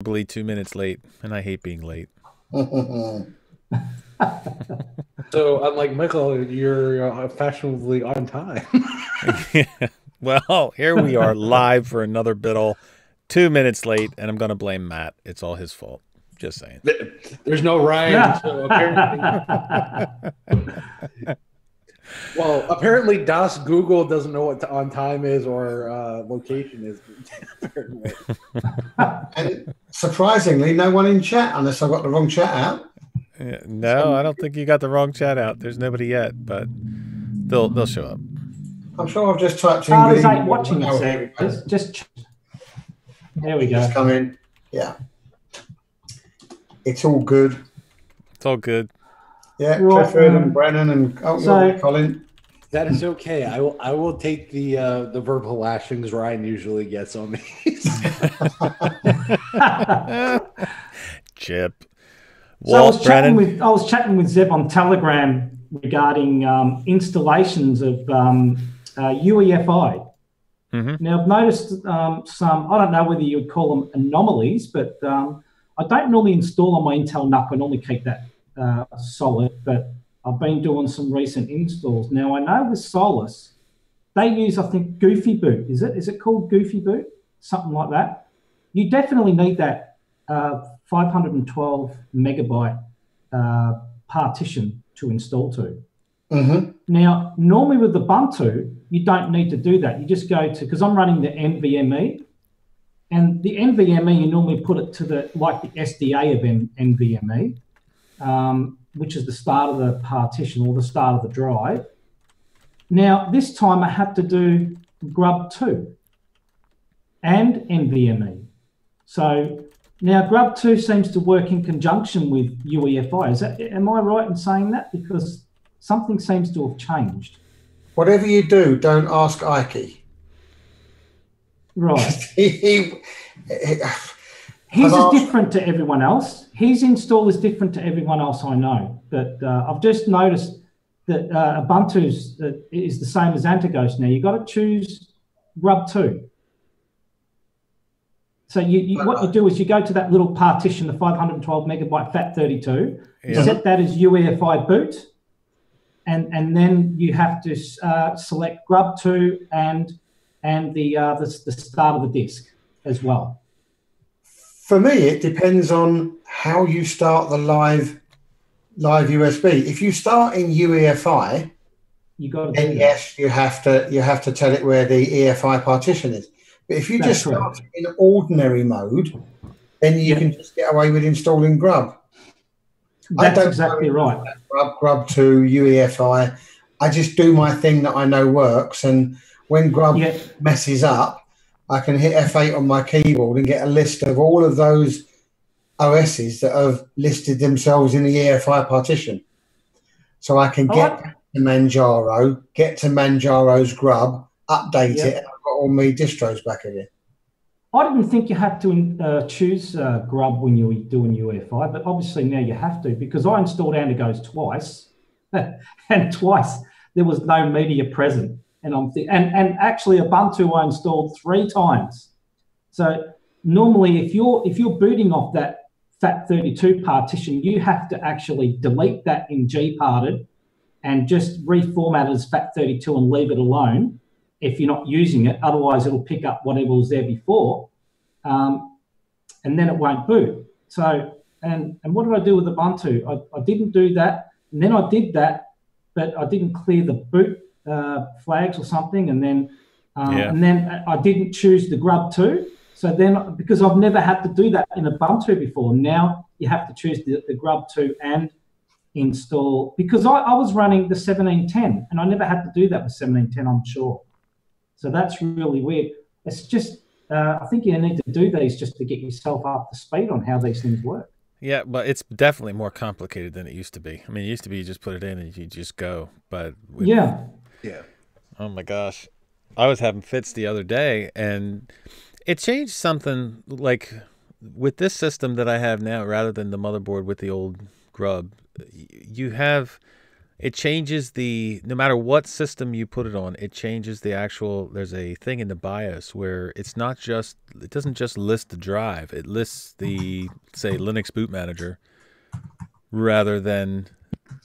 Probably 2 minutes late, and I hate being late. So, unlike Michael, you're fashionably on time. Well, here we are live for another biddle. 2 minutes late, and I'm going to blame Matt. It's all his fault. Just saying. There's no Ryan, so apparently Das Google doesn't know what on time is or location is. Apparently. And surprisingly, no one in chat, unless I got the wrong chat out. No, I don't think you got the wrong chat out. There's nobody yet, but they'll show up. I'm sure I've just typed in. Charlie's ain't watching it, just there we go. Just come in. Yeah. It's all good. It's all good. Yeah, right, Clifford and Brennan and Colin. That is okay. I will take the verbal lashings Ryan usually gets on these. Chip. So I was chatting with Zeb on Telegram regarding installations of UEFI. Mm-hmm. Now I've noticed some. I don't know whether you would call them anomalies, but I don't normally install on my Intel NUC. I normally keep that solid, but I've been doing some recent installs. Now I know with Solus, they use, I think, Goofy Boot. Is it called Goofy Boot? Something like that. You definitely need that 512 megabyte partition to install to. Mm-hmm. Now, normally with Ubuntu, you don't need to do that. You just go to, because I'm running the NVMe, and the NVMe, you normally put it to the SDA of NVMe, which is the start of the partition or the start of the drive. Now, this time I had to do grub2 and NVMe. So now grub2 seems to work in conjunction with UEFI. Am I right in saying that? Because something seems to have changed. Whatever you do, don't ask Ike. Right. His is different to everyone else. His install is different to everyone else I know. But I've just noticed that Ubuntu is the same as Antigos now. You've got to choose grub2. So what you do is you go to that little partition, the 512 megabyte FAT32, you set that as UEFI boot, and then you have to select grub2 and the start of the disk as well. For me, it depends on how you start the live USB. If you start in UEFI, then yes, you have to tell it where the EFI partition is. But if you just start in ordinary mode, then you can just get away with installing grub. That's exactly right. Grub2, UEFI. I just do my thing that I know works, and when grub messes up, I can hit F8 on my keyboard and get a list of all of those OSs that have listed themselves in the EFI partition. So I can get to Manjaro, get to Manjaro's grub, update it, and I've got all my distros back again. I didn't think you had to choose grub when you were doing UEFI, but obviously now you have to, because I installed Antigos twice, and twice there was no media present. And and actually Ubuntu I installed 3 times. So normally if you're booting off that FAT32 partition, you have to actually delete that in gparted and just reformat it as FAT32 and leave it alone if you're not using it. Otherwise it'll pick up whatever was there before, and then it won't boot. So and what did I do with Ubuntu? I didn't do that, and then I did that, but I didn't clear the boot flags or something, and then I didn't choose the grub2. So then, because I've never had to do that in Ubuntu before, now you have to choose the grub2 and install, because I was running the 1710 and I never had to do that with 1710, I'm sure. So that's really weird. It's just I think you need to do these just to get yourself up to speed on how these things work. Yeah, but it's definitely more complicated than it used to be. I mean, it used to be you just put it in and you just go. But yeah. Oh my gosh, I was having fits the other day, and it changed something. Like with this system that I have now, rather than the motherboard with the old grub, you have it changes no matter what system you put it on, it changes the actual, there's a thing in the BIOS where it doesn't just list the drive, it lists the, say, Linux boot manager rather than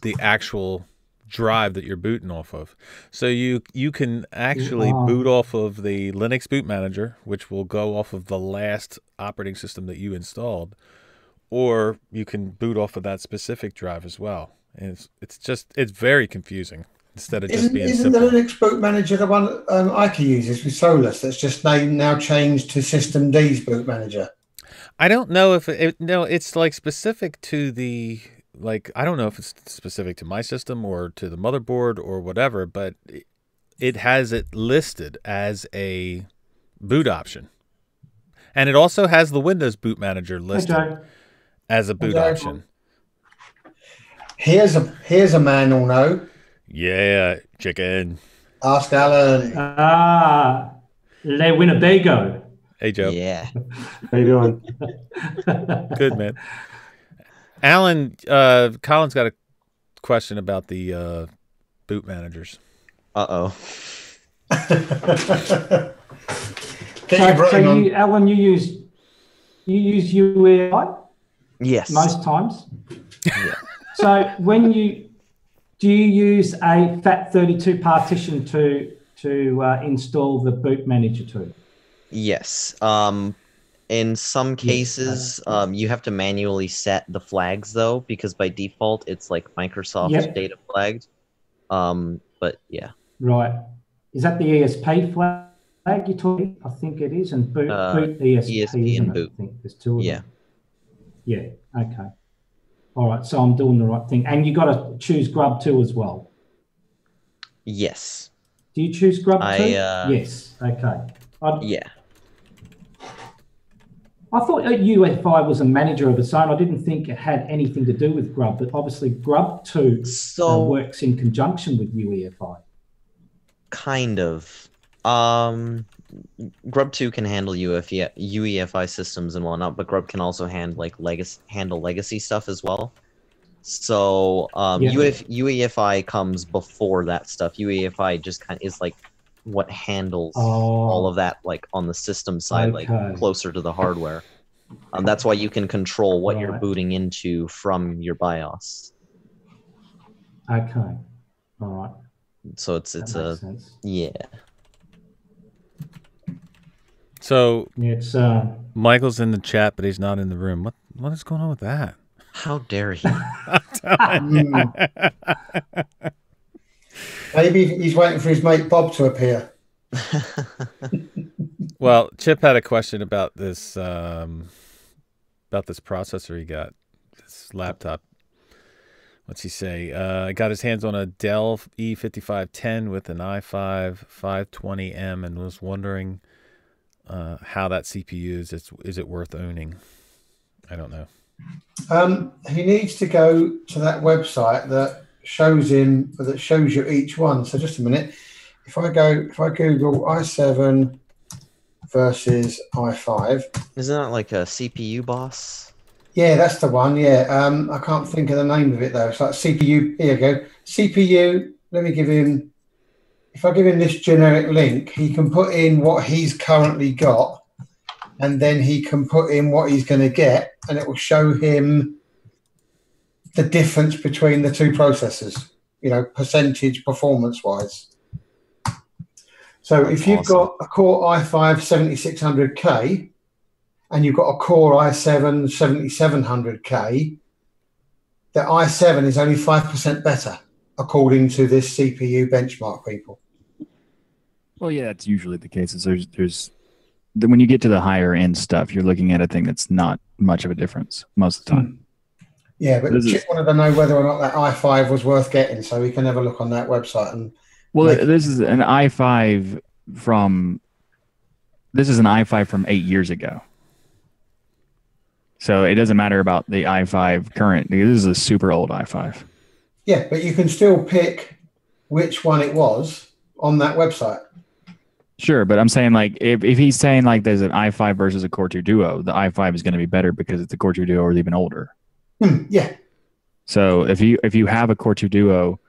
the actual drive that you're booting off of. So you can actually boot off of the Linux boot manager, which will go off of the last operating system that you installed, or you can boot off of that specific drive as well. And it's very confusing instead of just being isn't simple. the Linux boot manager the one IKEA uses with Solus that's just now changed to System D's boot manager? I don't know if it's like specific to the, like, I don't know if it's specific to my system or to the motherboard or whatever, but it has it listed as a boot option. And it also has the Windows boot manager listed as a boot option. Here's a man who'll know. Yeah, chicken. Ask Alan. Le Winnebago. Hey, Joe. Yeah. How you doing? Good, man. Alan, Colin's got a question about the boot managers. Uh-oh. Alan, you use UEFI? Yes. Most times? Yeah. So do you use a FAT32 partition to install the boot manager to? Yes. In some cases, you have to manually set the flags though, because by default it's like Microsoft data flagged. But yeah. Right. Is that the ESP flag you're talking? I think it is, and boot ESP and boot. I think there's two of them. Yeah. Okay. All right. So I'm doing the right thing, and you got to choose Grub 2 as well. Yes. Do you choose Grub 2? Yes. Okay. Yeah. I thought UEFI was a manager of its own. I didn't think it had anything to do with Grub, but obviously Grub 2 works in conjunction with UEFI. Kind of. Grub 2 can handle UEFI systems and whatnot, but Grub can also handle legacy stuff as well. So UEFI comes before that stuff. UEFI just kind of is like what handles all of that, like on the system side, like closer to the hardware. That's why you can control what you're booting into from your BIOS. Okay. All right. So it's sense. Yeah. So it's Michael's in the chat, but he's not in the room. What is going on with that? How dare he? Maybe he's waiting for his mate Bob to appear. Well, Chip had a question about this processor he got, this laptop. What's he say? Got his hands on a Dell E5510 with an i5 520M and was wondering how that CPU is it worth owning? I don't know. He needs to go to that website that shows you each one. So just a minute. If I Google i7 versus i5. Isn't that like a CPU boss? Yeah, that's the one. Yeah. I can't think of the name of it though. It's like CPU. Here you go. CPU. Let me give him. If I give him this generic link, he can put in what he's currently got, and then he can put in what he's going to get, and it will show him the difference between the two processors, percentage performance-wise. So if you've got a Core i5 7600K and you've got a Core i7 7700K, the i7 is only 5% better, according to this CPU benchmark, people. Well, yeah, that's usually the case. When you get to the higher end stuff, you're looking at a thing that's not much of a difference most of the time. Yeah, but Chip wanted to know whether or not that i5 was worth getting, so we can have a look on that website. And this is an i5 from 8 years ago. So it doesn't matter about the i5 current. This is a super old i5. Yeah, but you can still pick which one it was on that website. Sure, but I'm saying like if he's saying like there's an i5 versus a Core 2 Duo, the i5 is going to be better because it's a Core 2 Duo or even older. Yeah. So if you have a Core 2 Duo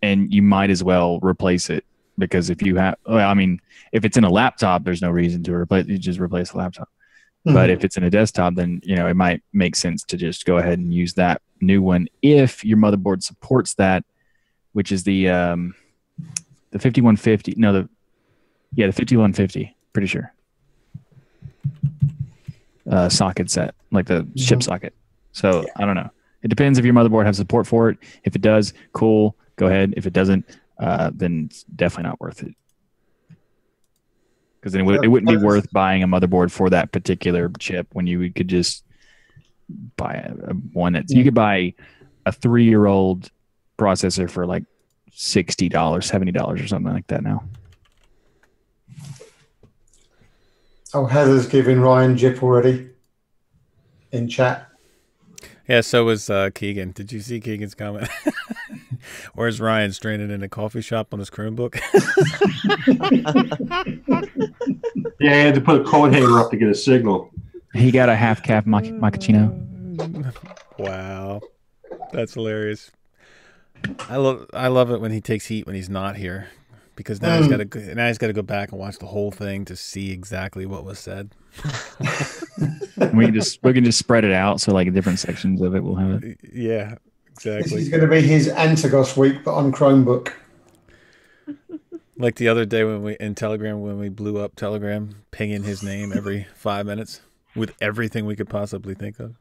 and you might as well replace it, because if you have, well, I mean, if it's in a laptop, there's no reason to replace. You just replace the laptop. But if it's in a desktop, then it might make sense to just go ahead and use that new one if your motherboard supports that, which is the 5150. No, the 5150. Pretty sure. Socket set, like the chip socket. So I don't know. It depends if your motherboard has support for it. If it does, cool, go ahead. If it doesn't, then it's definitely not worth it. Because then it wouldn't be worth buying a motherboard for that particular chip when you could just buy one that's you could buy a 3-year-old processor for like $60, $70 or something like that now. Oh, Heather's giving Ryan Jip already in chat. Yeah, so was Keegan. Did you see Keegan's comment? Or is Ryan stranded in a coffee shop on his Chromebook? Yeah, he had to put a coat hanger up to get a signal. He got a half-calf macchiato. Wow, that's hilarious. I love it when he takes heat when he's not here, because now he's got to go back and watch the whole thing to see exactly what was said. we can just spread it out, so like different sections of it will have it. Yeah, exactly. This is going to be his Antigos week, but on Chromebook. Like the other day when we blew up Telegram, pinging his name every 5 minutes with everything we could possibly think of.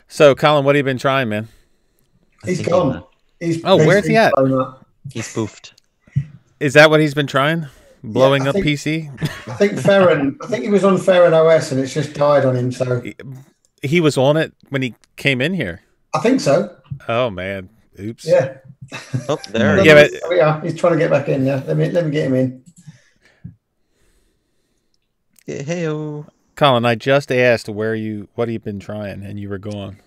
So, Colin, what have you been trying, man? He's gone. Where's he at? He's spoofed. Is that what he's been trying? Blowing up PC? I think Ferren. I think he was on Ferren OS and it's just died on him. So he was on it when he came in here. I think so. Oh man! Oops. Yeah. Oh, there. Yeah, but yeah, he's trying to get back in. Yeah, let me get him in. Hey-o. Colin, I just asked what have you been trying, and you were gone.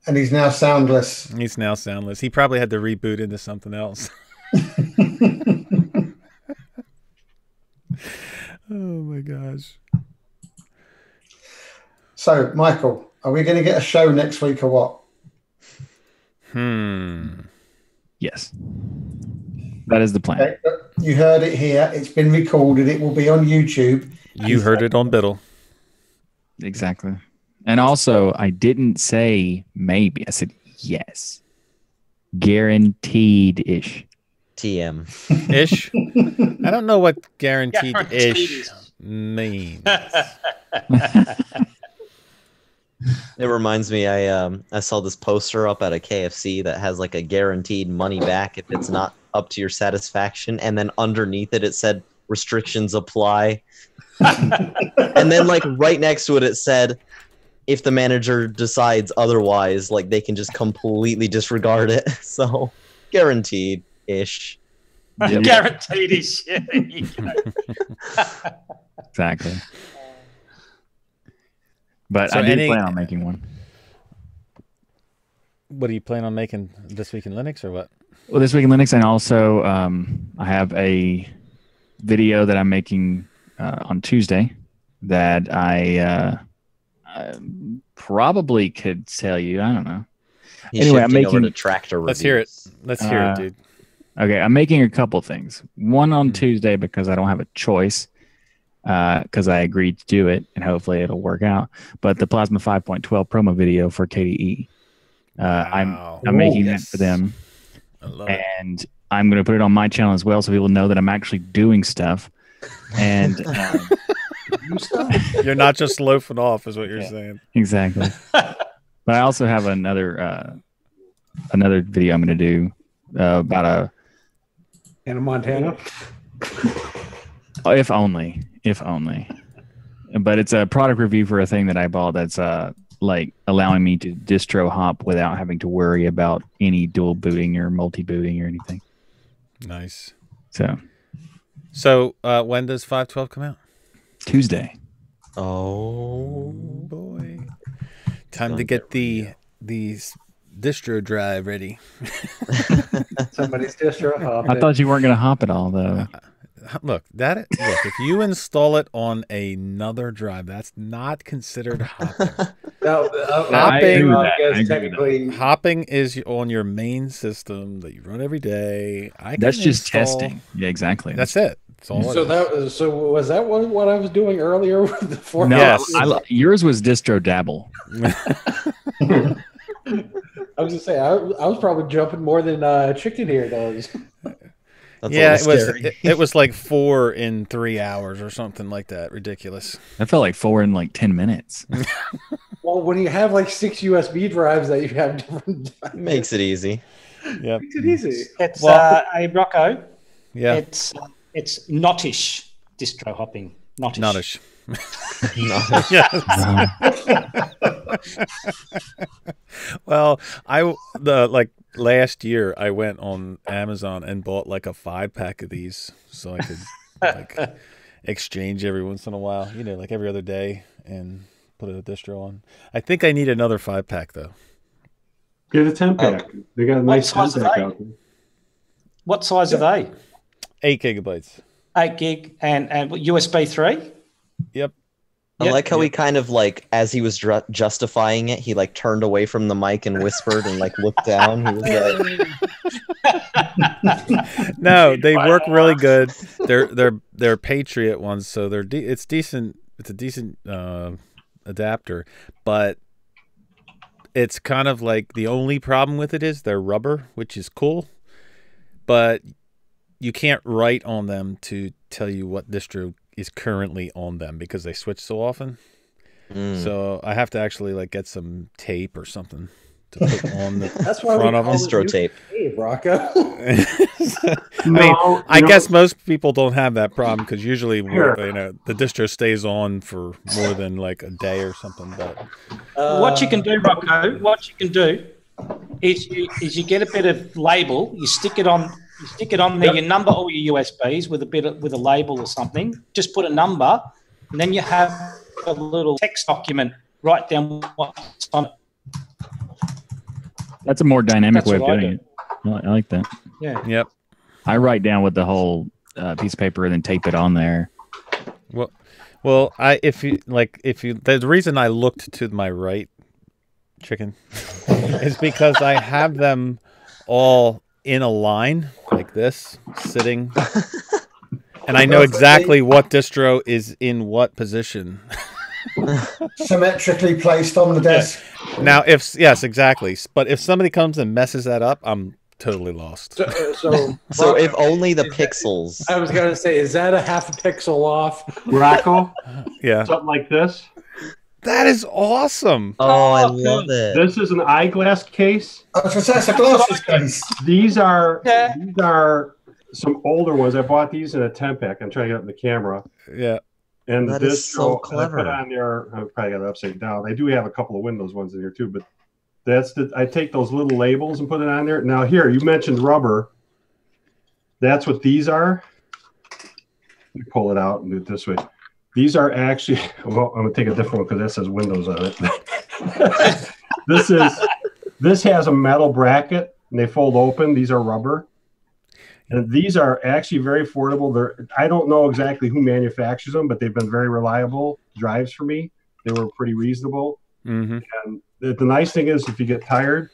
And he's now soundless. He probably had to reboot into something else. Oh my gosh. So, Michael, are we going to get a show next week or what? Yes. That is the plan. Okay. You heard it here. It's been recorded. It will be on YouTube. You heard it on Biddle. Exactly. And also, I didn't say maybe. I said yes. Guaranteed-ish. TM. Ish? I don't know what guaranteed-ish means. It reminds me, I saw this poster up at a KFC that has like a guaranteed money back if it's not up to your satisfaction, and then underneath it said restrictions apply. And then like right next to it said, if the manager decides otherwise, like they can just completely disregard it. So guaranteed ish. Yep. Guaranteed-ish. Exactly. But So I do plan on making one. What do you plan on making this week in Linux or what? Well, this week in Linux, and also I have a video that I'm making on Tuesday that I probably could tell you. I don't know. Anyway, I'm making over to tractor reviews. Let's hear it, dude. Okay, I'm making a couple things. One on Tuesday because I don't have a choice because I agreed to do it, and hopefully it'll work out. But the Plasma 5.12 promo video for KDE, I'm making that for them. I love and I'm going to put it on my channel as well so people know that I'm actually doing stuff. And you're not just loafing off is what you're saying. Exactly. But I also have another video I'm going to do about Hannah Montana. If only. But it's a product review for a thing that I bought that's like allowing me to distro hop without having to worry about any dual booting or multi booting or anything. Nice. So when does 5.12 come out? Tuesday. Oh boy. Time to get the distro drive ready. Somebody's distro hop. I thought you weren't going to hop at all though. look, if you install it on another drive, that's not considered hopping. No, Hopping- I guess I agree with that. technically. Hopping is on your main system that you run every day. I That's can just install- testing. Yeah, exactly. That's it. That's all it is. So was that what I was doing earlier with the four? No, Yes. yours was distro dabble. I was gonna say I was probably jumping more than Chicken here does. That's Yeah, a it little was. scary. It was like 4 in 3 hours or something like that. Ridiculous. That felt like 4 in like 10 minutes. Well, when you have like 6 USB drives that you have different, Makes it easy. Yeah. makes it easy. It's Well- a Rocco. Yeah. It's Nottish distro hopping. Nottish. Nottish. Well, last year I went on Amazon and bought like a 5-pack of these so I could like exchange every once in a while, like every other day, and put a distro on. I think I need another 5-pack though. Get a 10-pack. They got a nice size are 10-pack they? out there. What size are they? 8 gigabytes. 8 gig and USB 3? Yep. I like how he kind of like, as he was justifying it, he like turned away from the mic and whispered and like looked down. He was like, No, they work really good. They're Patriot ones, so it's decent. It's a decent adapter, but it's kind of like the only problem with it is they're rubber, which is cool, but you can't write on them to tell you what distro is currently on them because they switch so often. So I have to actually like get some tape or something to put on the That's why front we of them. call distro it tape. Hey, Rocco. I guess most people don't have that problem because usually Sure. the distro stays on for more than like a day or something. But What you can do, Rocco, is you get a bit of label, you stick it on there, you number all your USBs with a label or something. Just put a number, and then you have a little text document. Write down what's on it. That's a more dynamic That's way of what I doing do. it. I like that. Yeah. yep. I write down with the whole piece of paper and then tape it on there. Well, the reason I looked to my right, Chicken, is because I have them all in a line like this, sitting, and I know exactly what distro is in what position. Symmetrically placed on the desk. Now, yes, exactly. But if somebody comes and messes that up, I'm totally lost. So if only the pixels. I was gonna say, is that a half a pixel off? Rocco, Yeah, something like this. that is awesome. Oh, I love it. This is an eyeglass case. I was going to say, it's a glasses case. These are some older ones. I bought these in a 10-pack. I'm trying to get up the camera. Yeah, And That this is so I clever. put on there. I probably got it upside down. I do have a couple of Windows ones in here too, but I take those little labels and put it on there. Now here, you mentioned rubber. That's what these are. Let me pull it out and do it this way. These are actually, well, I'm gonna take a different one because that says Windows on it. This has a metal bracket and they fold open. These are rubber. And these are actually very affordable. I don't know exactly who manufactures them, but they've been very reliable drives for me. They were pretty reasonable. mm-hmm. And the nice thing is, if you get tired,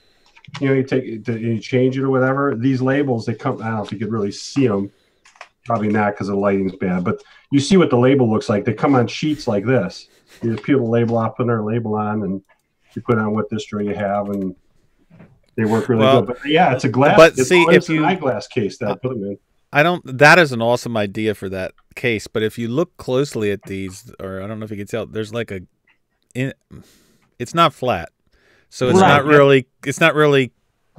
you take it, you change it or whatever. These labels, they come. I don't know if you could really see them. Probably not because the lighting's bad. But you see what the label looks like. They come on sheets like this. You just peel the label off, put their label on, and you put on what distro you have, and they work really good. But yeah, it's a glass. But see, if an eyeglass case that I put them in. That is an awesome idea for that case. But if you look closely at these, or I don't know if you can tell, there's like it's not flat, so it's not really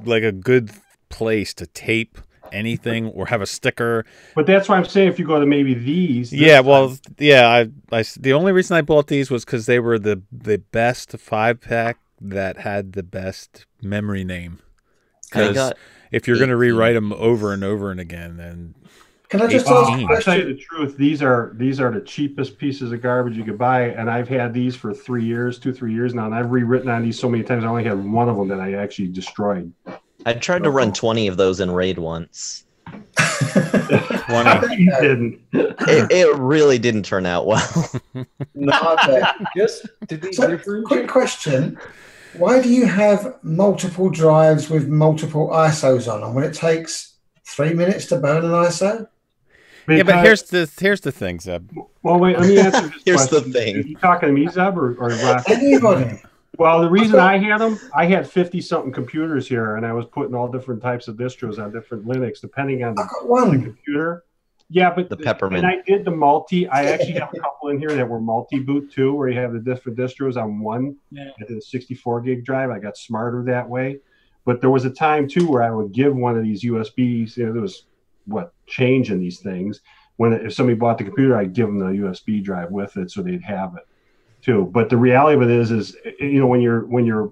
like a good place to tape anything or have a sticker. But that's why I'm saying if you go to maybe these. Yeah, well, yeah. The only reason I bought these was because they were the best 5-pack that had the best memory name. Because if you're going to rewrite them over and over and again, then Can I just ask a I'll tell question? you the truth. These are the cheapest pieces of garbage you could buy, and I've had these for 3 years, 3 years now, and I've rewritten on these so many times. I only had one of them that I actually destroyed. I tried to run 20 of those in RAID once. 20. You didn't. It really didn't turn out well. No, I bet. Just to be So, different. quick question. Why do you have multiple drives with multiple ISOs on them when it takes 3 minutes to burn an ISO? Yeah, but here's the thing, Zeb. Well, wait, let me answer this Here's the question. thing. Are you talking to me, Zeb, or Rock? Anybody? Well, the reason I had them, I had 50-something computers here, and I was putting all different types of distros on different Linux, depending on I the got one. computer. Yeah, but The peppermint. And I did the multi. I actually have a couple in here that were multi-boot too, where you have the different distros on one. Yeah. I did a 64 gig drive. I got smarter that way. But there was a time too where I would give one of these USBs. You know, there was change in these things. If somebody bought the computer, I'd give them the USB drive with it so they'd have it too. But the reality of it is when you're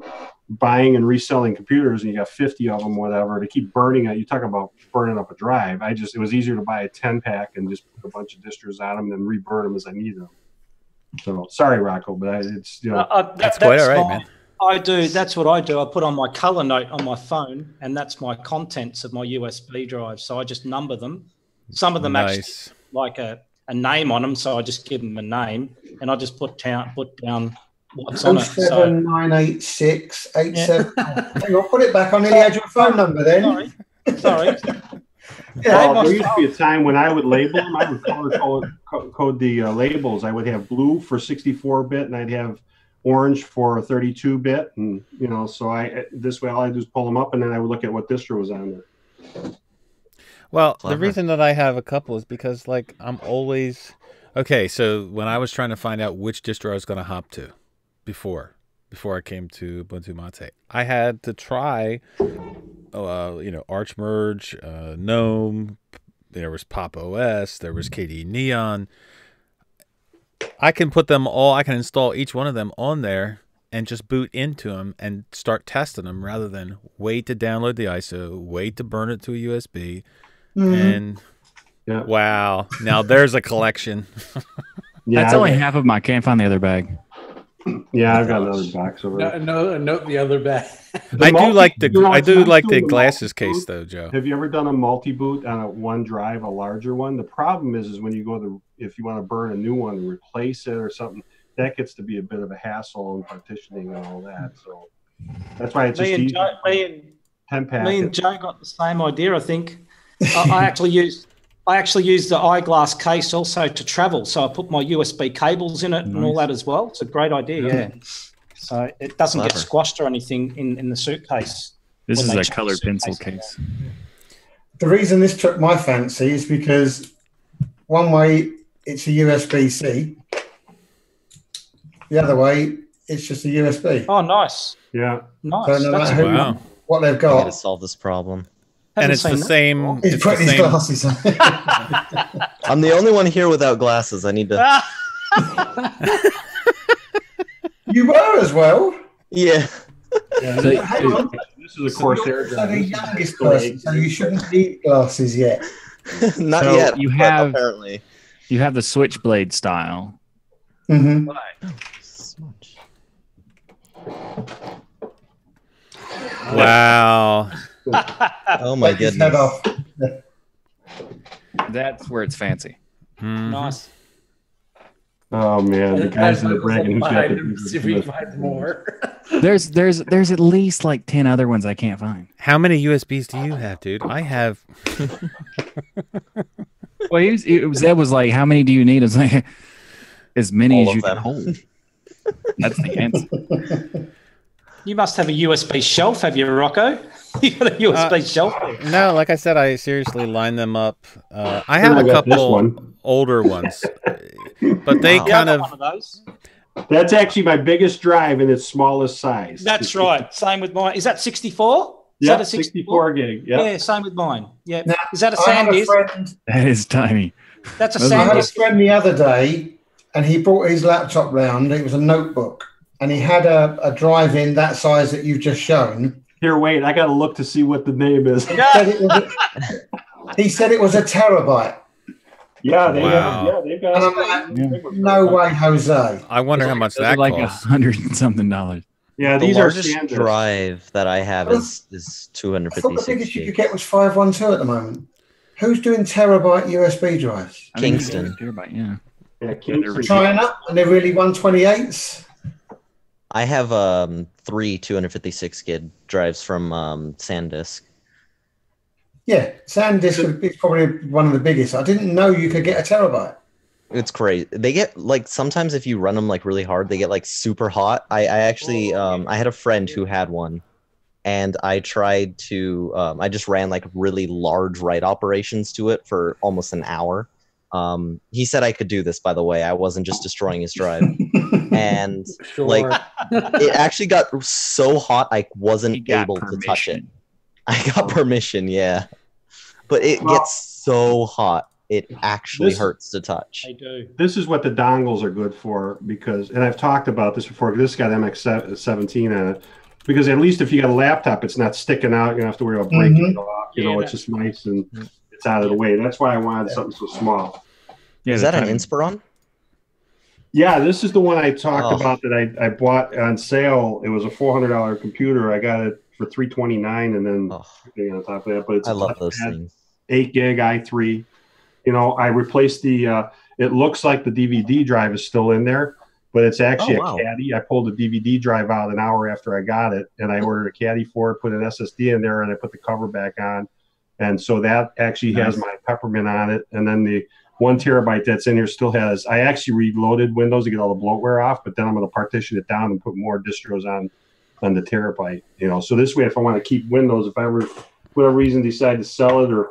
buying and reselling computers and you got 50 of them, whatever, to keep burning it, you talk about burning up a drive. It was easier to buy a 10-pack and just put a bunch of distros on them and then reburn them as I need them. So sorry, Rocco, but it's That's quite all right, man. I do. That's what I do. I put on my color note on my phone, and that's my contents of my USB drive. So I just number them. Some of them actually like a name on them, so I just give them a name, and I just put down what's on it. 0798687. Hang on, put it back. I nearly had your phone number then. Sorry. Well, there used to be a time when I would label them. I would code the labels. I would have blue for 64-bit, and I'd have orange for 32-bit, and so this way all I do is pull them up, and then I would look at what distro was on there. Well, the reason that I have a couple is because, like, I'm always okay. So when I was trying to find out which distro I was going to hop to before I came to Ubuntu Mate, I had to try, Arch Merge, GNOME. There was Pop OS. There was KDE Neon. I can put them all. I can install each one of them on there and just boot into them and start testing them rather than wait to download the ISO, wait to burn it to a USB. And wow, now there's a collection. That's only half of my. Can't find the other bag. Yeah, I've got another box over there. No, the other bag. I do like the glasses case though, Joe. Have you ever done a multi-boot on a one drive, a larger one? The problem is when you go if you want to burn a new one and replace it or something, that gets to be a bit of a hassle and partitioning and all that. So that's why it's just easy. Me and Joe got the same idea, I think. I actually used the eyeglass case also to travel, so I put my USB cables in it and all that as well. It's a great idea, yeah. So it doesn't get squashed or anything in the suitcase. This is a colored pencil case. The reason this took my fancy is because one way it's a USB-C, the other way it's just a USB. Oh, nice. Yeah. Nice. So no matter what they've got. To solve this problem. And it's the same. He's putting his glasses on. I'm the only one here without glasses. I need to. You were as well. Yeah. This is a Corsair drive. You're the youngest person, so you shouldn't need glasses yet. Not yet. You have apparently. You have the switchblade style. Mm-hmm. Wow. Oh my goodness. That's where it's fancy. Nice. Oh man, the guys in the bragging who's got See if we can find more. There's at least like 10 other ones I can't find. How many USBs do you have, dude? I have. Well, Zeb was like, "How many do you need?" I was like, "As many as you can hold." That's the answer. You must have a USB shelf, have you, Rocco? You got a USB shelf? No, like I said, I seriously line them up. I have a couple older ones, but they kind of. One of those. That's actually my biggest drive in its smallest size. That's right. Same with mine. Is that 64? Yeah, 64 gig. Yep. Yeah, same with mine. Yeah. Now, is that a SanDisk? That is tiny. That's a SanDisk. I had a SanDisk. friend the other day, and he brought his laptop round. It was a notebook, and he had a drive in that size that you've just shown. Here, wait. I got to look to see what the name is. He said it was a terabyte. Yeah, they've got. And I'm like, no way, Jose. I wonder how much that like costs. $100 and something. Yeah, the these largest are drive that I have is I thought the 256 biggest you gigs. could get was 512 at the moment. Who's doing terabyte USB drives? Kingston. Terabyte, yeah. Yeah, Kingston. China, and they're really 128s. I have 3 256 gig drives from SanDisk. Yeah, SanDisk is probably one of the biggest. I didn't know you could get a terabyte. It's crazy. They get like sometimes if you run them like really hard, they get like super hot. I actually I had a friend who had one, and I tried to I just ran like really large write operations to it for almost an hour. He said I could do this, by the way. I wasn't just destroying his drive. And like it actually got so hot I wasn't able to touch it. I got permission, yeah. But it gets so hot. It actually hurts to touch. They do. This is what the dongles are good for, because, and I've talked about this before, this got MX17 on it, because at least if you got a laptop, it's not sticking out. You don't have to worry about breaking it off. You know, it's just nice and it's out of the way. That's why I wanted something so small. Yeah, is that an Inspiron? Yeah, this is the one I talked about that I bought on sale. It was a $400 computer. I got it for $329, and then on top of that. But it's I love those things. 8 gig i3. You know, I replaced the. It looks like the DVD drive is still in there, but it's actually a caddy. I pulled the DVD drive out an hour after I got it, and I ordered a caddy for it, put an SSD in there, and I put the cover back on, and so that actually has my Peppermint on it, and then the 1 terabyte that's in here still has. I actually reloaded Windows to get all the bloatware off, but then I'm going to partition it down and put more distros on the terabyte. You know, so this way, if I want to keep Windows, if I ever, for whatever reason, decide to sell it or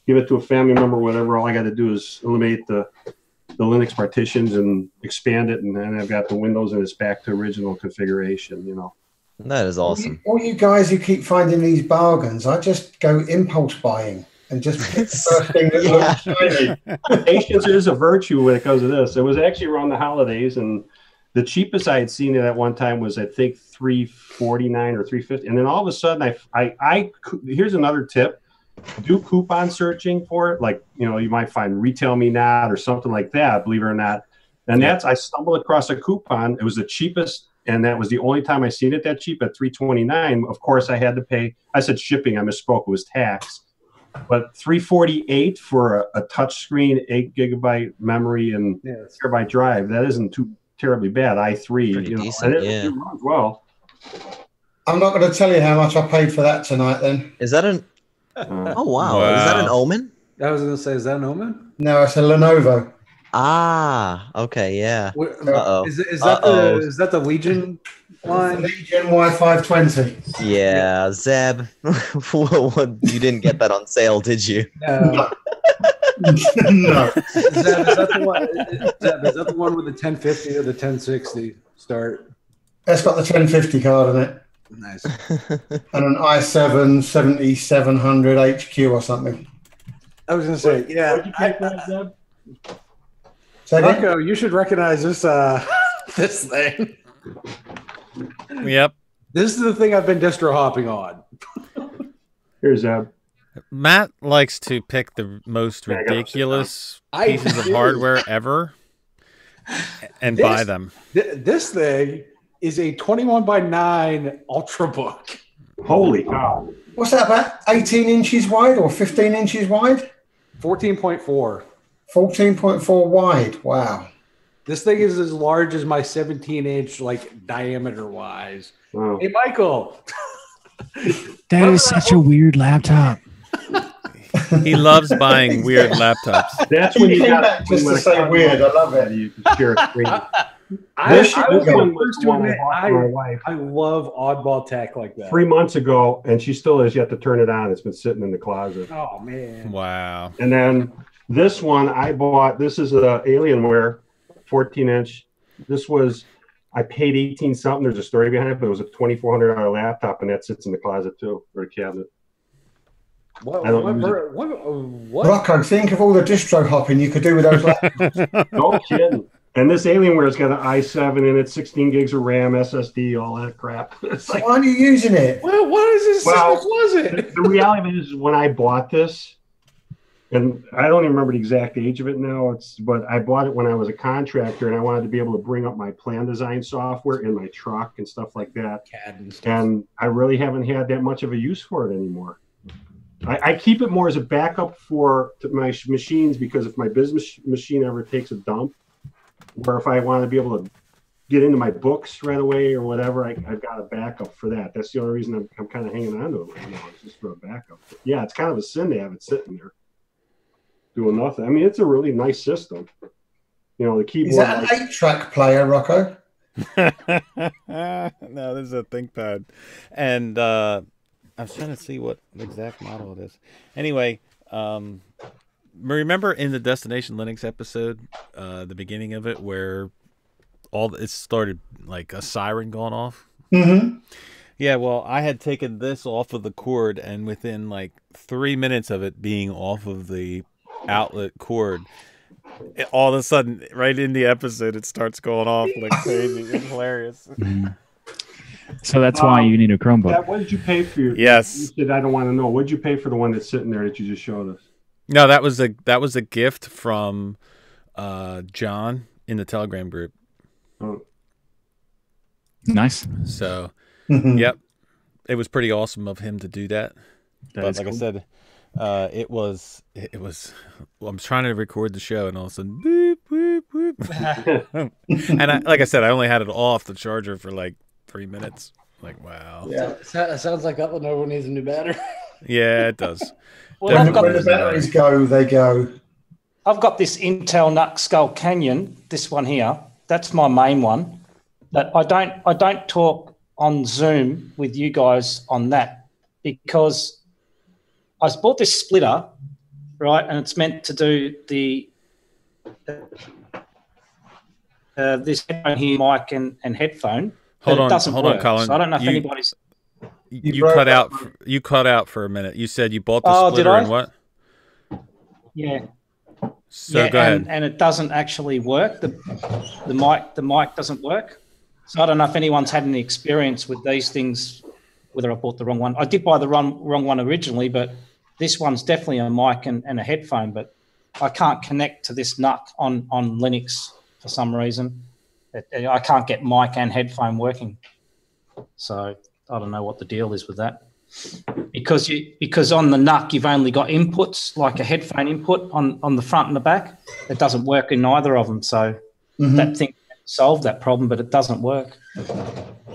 give it to a family member, or whatever, all I got to do is eliminate the Linux partitions and expand it, and then I've got the Windows and it's back to original configuration. You know, that is awesome. All you guys who keep finding these bargains, I just go impulse buying and just pick the first thing that looks shiny. Patience is a virtue when it comes to this. It was actually around the holidays, and the cheapest I had seen it at one time was, I think, $349 or $350, and then all of a sudden, I here's another tip. Do coupon searching for it, like, you know, you might find Retail Me Not or something like that, believe it or not. And I stumbled across a coupon. It was the cheapest, and that was the only time I seen it that cheap, at $329. Of course, I had to pay. I said shipping. I misspoke. It was tax. But $348 for a touchscreen, 8 gigabyte memory, and terabyte drive. That isn't too terribly bad. i3, pretty you know, decent, and it runs well. I'm not going to tell you how much I paid for that tonight. Then is that an? Oh wow. Is that an Omen? I was going to say, is that an Omen? No, it's a Lenovo. Ah, okay, yeah. Is that the Legion line? Legion Y520. Yeah, Zeb. You didn't get that on sale, did you? No. No. Zeb, is that the one with the 1050 or the 1060 start? That's got the 1050 card in it. Nice. And an i7 7700 HQ or something. I was going to say, yeah. Marco, you should recognize this this thing. Yep. This is the thing I've been distro hopping on. Here's Zeb. Matt likes to pick the most ridiculous pieces of hardware ever and buy them. This thing is a 21:9 Ultrabook. Holy cow. What's that, about 18 inches wide or 15 inches wide? 14.4. 14.4 wide. Wow. This thing is as large as my 17-inch, like, diameter-wise. Wow. Hey, Michael. That is such a weird laptop. He loves buying weird laptops. That's when you got just to say weird. I love it. You can share a screen. I was the first to admit, I love oddball tech like that. 3 months ago, and she still has yet to turn it on. It's been sitting in the closet. Oh, man. Wow. And then this one I bought. This is a Alienware 14-inch. This was, I paid 18 something. There's a story behind it, but it was a $2,400 laptop, and that sits in the closet too, or a cabinet. What? Rocco, think of all the distro hopping you could do with those laptops. No kidding. And this Alienware's got an i7 in it, 16 gigs of RAM, SSD, all that crap. It's like, why aren't you using it? Well, why is this in the closet? The reality is, when I bought this, and I don't even remember the exact age of it now, but I bought it when I was a contractor, and I wanted to be able to bring up my plan design software in my truck and stuff like that. CAD and stuff. And I really haven't had that much of a use for it anymore. I keep it more as a backup for my machines, because if my business machine ever takes a dump, or if I want to be able to get into my books right away or whatever, I've got a backup for that. That's the only reason I'm kind of hanging on to it right now, is just for a backup. But yeah, it's kind of a sin to have it sitting there doing nothing. I mean, it's a really nice system. You know, the keyboard. Is that an 8-track player, Rocco? No, this is a ThinkPad. And I was trying to see what exact model it is. Anyway, remember in the Destination Linux episode, the beginning of it, where it started like a siren going off? Mm-hmm. Yeah, well, I had taken this off of the cord, and within like 3 minutes of it being off of the outlet cord, all of a sudden, right in the episode, it starts going off like crazy. It's hilarious. So that's why you need a Chromebook. What did you pay for your? Yes. You said I don't want to know. What did you pay for the one that's sitting there that you just showed us? No, that was a gift from John in the Telegram group. Oh. Nice. So, yep, it was pretty awesome of him to do that. But like cool. I said, it was. Well, I'm trying to record the show, and all of a sudden, boop, boop, boop. And like I said, I only had it off the charger for like 3 minutes. Like, wow. Yeah, it sounds like that Lenovo needs a new battery. Yeah, it does. Well, I've got When the batteries go, they go. I've got this Intel NUC Skull Canyon, this one here. That's my main one. But I don't talk on Zoom with you guys on that, because I bought this splitter, right, and it's meant to do the this headphone here, mic and headphone. Hold on, work. Colin. So I don't know if anybody's. You cut out. You cut out for a minute. You said you bought the splitter and what? Yeah. So go ahead. And it doesn't actually work. The mic doesn't work. So I don't know if anyone's had any experience with these things, whether I bought the wrong one. I did buy the wrong one originally, but this one's definitely a mic and a headphone. But I can't connect to this NUC on Linux for some reason. I can't get mic and headphone working. So I don't know what the deal is with that. Because on the NUC you've only got inputs, like a headphone input on the front and the back. It doesn't work in either of them. So that thing solved that problem, but it doesn't work. Well,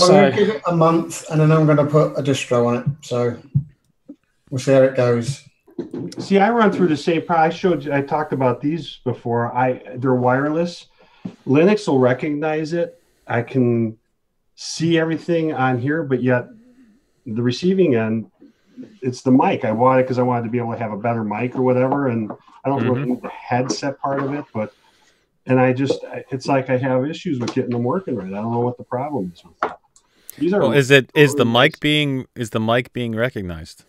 I'm going to give it a month, and then I'm going to put a distro on it. So we'll see how it goes. See, I run through the same. I talked about these before. They're wireless. Linux will recognize it. I can see everything on here, but yet the receiving end, it's the mic. I want it because I wanted to be able to have a better mic or whatever, and I don't really need the headset part of it, it's like I have issues with getting them working right. I don't know what the problem is with that. These are is the mic being recognized?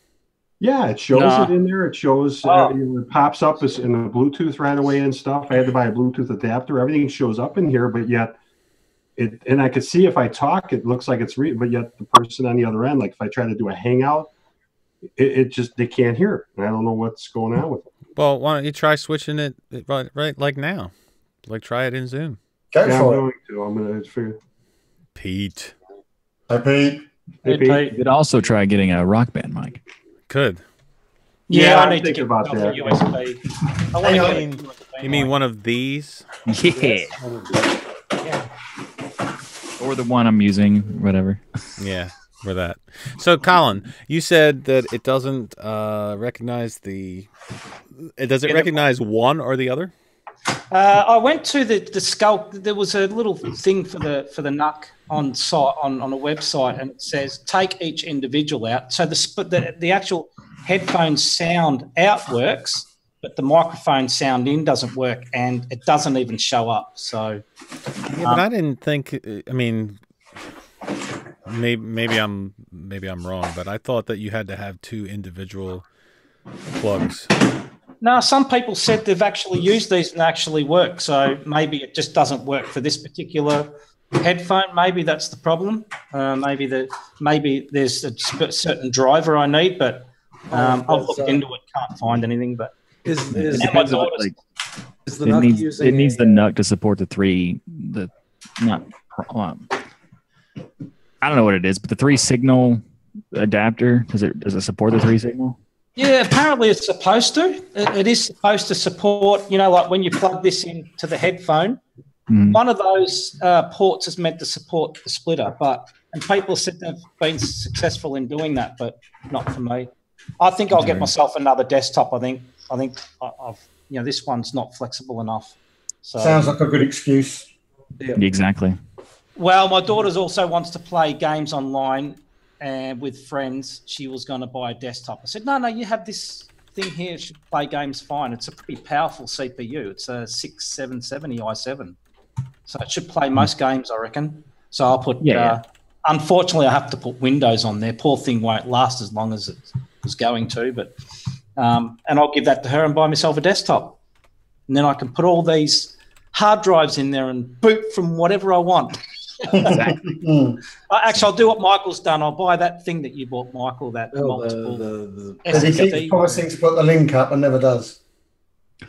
Yeah, it shows it in there. It shows it pops up as in the Bluetooth right away and stuff. I had to buy a Bluetooth adapter. Everything shows up in here, but yet and I could see if I talk, it looks like it's but yet the person on the other end, like if I try to do a hangout, it just they can't hear it. And I don't know what's going on with it. Well, why don't you try switching it right like now? Like try it in Zoom. Go for it. I'm going to figure. Pete. Hi, Pete. Hey, Pete. You could also try getting a Rock Band mic. Could. Yeah, I need to think about that. USB. You mean one of these? Yeah. Or the one I'm using, whatever. Yeah, for that. So, Colin, you said that it doesn't recognize does it recognize one or the other? I went to the Skull. There was a little thing for the NUC on site on a website, and it says take each individual out. So the actual headphone sound out works, but the microphone sound in doesn't work, and it doesn't even show up. So, yeah, but I didn't think. I mean, maybe I'm wrong, but I thought that you had to have two individual plugs. No, some people said they've actually used these and actually work. So maybe it just doesn't work for this particular headphone. Maybe that's the problem. Maybe there's a certain driver I need, but I've looked into it, can't find anything. But it needs the NUC to support I don't know what it is, but the 3 signal adapter? Does it support the 3 signal? Yeah, apparently it's supposed to. It is supposed to support, like when you plug this into the headphone, one of those ports is meant to support the splitter, and people said they've been successful in doing that, but not for me. I think I'll get myself another desktop. I think I've this one's not flexible enough. So sounds like a good excuse. Yeah. Exactly. Well, my daughter also wants to play games online and with friends. She was going to buy a desktop. I said, no, you have this thing here. It should play games fine. It's a pretty powerful CPU. It's a 6770 i7. So it should play most games, I reckon. So I'll put, unfortunately, I have to put Windows on there. Poor thing won't last as long as it was going to, but, and I'll give that to her and buy myself a desktop. And then I can put all these hard drives in there and boot from whatever I want. Exactly. Actually, I'll do what Michael's done. I'll buy that thing that you bought, Michael, that multiple. Because he keeps promising to put the link up and never does.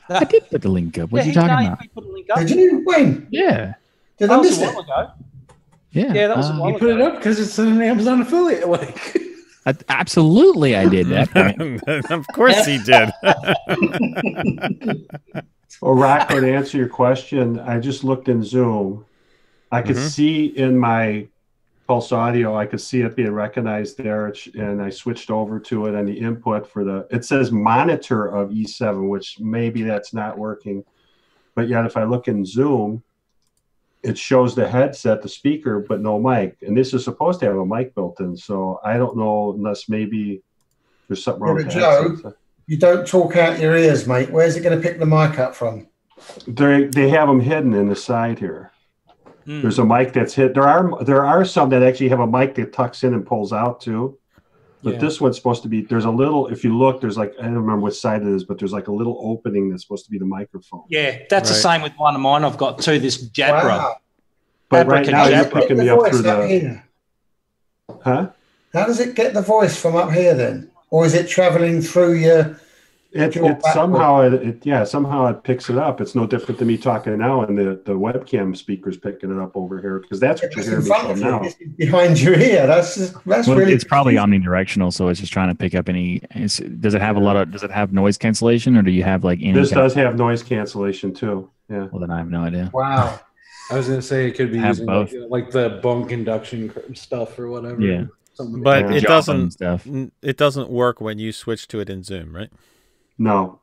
I did put the link up. What are you talking about? Put a link up. Did you? When? Yeah. Did I That was miss a it? while ago. Yeah. Yeah, that was a while You ago. put it up because it's an Amazon affiliate link. Absolutely, I did that. Of course he did. Well, Rocco, to answer your question, I just looked in Zoom. I could see in my Pulse Audio, I could see it being recognized there, and I switched over to it on the input for it says monitor of E7, which maybe that's not working. But yet if I look in Zoom, it shows the headset, the speaker, but no mic. And this is supposed to have a mic built in. So I don't know unless maybe there's something wrong with the headset. You don't talk out your ears, mate. Where's it going to pick the mic up from? They have them hidden in the side here. There's a mic that's hit. There are some that actually have a mic that tucks in and pulls out too. But this one's supposed to be, there's a little, if you look, there's like, I don't remember which side it is, but there's like a little opening that's supposed to be the microphone. Yeah, that's the same with one of mine. I've got too, this Jabra. Wow. But right now you're picking me up through here. Huh? How does it get the voice from up here then? Or is it traveling through your... It somehow it picks it up. It's no different than me talking now, and the webcam speaker's picking it up over here because that's what you're hearing me from now. Behind your ear. That's really. It's probably omnidirectional, so it's just trying to pick up any. Does it have Does it have noise cancellation, or do you have like any? This does have noise cancellation too. Yeah. Well, then I have no idea. Wow. I was going to say it could be using both. like the bunk induction stuff or whatever. Yeah. But it doesn't work when you switch to it in Zoom, right? No.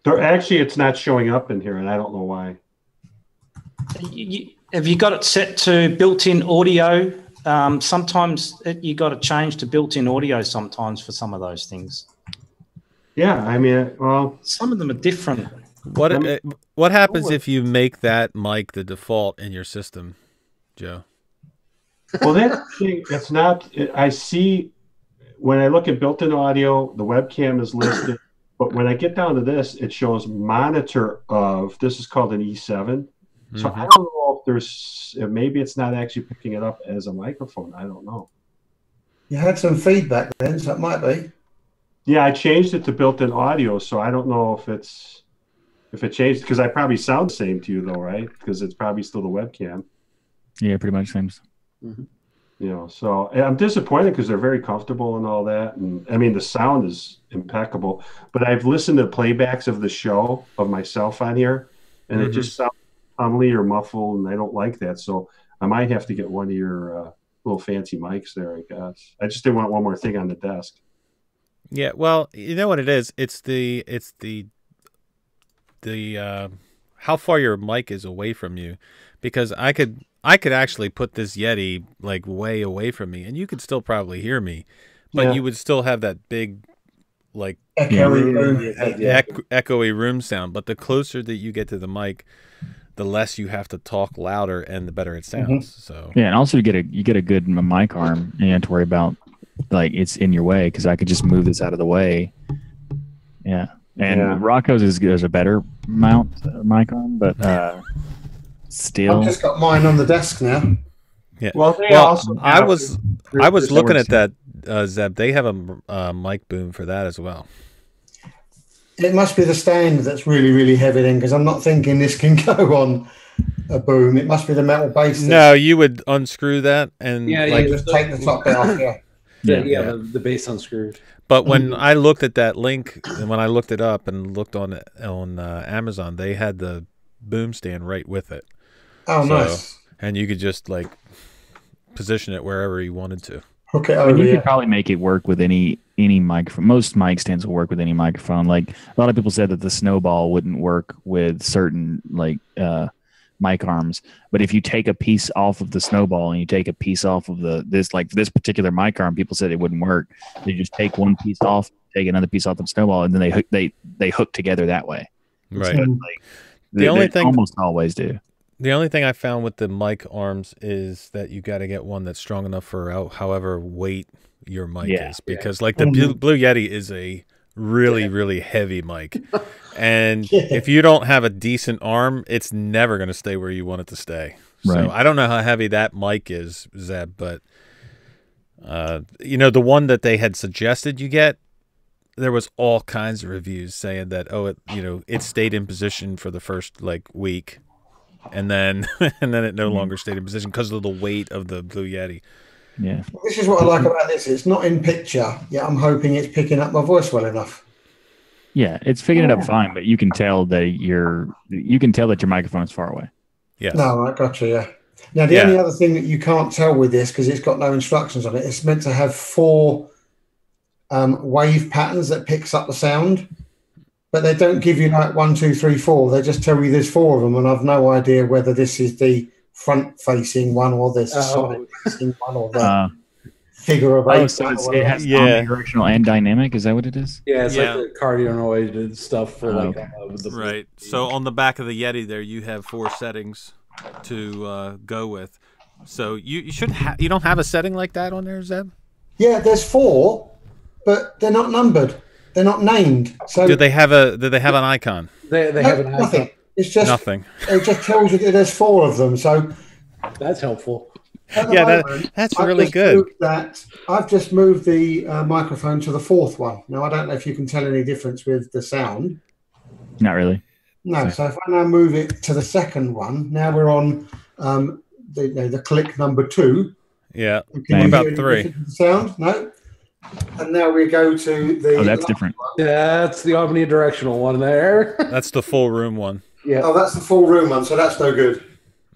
It's not showing up in here, and I don't know why. Have you got it set to built-in audio? Sometimes you got to change to built-in audio sometimes for some of those things. Yeah, I mean, well, some of them are different. What happens if you make that mic the default in your system, Joe? Well, that thing, it's not. I see when I look at built-in audio, the webcam is listed. But when I get down to this, it shows monitor of, this is called an E7. So I don't know if maybe it's not actually picking it up as a microphone. I don't know. You had some feedback then, so it might be. Yeah, I changed it to built-in audio, so I don't know if it changed, because I probably sound the same to you though, right? Because it's probably still the webcam. Yeah, pretty much seems. So I'm disappointed because they're very comfortable and all that. And I mean, the sound is impeccable, but I've listened to playbacks of the show of myself on here, and it just sounds humbly or muffled, and I don't like that. So I might have to get one of your little fancy mics there, I guess. I just didn't want one more thing on the desk. Yeah, well, you know what it is? It's the how far your mic is away from you, because I could actually put this Yeti like way away from me, and you could still probably hear me, but you would still have that big, like echoey room sound. But the closer that you get to the mic, the less you have to talk louder, and the better it sounds. So yeah, and also you get a good mic arm, and you don't have to worry about like it's in your way, because I could just move this out of the way. Yeah, and Rocco's is a better mic arm, but. Still, I've just got mine on the desk now. Yeah. Well, I was looking at that, Zeb. They have a mic boom for that as well. It must be the stand that's really, really heavy then, because I'm not thinking this can go on a boom. It must be the metal base. No, you would unscrew that and just take the top bit off. Yeah. Yeah, the base unscrewed. But when I looked at that link, and when I looked it up and looked on Amazon, they had the boom stand right with it. Oh, nice. And you could just like position it wherever you wanted to. Okay, I mean, you could probably make it work with any microphone. Most mic stands will work with any microphone. Like a lot of people said that the Snowball wouldn't work with certain like mic arms, but if you take a piece off of the Snowball and you take a piece off of this particular mic arm, people said it wouldn't work. You just take one piece off, take another piece off the Snowball, and then they hook together that way. Right. So, like, the only thing almost always do. The only thing I found with the mic arms is that you got to get one that's strong enough for however weight your mic is, because like the Blue Yeti is a really heavy mic, and if you don't have a decent arm, it's never going to stay where you want it to stay. Right. So I don't know how heavy that mic is, Zeb, but you know, the one that they had suggested you get, there was all kinds of reviews saying that it stayed in position for the first like week. And then it no longer stayed in position because of the weight of the Blue Yeti. Yeah. This is what I like about this. It's not in picture, yet I'm hoping it's picking up my voice well enough. Yeah, it's picking it up fine, but you can tell that your microphone is far away. Yeah. No, I gotcha, yeah. Now, the only other thing that you can't tell with this, because it's got no instructions on it, it's meant to have 4 wave patterns that picks up the sound. But they don't give you like 1, 2, 3, 4. They just tell you there's 4 of them, and I've no idea whether this is the front-facing one or this side-facing one or the figure of 8. So it has omnidirectional and dynamic. Is that what it is? Yeah, it's like the cardioid stuff for right. So on the back of the Yeti there, you have 4 settings to go with. So you should you don't have a setting like that on there, Zeb? Yeah, there's 4, but they're not numbered. They're not named. So do they have an icon? They have an icon. Nothing. It's just nothing. It just tells you that there's 4 of them. So that's helpful. That's really good. I've just moved the microphone to the 4th one. Now I don't know if you can tell any difference with the sound. Not really. No. So if I now move it to the 2nd one, now we're on the click number 2. Yeah. What about 3? Sound? No. And now we go to the... Oh, that's different. Yeah, that's the omnidirectional one there. That's the full room one. Yeah. Oh, that's the full room one, so that's no good.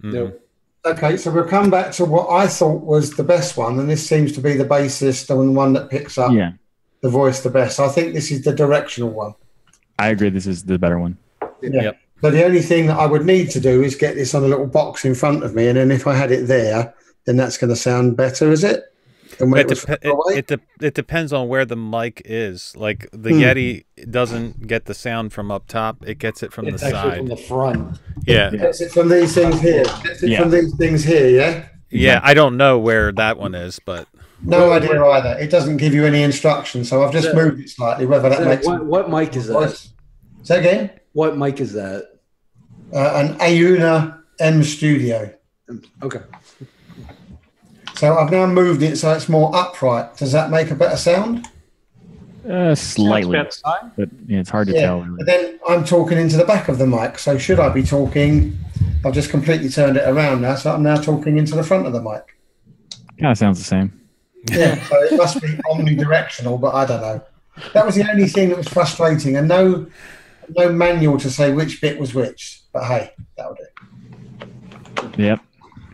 Nope. Okay, so we'll come back to what I thought was the best one, and this seems to be the bassist and one that picks up the voice the best. I think this is the directional one. I agree. This is the better one. Yeah. Yep. So the only thing that I would need to do is get this on a little box in front of me, and then if I had it there, then that's going to sound better, is it? It depends on where the mic is. Like the Yeti doesn't get the sound from up top; it gets it from the side, from the front. Yeah, it gets it from these things here. From these things here. Yeah. Yeah, I don't know where that one is, but no idea either. It doesn't give you any instructions, so I've just moved it slightly. Whether that makes what mic is that? Say again. What mic is that? An Auna M Studio. Okay. So I've now moved it so it's more upright. Does that make a better sound? Slightly, but it's hard to tell. Really. But then I'm talking into the back of the mic. So should I be talking? I've just completely turned it around now. So I'm now talking into the front of the mic. Kind of sounds the same. Yeah, so it must be omnidirectional, but I don't know. That was the only thing that was frustrating, and no manual to say which bit was which. But hey, that'll do. Yep.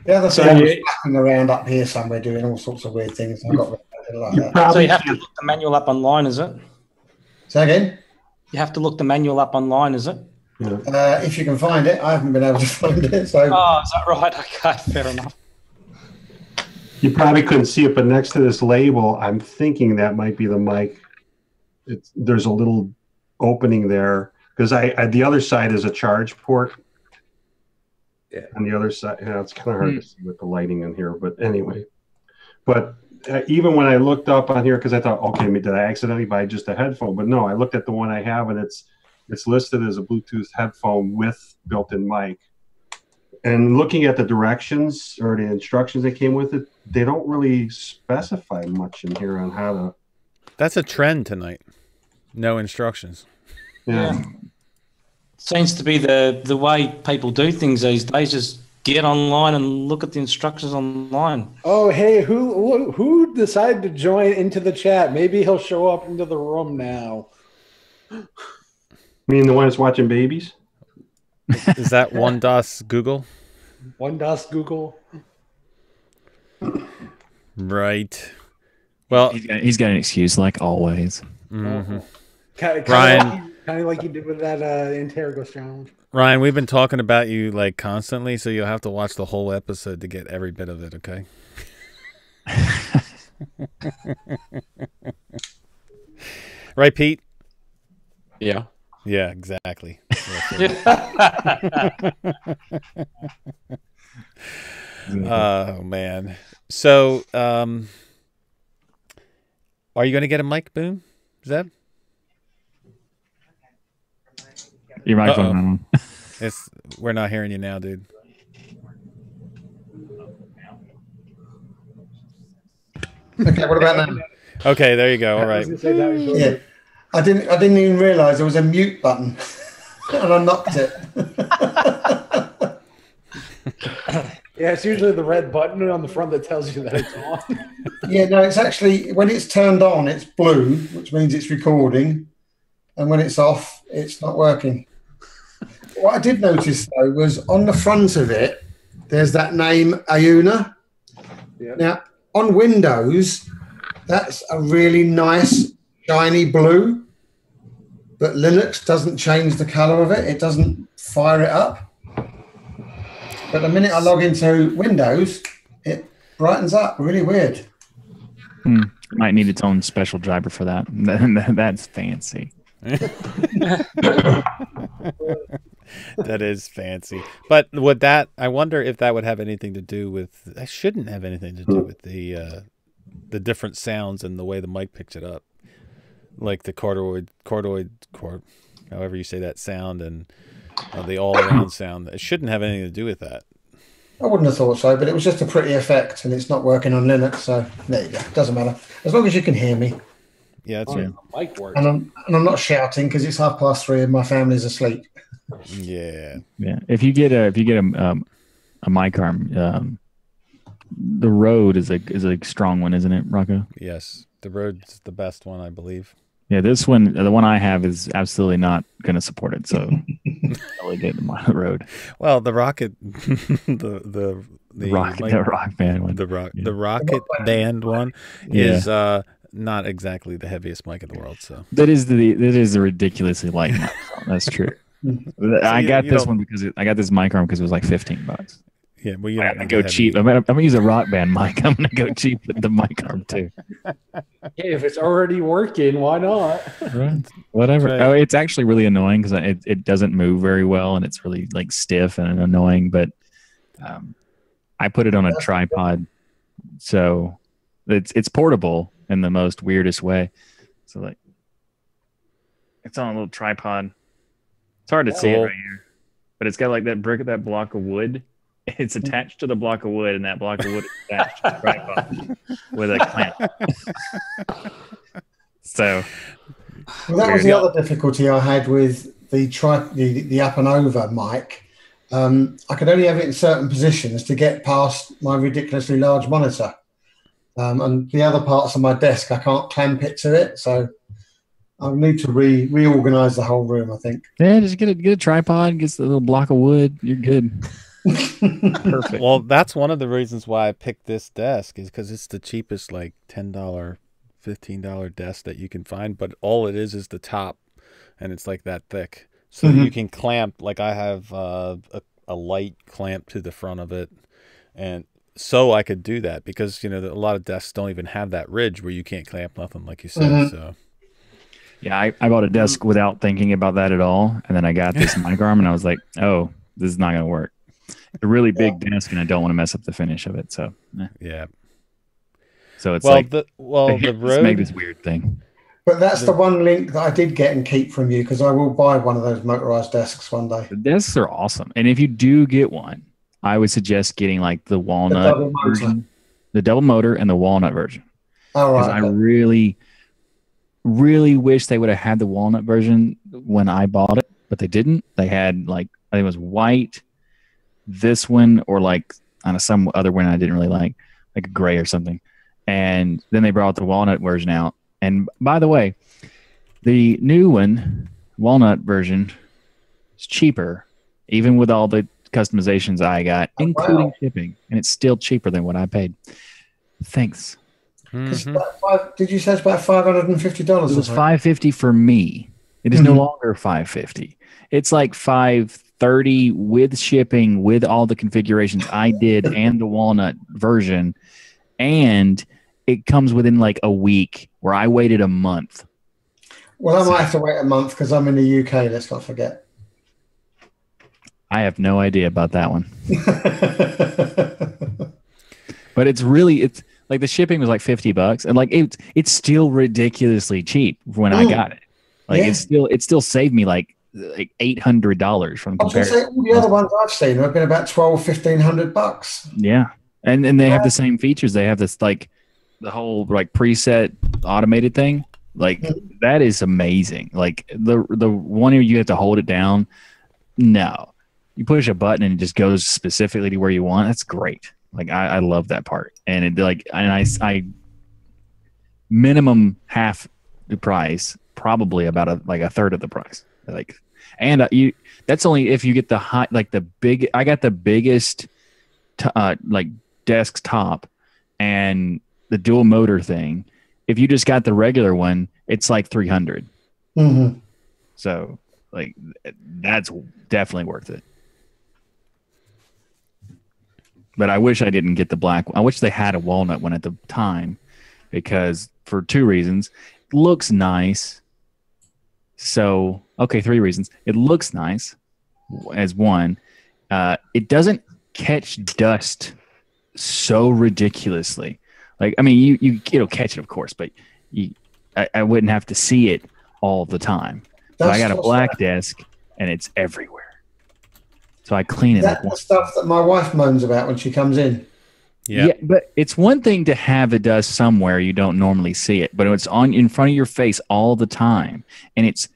The other thing, I was flapping around up here somewhere doing all sorts of weird things. I got like that. So you have to look the manual up online, is it? Say again? You have to look the manual up online, is it? If you can find it. I haven't been able to find it. So. Oh, is that right? Okay, fair enough. You probably couldn't see it, but next to this label, I'm thinking that might be the mic. There's a little opening there because the other side is a charge port. Yeah. On the other side, it's kind of hard to see with the lighting in here, but anyway. But even when I looked up on here, because I thought, okay, did I accidentally buy just a headphone? But no, I looked at the one I have, and it's listed as a Bluetooth headphone with built-in mic. And looking at the directions or the instructions that came with it, they don't really specify much in here on how to. That's a trend tonight. No instructions. Yeah. Seems to be the way people do things these days. Just get online and look at the instructions online. Oh, hey, who decided to join into the chat? Maybe he'll show up into the room now. I mean, the one that's watching babies? Is that one DOS Google? One DOS Google? Right. Well, he's got an excuse like always. Mm-hmm. Ryan, kind of like you did with that Interrogos challenge. Ryan, we've been talking about you like constantly, so you'll have to watch the whole episode to get every bit of it. Okay. Right, Pete? Yeah. Yeah, exactly. Oh man. So, are you going to get a mic, Boom? Zeb? Your microphone. We're not hearing you now, dude. Okay, what about now? Okay, there you go. All right. Yeah, I didn't even realise there was a mute button, and I knocked it. Yeah, it's usually the red button on the front that tells you that it's on. Yeah, no, it's actually when it's turned on, it's blue, which means it's recording, and when it's off, it's not working. What I did notice though was on the front of it, there's that name Ayuna. Yeah. Now on Windows, that's a really nice shiny blue, but Linux doesn't change the color of it. It doesn't fire it up. But the minute I log into Windows, it brightens up. Really weird. It might need its own special driver for that. That's fancy. That is fancy. But would that? I wonder if that would have anything to do with. That shouldn't have anything to do with the different sounds and the way the mic picks it up, like the chordoid, however you say that sound, and the all-around sound. It shouldn't have anything to do with that. I wouldn't have thought so, but it was just a pretty effect, and it's not working on Linux, so there you go. Doesn't matter as long as you can hear me. Yeah, that's right. Mic works. And I'm not shouting because it's 3:30 and my family's asleep. Yeah. If you get a mic arm, the Rode is a strong one, isn't it, Rocco? Yes, the Rode's the best one, I believe. Yeah, this one, the one I have, is absolutely not going to support it. So I'll get the Rode. Well, the Rocket, the Rock Band one, the Rocket Band one is not exactly the heaviest mic in the world. So that is the ridiculously light mic. That's true. I got this one because I got this mic arm because it was like $15. Yeah, well, you I'm gonna go cheap. I'm gonna use a Rock Band mic. I'm gonna go cheap with the mic arm too. Hey, if it's already working, why not? Right. Whatever. Right. Oh, it's actually really annoying because it doesn't move very well and it's really like stiff and annoying. But I put it on a tripod, so it's portable in the most weirdest way. So like, it's on a little tripod. It's hard to see it right here, but it's got like that block of wood. It's attached to the block of wood, and that block of wood is attached to the tripod with a clamp. So, well, that was the other difficulty I had with the up and over mic. I could only have it in certain positions to get past my ridiculously large monitor, and the other parts of my desk I can't clamp it to it. So I'll need to reorganize the whole room, I think. Yeah, just get a tripod, get the little block of wood. You're good. Perfect. Well, that's one of the reasons why I picked this desk is because it's the cheapest, like $10, $15 desk that you can find. But all it is the top, and it's like that thick, so you can clamp. Like I have a light clamp to the front of it, and so I could do that because a lot of desks don't even have that ridge where you can't clamp nothing, like you said. So. Yeah, I bought a desk without thinking about that at all, and then I got this mic arm, and I was like, "Oh, this is not going to work." A really big desk, and I don't want to mess up the finish of it. So yeah. So it's the Rode make this weird thing. But that's the one link that I did get and keep from you because I will buy one of those motorized desks one day. The desks are awesome, and if you do get one, I would suggest getting like the walnut version, the double motor, and the walnut version. All right. I really wish they would have had the walnut version when I bought it, but they didn't. They had I think it was white, this one or like on some other one I didn't really like a gray or something. And then they brought the walnut version out. And by the way, the new one, walnut version, is cheaper, even with all the customizations I got, including shipping, and it's still cheaper than what I paid. Thanks. Did you say it's about $550? It was $550 for me. It is no longer $550. It's like $530 with shipping, with all the configurations I did, and the walnut version, and it comes within like a week, where I waited a month. Well, I might have to wait a month because I'm in the UK. Let's not forget. I have no idea about that one. But it's like the shipping was like $50, and like it's still ridiculously cheap when I got it. Like it still saved me like $800 from comparison. All the other ones I've seen have been about $1,500. Yeah, and they have the same features. They have this like the whole like preset automated thing. Like that is amazing. Like the one where you have to hold it down. No, you push a button and it just goes specifically to where you want. That's great. Like I love that part. And it I minimum half the price, probably about a third of the price. Like, and that's only if you get the high, like the big. I got the biggest, like desktop, and the dual motor thing. If you just got the regular one, it's like $300. So like that's definitely worth it. But I wish I didn't get the black one. I wish they had a walnut one at the time, because for two reasons. It looks nice. So, okay, three reasons. It looks nice as one. It doesn't catch dust so ridiculously. Like, I mean, it'll catch it, of course, but I wouldn't have to see it all the time. So I got a black desk, and it's everywhere. So I clean it. That's the stuff that my wife moans about when she comes in. Yeah, but it's one thing to have the dust somewhere you don't normally see it, but it's in front of your face all the time, and it's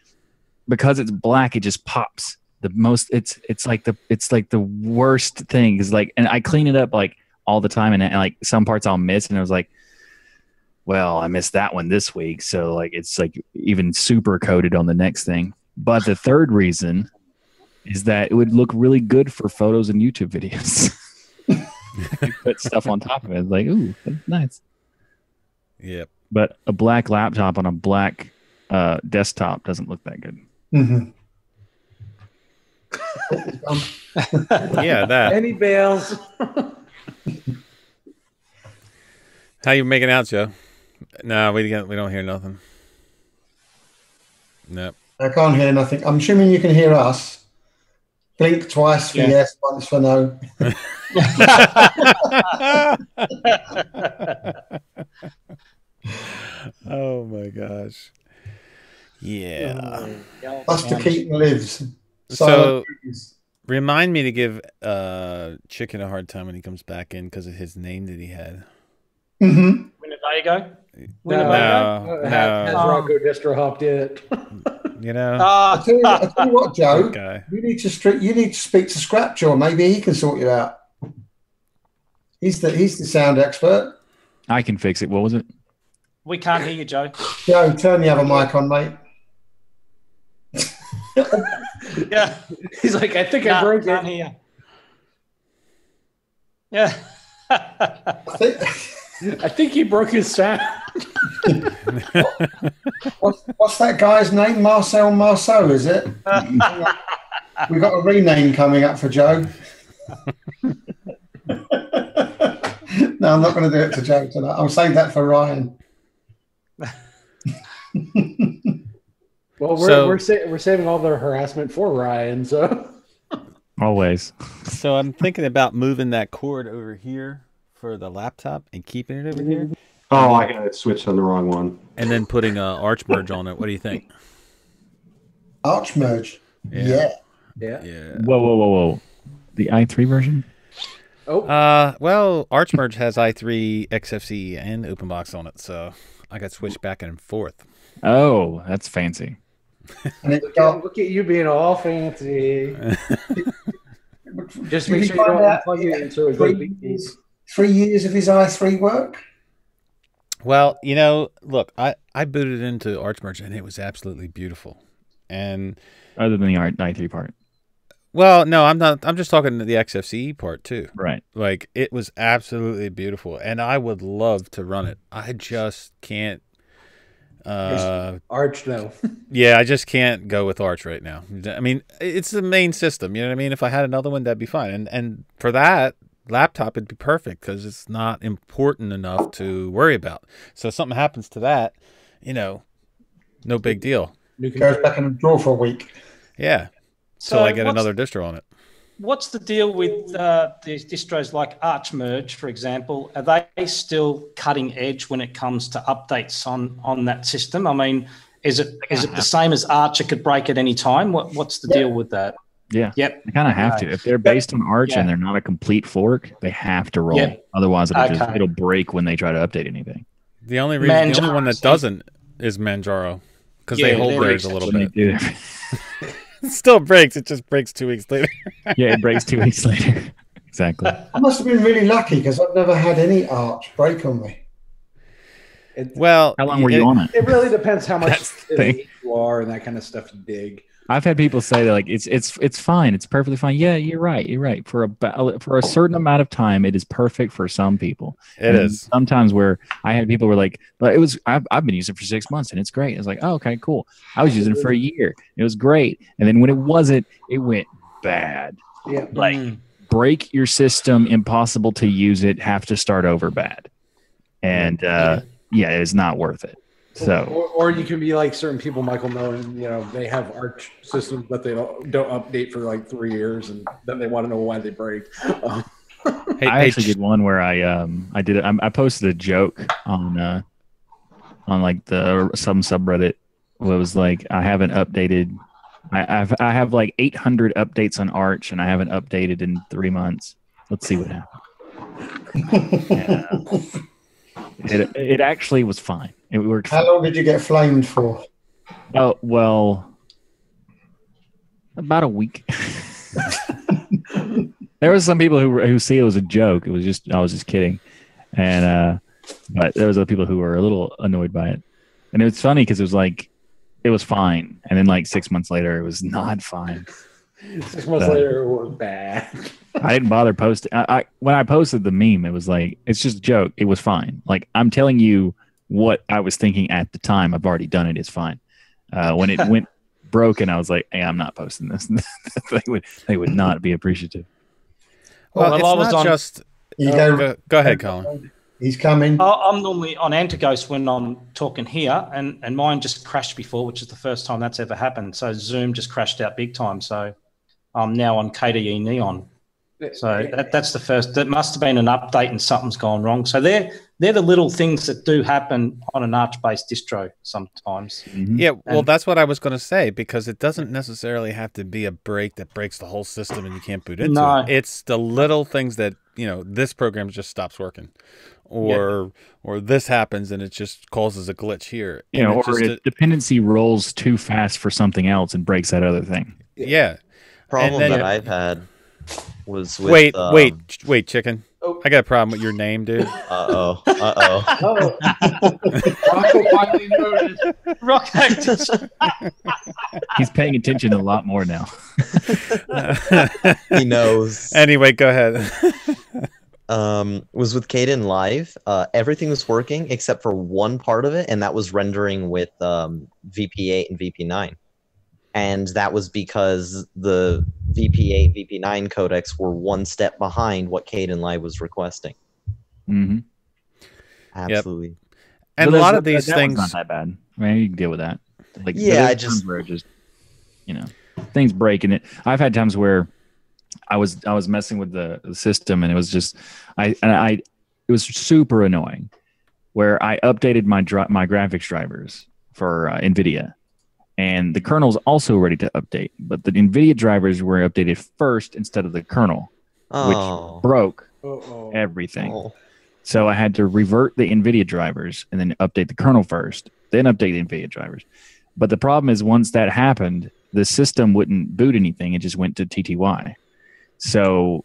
because it's black, it just pops. It's like the worst thing is like, and I clean it up like all the time, and like some parts I'll miss, and I was like, well, I missed that one this week, so like it's like even super coated on the next thing. But the third reason is that it would look really good for photos and YouTube videos. You put stuff on top of it. It's like, ooh, that's nice. Yep. But a black laptop on a black desktop doesn't look that good. Yeah, that. Any bails? How you making out, Joe? No, we don't hear nothing. Nope. I can't hear nothing. I'm assuming you can hear us. Blink twice for yes, once for no. Oh my gosh. Yeah. Buster Keaton lives. So remind me to give Chicken a hard time when he comes back in because of his name that he had. Winnebago? No. Has Rocco Destro hopped it? You know. I tell you what, Joe. Okay. You need to speak to Scrapjaw. Maybe he can sort you out. He's the sound expert. I can fix it. What was it? We can't hear you, Joe. Joe, turn the other mic on, mate. Yeah. He's like, I think I broke can't it. hear. Yeah. I think he broke his sound. What's that guy's name? Marcel Marceau, is it? We've got a rename coming up for Joe. No, I'm not going to do it to Joe tonight. I'll save that for Ryan. Well, we're saving all their harassment for Ryan, so Always. So I'm thinking about moving that cord over here for the laptop and keeping it over here. Oh, I got it switched on the wrong one. And then putting arch merge on it. What do you think? Arch merge. Yeah. Whoa. The i3 version? Well, arch merge has i3, XFCE, and OpenBox on it, so I got switched back and forth. Oh, that's fancy. And look at you being all fancy. Just Did make you sure you find don't out unplug it until it goes. 3 years of his i3 work? Well, look, I booted into ArchMerge and it was absolutely beautiful. And other than the i3 part. Well, no, I'm not. I'm just talking the XFCE part too. Right. Like it was absolutely beautiful, and I would love to run it. I just can't. Arch, no. Yeah, I just can't go with Arch right now. I mean, it's the main system. You know what I mean? If I had another one, that'd be fine. And for that laptop, it'd be perfect because it's not important enough to worry about. So if something happens to that, no big deal. Goes back in the drawer for a week. Yeah. So I get another distro on it. What's the deal with these distros like ArchMerge, for example? Are they still cutting edge when it comes to updates on that system? I mean, is it the same as Arch? It could break at any time. What's the deal with that? Yeah. Yep. They kind of have to. If they're based on Arch and they're not a complete fork, they have to roll. Yep. Otherwise, it'll break when they try to update anything. The only one that doesn't is Manjaro because they hold theirs a little bit. It still breaks. It just breaks 2 weeks later. Yeah, it breaks 2 weeks later. Exactly. I must have been really lucky because I've never had any Arch break on me. Well, how long were you on it? It really depends how much you are and that kind of stuff you dig. I've had people say that like it's fine, it's perfectly fine. Yeah, you're right. For a certain amount of time, it is perfect for some people. It is. Sometimes where I had people were like, but it was I've been using it for 6 months and it's great. I was like, oh, okay, cool. I was using it for a year. It was great. And then when it wasn't, it went bad. Yeah. Like break your system, impossible to use it, have to start over bad. And it's not worth it. So, or you can be like certain people, Michael Mellon, they have Arch systems, but they don't update for like 3 years, and then they want to know why they break. I actually did one where I posted a joke on like some subreddit. Where it was like I haven't updated. I have like 800 updates on Arch, and I haven't updated in 3 months. Let's see what happens. It actually was fine. It worked. How long did you get flamed for? Oh, well, about a week. There were some people who see it was a joke. I was just kidding, and but there was other people who were a little annoyed by it. And it was funny because it was fine, and then like 6 months later, it was not fine. 6 months later, it was bad. I didn't bother posting. When I posted the meme, it was like, it's just a joke. It was fine. Like, I'm telling you what I was thinking at the time. I've already done it. It's fine. When it went broken, I was like, hey, I'm not posting this. they would not be appreciative. Well, it's not just... Go ahead, Colin. He's coming. I'm normally on Antigos when I'm talking here, and mine just crashed before, which is the first time that's ever happened. So Zoom just crashed out big time. So I'm now on KDE Neon. So that's the first. That must have been an update and something's gone wrong. So they're the little things that do happen on an Arch-based distro sometimes. Mm-hmm. Yeah, well, that's what I was going to say, because it doesn't necessarily have to be a break that breaks the whole system and you can't boot into it. It's the little things that, this program just stops working. Or this happens and it just causes a glitch here. Or a dependency rolls too fast for something else and breaks that other thing. Yeah. Problem that I've had was with... Wait, chicken. Oh. I got a problem with your name, dude. Uh-oh. Rocco finally noticed. He's paying attention a lot more now. He knows. Anyway, go ahead. Was with Kden Live. Everything was working except for one part of it, and that was rendering with VP8 and VP9. And that was because the VP8, VP9 codecs were one step behind what Kden Live was requesting. Mm-hmm. Absolutely. Yep. And a lot of these that things... not that bad. I mean, you can deal with that. Like, yeah, where it just, things break. And I've had times where I was messing with the system, and it was just it was super annoying. Where I updated my graphics drivers for NVIDIA, and the kernel's also ready to update, but the NVIDIA drivers were updated first instead of the kernel, which broke everything. Oh. So I had to revert the NVIDIA drivers and then update the kernel first, then update the NVIDIA drivers. But the problem is, once that happened, the system wouldn't boot anything; it just went to TTY. So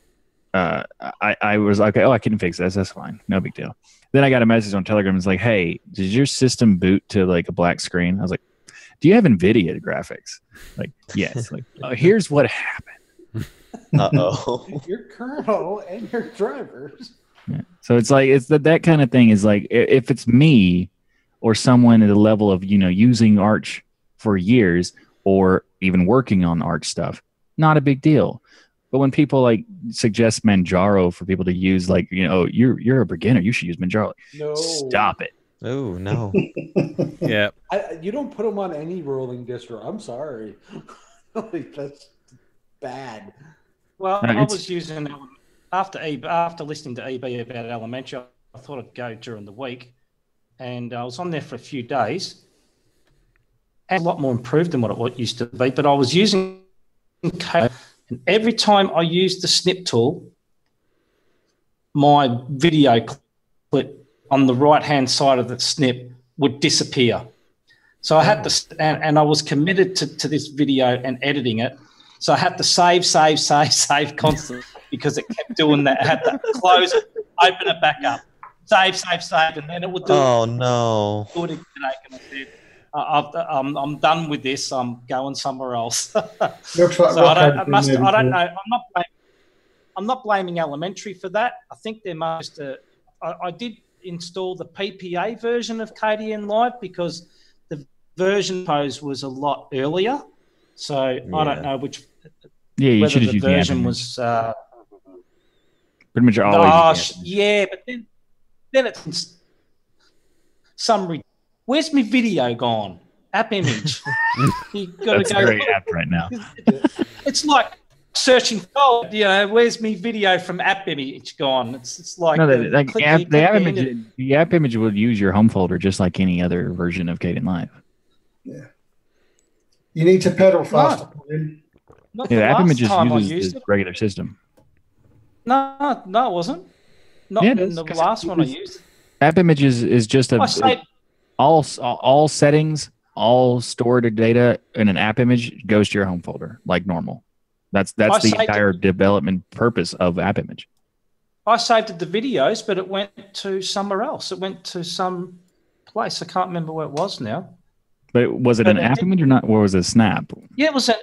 I was like, oh, I can fix this. That's fine. No big deal. Then I got a message on Telegram. It's like, hey, did your system boot to like a black screen? I was like, do you have NVIDIA graphics? Like, yes. Like, oh, here's what happened. Uh-oh. Your kernel and your drivers. Yeah. So it's like, it's that kind of thing is like, if it's me or someone at a level of, using Arch for years or even working on Arch stuff, not a big deal. But when people like suggest Manjaro for people to use, like, you're a beginner, you should use Manjaro. No. Stop it. Oh, no. Yeah. You don't put them on any rolling distro. I'm sorry. Like, that's bad. Well, I was using after listening to EB about Elementary, I thought I'd go during the week, and I was on there for a few days. And a lot more improved than what it used to be, but I was using code. And every time I used the snip tool, my video clip on the right-hand side of the snip would disappear. So I had to, and I was committed to this video and editing it. So I had to save constantly because it kept doing that. I had to close it, open it back up, save, and then it would do Oh, no. Do it again. And I said, I'm done with this. I'm going somewhere else. Looks like So I don't know. I'm not blaming Elementary for that. I think there must. I did install the PPA version of KDN Live because the version pose was a lot earlier. So I don't know which. Yeah, you whether should have the used version the was. Pretty much always. Yeah, but then it's some. Where's my video gone? App image. You got to go. Very apt right now. It's like searching for, where's my video from app image gone? It's like no, the app image will use your home folder just like any other version of KDN Live. Yeah. You need to pedal faster. Not Yeah, the app image uses uses the regular system. No, it wasn't. Not in the last one I used. App image is just all settings, all stored data in an app image goes to your home folder like normal. That's the entire development purpose of app image. I saved the videos, but it went to somewhere else. It went to some place. I can't remember where it was now. But was it an app image or not? Or was it a snap? Yeah, it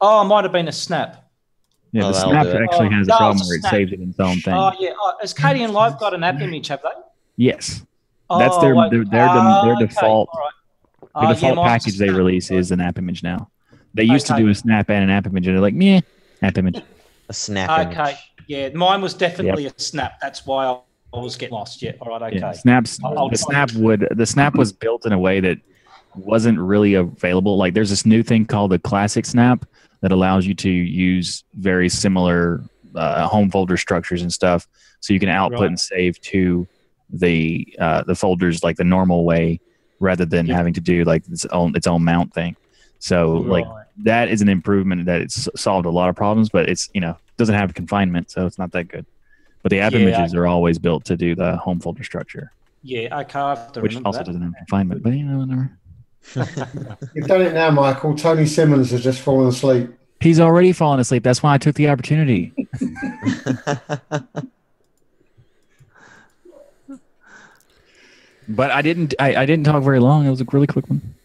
might have been a snap. Yeah, the snap actually has a problem where it saves it in its own thing. Oh, yeah. Has KDN Live got an app image, have they? Yes. That's their default. The default package they release is an app image now. They used to do a snap and an app image, and they're like, meh, app image. A snap image. Yeah, mine was definitely a snap. That's why I was getting lost. Yeah, all right, okay. Yeah, the snap was built in a way that wasn't really available. Like, there's this new thing called the classic snap that allows you to use very similar home folder structures and stuff, so you can output and save to the folders like the normal way, rather than having to do like its own mount thing. So like that is an improvement that it's solved a lot of problems, but it's doesn't have confinement, so it's not that good. But the app images are always built to do the home folder structure. Yeah, okay, I have to which also doesn't have confinement, but whatever. You've done it now, Michael. Tony Simmons has just fallen asleep. He's already fallen asleep. That's why I took the opportunity. But I didn't talk very long. It was a really quick one,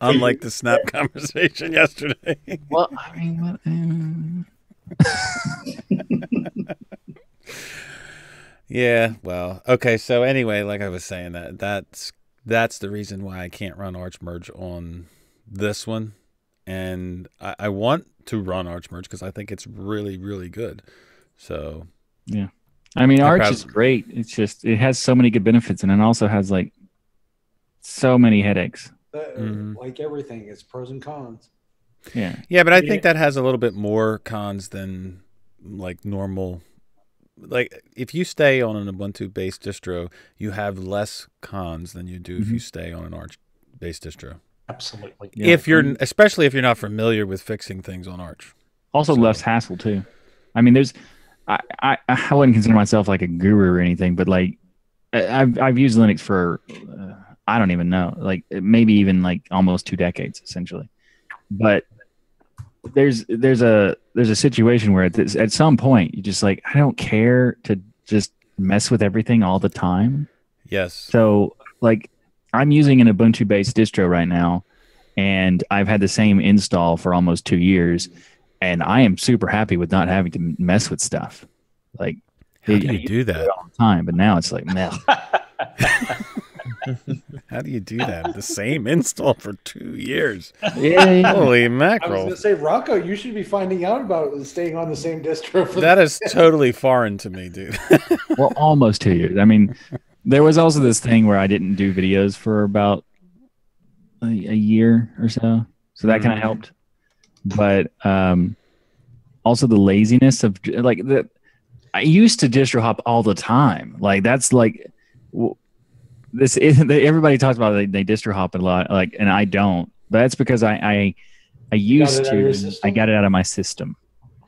Unlike the snap conversation yesterday. Well, I mean, yeah, well, okay. So anyway, like I was saying, that's the reason why I can't run Arch Merge on this one, and I want to run Arch Merge because I think it's really, really good. So yeah. I mean, Arch is great. It's just it has so many good benefits, and it also has like so many headaches. Like everything, it's pros and cons. Yeah, but I think that has a little bit more cons than like normal. Like if you stay on an Ubuntu-based distro, you have less cons than you do if you stay on an Arch-based distro. Absolutely. Yeah. Especially if you're not familiar with fixing things on Arch. Also, less hassle too. I mean, I wouldn't consider myself like a guru or anything, but like I've used Linux for I don't even know, like maybe even like almost 2 decades essentially. But there's a situation where at some point you just like, I don't care to just mess with everything all the time. Yes. So like I'm using an Ubuntu based distro right now, and I've had the same install for almost 2 years, and I am super happy with not having to mess with stuff. Like, how do you do that all the time? But now it's like, meh. How do you do that? The same install for 2 years. Yeah. Holy I was mackerel. going to say, Rocco, you should be finding out about staying on the same distro. That is totally foreign to me, dude. Well, almost 2 years. I mean, there was also this thing where I didn't do videos for about a year or so. So that kind of helped. But also the laziness of like I used to distro hop all the time. Like that's like this. Everybody talks about they distro hop a lot, like, and I don't. But that's because I used to. I got it out of my system.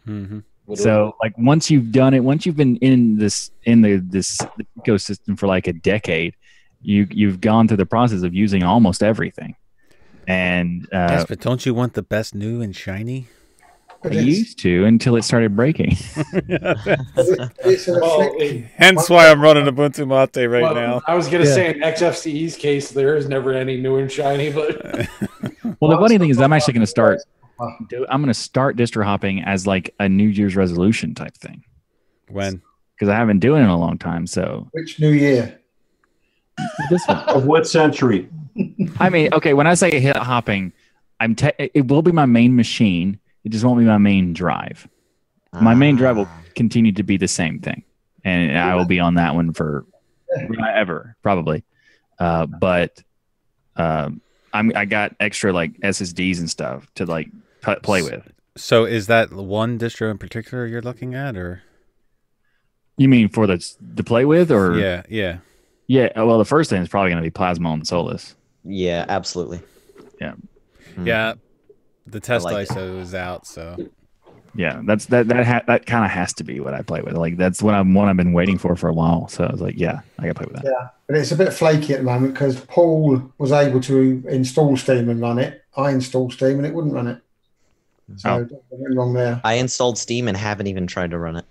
Mm-hmm. So like once you've done it, once you've been in this ecosystem for like a decade, you've gone through the process of using almost everything. And yes, but don't you want the best new and shiny? I used to until it started breaking. Hence why I'm running Ubuntu Mate right now. I was going to say in XFCE's case, there is never any new and shiny, but well, the funny thing is, I'm actually going to start. I'm going to start distro hopping as like a New Year's resolution type thing. When? Because I haven't doing it in a long time. So which New Year? This one. Of what century? I mean, okay. When I say hit hopping, it will be my main machine. It just won't be my main drive. My main drive will continue to be the same thing, and I will be on that one for ever probably. But I got extra like SSDs and stuff to like play with. So is that one distro in particular you're looking at, or you mean for to play with, or yeah? Well, the first thing is probably going to be Plasma and Solus. Yeah, absolutely. Yeah. Yeah. The test ISO is out, so yeah, that kind of has to be what I play with. Like that's what I've been waiting for a while. So I was like, yeah, I got to play with that. Yeah, but it's a bit flaky at the moment because Paul was able to install Steam and run it. I installed Steam and it wouldn't run it. So nothing wrong there. I installed Steam and haven't even tried to run it.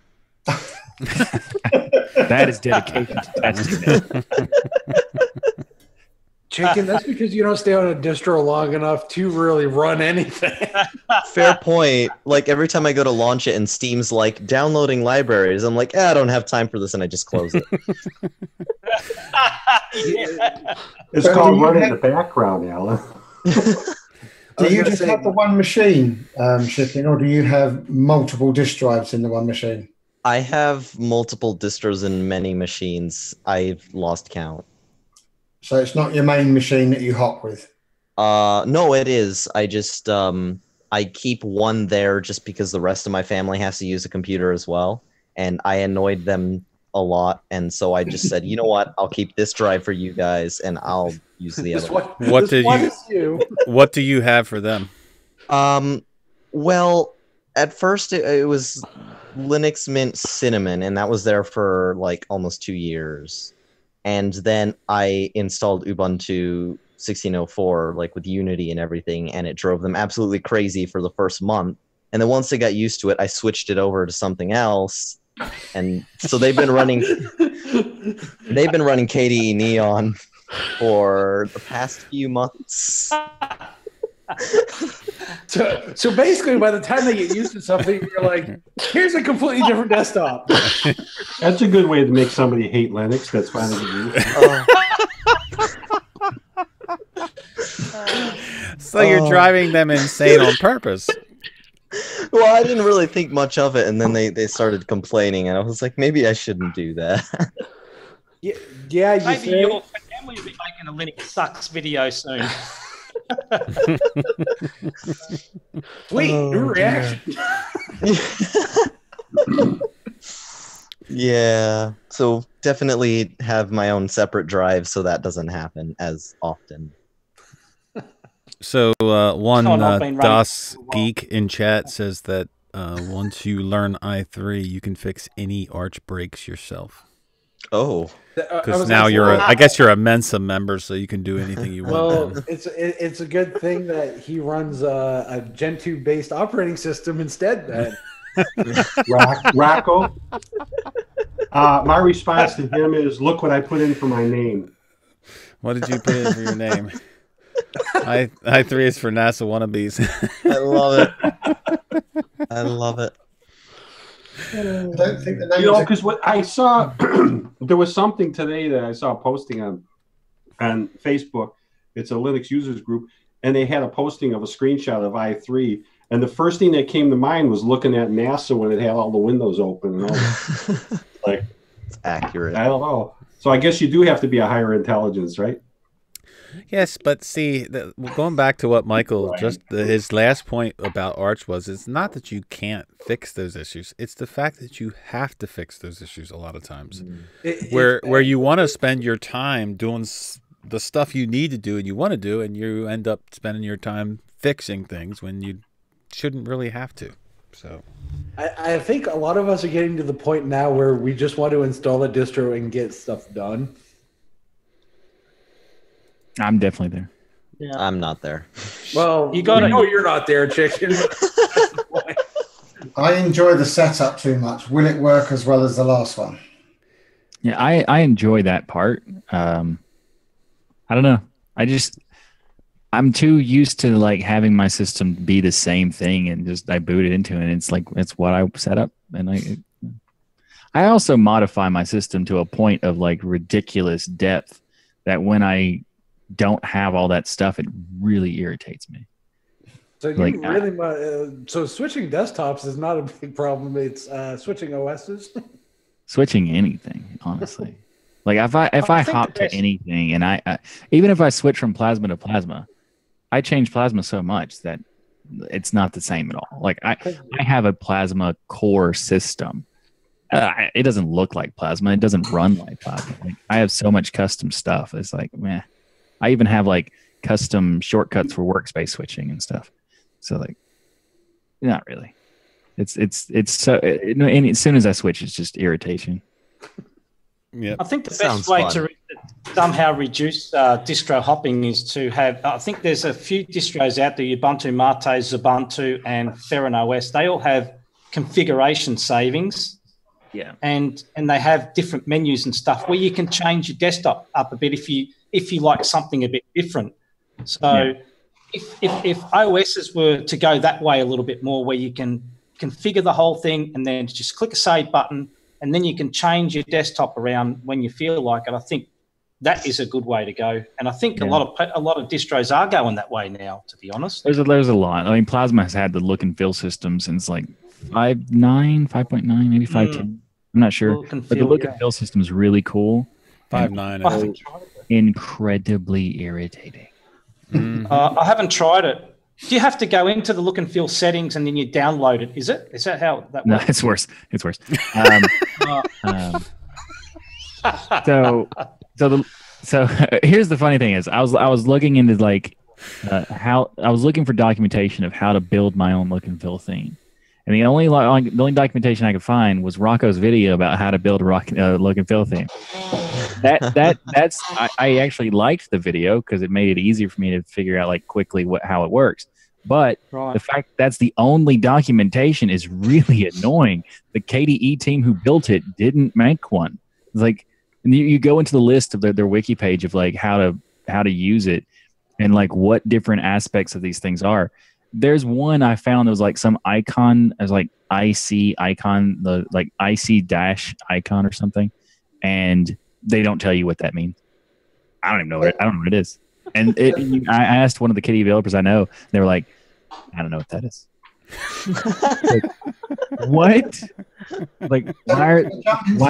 That is dedication to testing it. Chicken, that's because you don't stay on a distro long enough to really run anything. Fair point. Like every time I go to launch it and Steam's like downloading libraries, I'm like, I don't have time for this, and I just close it. It's called running in the background, Alan. Do you just have the one machine, Shipping, or do you have multiple disk drives in the one machine? I have multiple distros in many machines. I've lost count. So it's not your main machine that you hop with? No, it is. I just I keep one there just because the rest of my family has to use a computer as well, and I annoyed them a lot, and so I just said, you know what, I'll keep this drive for you guys, and I'll use the other one. What do you have for them? Well, at first it was Linux Mint Cinnamon, and that was there for like almost 2 years. And then I installed Ubuntu 16.04, like with Unity and everything, and it drove them absolutely crazy for the first month. And then once they got used to it, I switched it over to something else. And so they've been running KDE Neon for the past few months. So basically, by the time they get used to something, you're like, here's a completely different desktop. That's a good way to make somebody hate Linux. That's finally So you're driving them insane on purpose. Well, I didn't really think much of it, and then they started complaining, and I was like, maybe I shouldn't do that. Yeah, maybe your family will be making a Linux sucks video soon. Sweet, new reaction. Yeah, so definitely have my own separate drive so that doesn't happen as often. So one DOS geek in chat says that once you learn i3, you can fix any arch breaks yourself. Oh, because now I guess you're a Mensa member, so you can do anything you want. Well, it's a good thing that he runs a Gentoo based operating system instead. Then Rocco. My response to him is, look what I put in for my name. What did you put in for your name? I3 is for NASA wannabes. I love it. I love it. I don't think the name. You know, because what I saw, there was something today that I saw posting on Facebook. It's a Linux users group, and they had a posting of a screenshot of i3. And the first thing that came to mind was looking at NASA when it had all the windows open and all that. Like, it's accurate. I don't know. So I guess you do have to be a higher intelligence, right? Yes, but see, going back to what Michael his last point about Arch was, it's not that you can't fix those issues; it's the fact that you have to fix those issues a lot of times, where you want to spend your time doing the stuff you need to do and you want to do, and you end up spending your time fixing things when you shouldn't really have to. So, I think a lot of us are getting to the point now where we just want to install a distro and get stuff done. I'm definitely there. Yeah. I'm not there. Well, you got to know you're not there, chicken. I enjoy the setup too much. Will it work as well as the last one? Yeah, I enjoy that part. I don't know. I'm too used to like having my system be the same thing, and just I boot it into it, and it's like it's what I set up, and I also modify my system to a point of like ridiculous depth that when I don't have all that stuff, it really irritates me. So you so switching desktops is not a big problem. It's switching OSs. Switching anything, honestly. Like if I hop to anything, and I even if I switch from plasma to plasma, I change plasma so much that it's not the same at all. Like I have a plasma core system. It doesn't look like plasma. It doesn't run like plasma. Like I have so much custom stuff. It's like, meh. I even have like custom shortcuts for workspace switching and stuff. So like, not really. It's so. And as soon as I switch, it's just irritation. Yeah. I think the best way to somehow reduce distro hopping is to have. I think there's a few distros out there: Ubuntu Mate, Ubuntu, and Theron OS. They all have configuration savings. Yeah, and they have different menus and stuff where you can change your desktop up a bit if you like something a bit different. So if OSs were to go that way a little bit more, where you can configure the whole thing and then just click a save button, and then you can change your desktop around when you feel like it, I think that is a good way to go. And I think a lot of distros are going that way now, to be honest. There's a lot. I mean, Plasma has had the look and feel system since like 5.9, 5.9, maybe 5.10. I'm not sure. But the look and feel system is really cool. 5.9. Incredibly irritating. I haven't tried it. Do you have to go into the look and feel settings and then you download it? Is that how that works? No, it's worse. It's worse. So here's the funny thing is I was looking into like how I was looking for documentation of how to build my own look and feel theme. And the only documentation I could find was Rocco's video about how to build a look and feel theme. I actually liked the video because it made it easier for me to figure out like quickly how it works. But the fact that's the only documentation is really annoying. The KDE team who built it didn't make one. It's like you go into the list of their wiki page of like how to use it and like what different aspects of these things are. There's one I found that was like some icon, as like IC icon, the like IC dash icon or something, and they don't tell you what that means. I don't even know I don't know what it is. And I asked one of the KDE developers I know, they were like, I don't know what that is. Like, what? Like why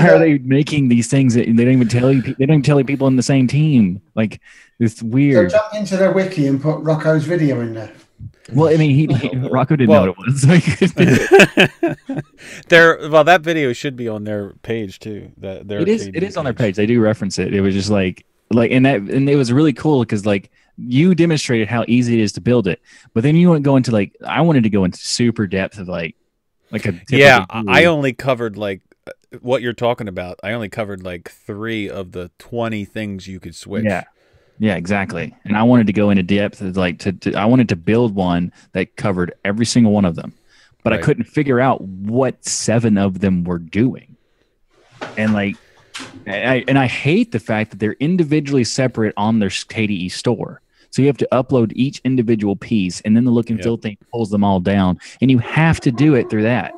are they making these things that they don't even tell you? They don't even tell you people in the same team. Like it's weird. So jump into their wiki and put Rocco's video in there. Well, I mean, Rocco didn't know what it was. So he could do it. Well, that video should be on their page too. It is on their page. They do reference it. It was just and it was really cool because like you demonstrated how easy it is to build it, but then you want to go into I wanted to go into super depth of like a I only covered like what you're talking about, I only covered like 3 of the 20 things you could switch. Yeah, exactly. And I wanted to go into depth, like I wanted to build one that covered every single one of them, but I couldn't figure out what 7 of them were doing. And like, I hate the fact that they're individually separate on their KDE store. So you have to upload each individual piece, and then the look and feel thing pulls them all down, and you have to do it through that.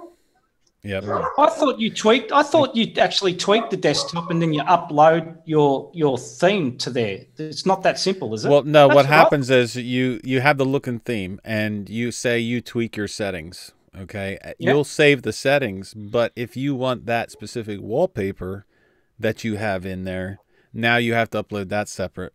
Yep. I thought you actually tweaked the desktop and then you upload your theme to there. It's not that simple, is it? Well, no. What happens is you have the look and theme, and you say you tweak your settings. Okay, you'll save the settings, but if you want that specific wallpaper that you have in there, now you have to upload that separate.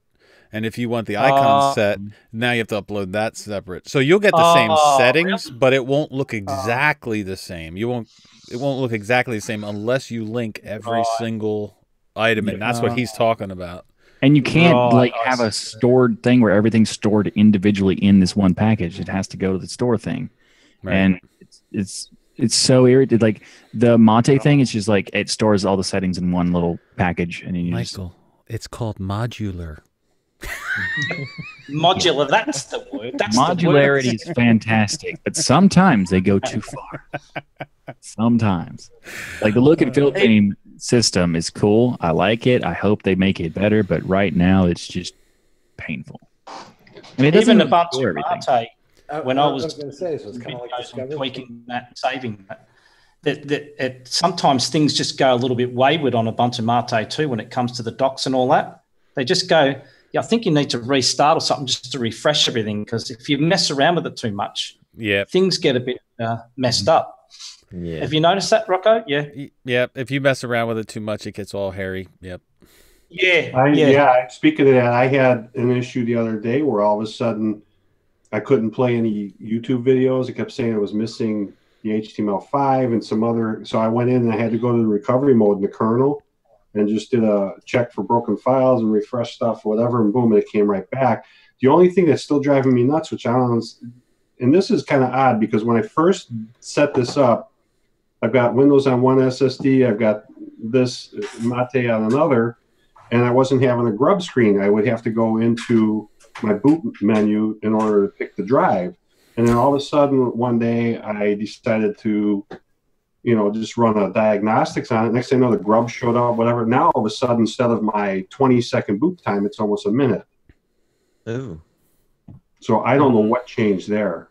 And if you want the icon set, now you have to upload that separate. So you'll get the same settings, but it won't look exactly the same. It won't look exactly the same unless you link every single item, and that's what he's talking about. And you can't like have a stored thing where everything's stored individually in this one package. It has to go to the store thing, and it's so irritating. Like the Mate thing, it's just like it stores all the settings in one little package, and then you it's called modular. Modular, that's the word. That's modularity is fantastic, but sometimes they go too far. Sometimes, like the look and feel theme system is cool. I like it. I hope they make it better, but right now it's just painful. I mean, it doesn't even really Ubuntu Mate, when I was going to say, so it's kind of like tweaking that, saving that, sometimes things just go a little bit wayward on Ubuntu Mate too when it comes to the docs and all that. They just go, I think you need to restart or something just to refresh everything, because if you mess around with it too much, things get a bit messed up. Yeah. Have you noticed that, Rocco? Yeah. Yeah. If you mess around with it too much, it gets all hairy. Yep. Yeah. Speaking of that, I had an issue the other day where all of a sudden I couldn't play any YouTube videos. It kept saying it was missing the HTML5 and some other. So I went in and I had to go to the recovery mode in the kernel and just did a check for broken files and refresh stuff, whatever, and boom, it came right back. The only thing that's still driving me nuts, which I don't know, and this is kind of odd because when I first set this up, I've got Windows on one SSD, I've got this Mate on another, and I wasn't having a grub screen. I would have to go into my boot menu in order to pick the drive. And then all of a sudden, one day, I decided to, just run a diagnostics on it. Next thing I know, the grub showed up, whatever. Now, all of a sudden, instead of my 20-second boot time, it's almost a minute. Ooh. So I don't know what changed there.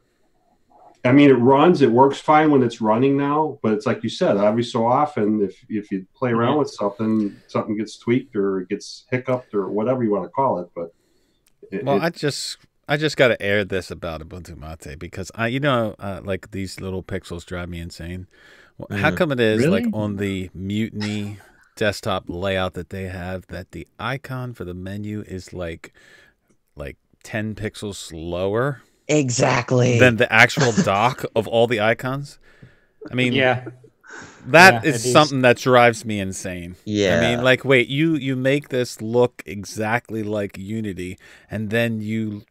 I mean, it works fine when it's running now, but it's like you said, every so often, if you play around with something gets tweaked or it gets hiccuped or whatever you want to call it. But I just got to air this about Ubuntu Mate because like these little pixels drive me insane. How come it is like on the Mutiny desktop layout that they have that the icon for the menu is like 10 pixels lower? Exactly. Than the actual dock of all the icons? I mean, that is something that drives me insane. Yeah. I mean, like, wait, you make this look exactly like Unity, and then you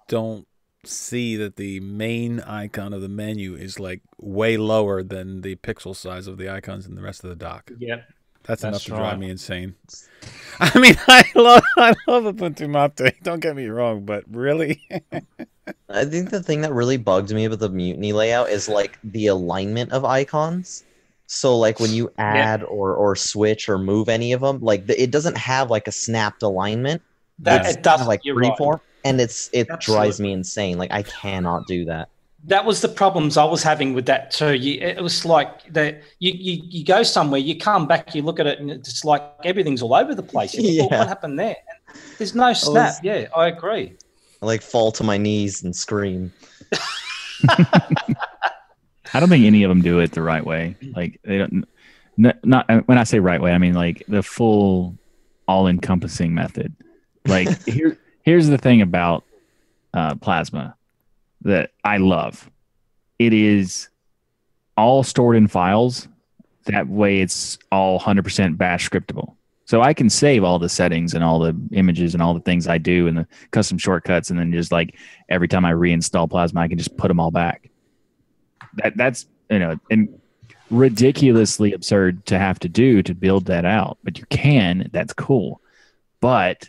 don't see that the main icon of the menu is like way lower than the pixel size of the icons in the rest of the dock. Yep. That's enough to drive me insane. I mean, I love Ubuntu Mate. Don't get me wrong, but really, I think the thing that really bugged me about the Mutiny layout is like the alignment of icons. So like when you add or switch or move any of them, like it doesn't have like a snapped alignment. It does like freeform, right. And it drives me insane. Like I cannot do that. That was the problems I was having with that too. It was like that. You go somewhere, you come back, you look at it, and it's like everything's all over the place. You think, what happened there? And there's no snap. I agree. I like fall to my knees and scream. I don't think any of them do it the right way. Like they don't. Not when I say right way, I mean like the full, all-encompassing method. Like here's the thing about Plasma that I love. It is all stored in files. That way it's all 100% bash scriptable. So I can save all the settings and all the images and all the things I do and the custom shortcuts. And then just like every time I reinstall Plasma, I can just put them all back. That's, and ridiculously absurd to have to do to build that out, but you can. That's cool. But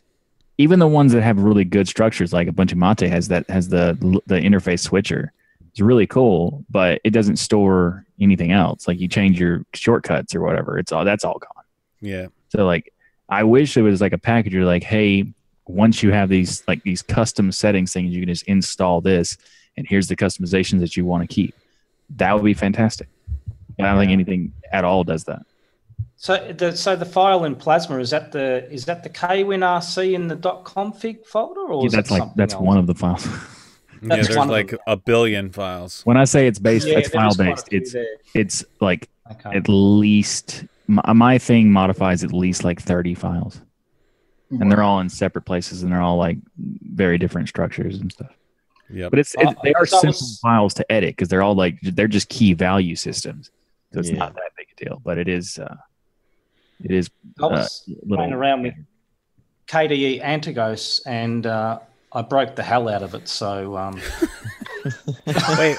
even the ones that have really good structures, like Ubuntu Mate has the interface switcher. It's really cool, but it doesn't store anything else. Like you change your shortcuts or whatever, that's all gone. Yeah. So like, I wish it was like a package. You're like, hey, once you have these custom settings things, you can just install this, and here's the customizations that you want to keep. That would be fantastic. And I don't think anything at all does that. So the file in Plasma, is that the kwinrc in the .config folder, or is that's else? One of the files. Yeah, there's like a billion files. When I say it's it's file based, it's like at least my thing modifies at least like 30 files, and they're all in separate places, and they're all like very different structures and stuff. Yeah, but they are simple files to edit because they're all they're just key value systems, so it's not that big a deal. But it is. I was playing around with KDE Antigos, and I broke the hell out of it. So wait,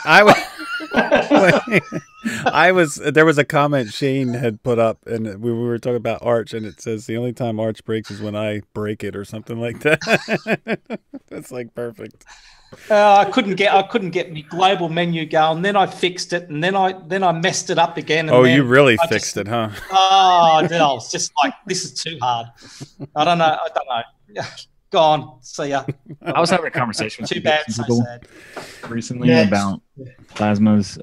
there was a comment Shane had put up, and we were talking about Arch, and it says the only time Arch breaks is when I break it or something like that. That's like perfect. I couldn't get my global menu going. Then I fixed it, and then I messed it up again. And you really fixed it, huh? Oh, then I was just like, this is too hard. I don't know. Go on. See ya. I was having a conversation with people recently about plasmas.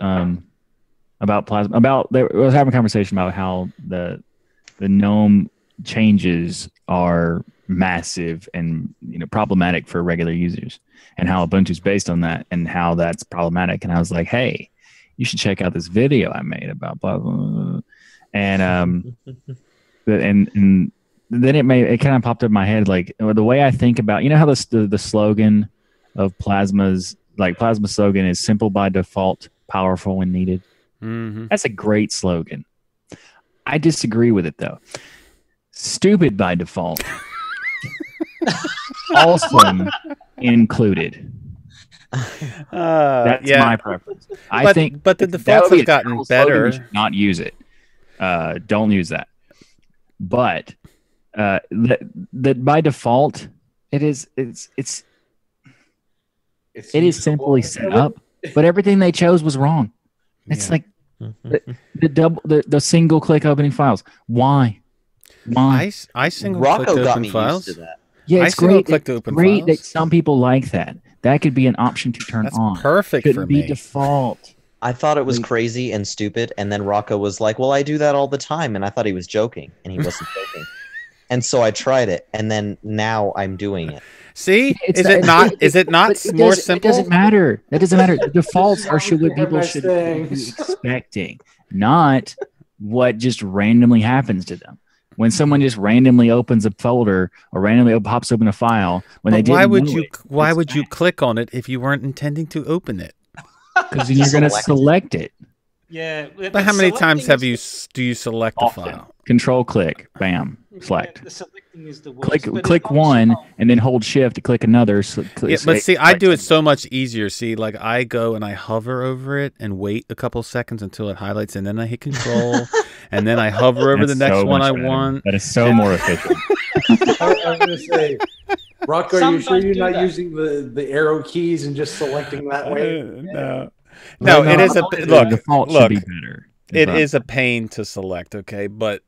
I was having a conversation about how the GNOME changes are massive and problematic for regular users, and how Ubuntu's based on that, and how that's problematic. And I was like, hey, you should check out this video I made about blah blah blah. And and then it kind of popped up in my head, like the way I think about, how the slogan of Plasma's, like Plasma slogan is simple by default, powerful when needed. Mm-hmm. That's a great slogan. I disagree with it though. Stupid by default. Also included. That's my preference. I think but the defaults have gotten better. Slogan, not use it. Don't use that. But that by default, it is simply set up, but everything they chose was wrong. It's like the single click opening files. Why? I single click open files. Used to that. Yeah, it's great. It's great that some people like that. That could be an option to turn on. Perfect Shouldn't for me. Be default. I thought it was crazy and stupid, and then Rocco was like, "Well, I do that all the time," and I thought he was joking, and he wasn't joking. And so I tried it, and then now I'm doing it. See, is it not more simple? It doesn't matter. That doesn't matter. The defaults are what people should be expecting, not what just randomly happens to them. When someone just randomly opens a folder or randomly pops open a file, why would you click on it if you weren't intending to open it? Because you're going to select it. Yeah. But how many times do you select a file? Control click, bam, select. The selecting is the worst. Click one and then hold shift to click another. But see, I do it so much easier. See, like I go and I hover over it and wait a couple seconds until it highlights, and then I hit control, and then I hover over the next one I want. That is so more efficient. I was going to say, Rocco, are you sure you're not using the arrow keys and just selecting that way? No, it is a look. Should be better. It is a pain to select, okay? But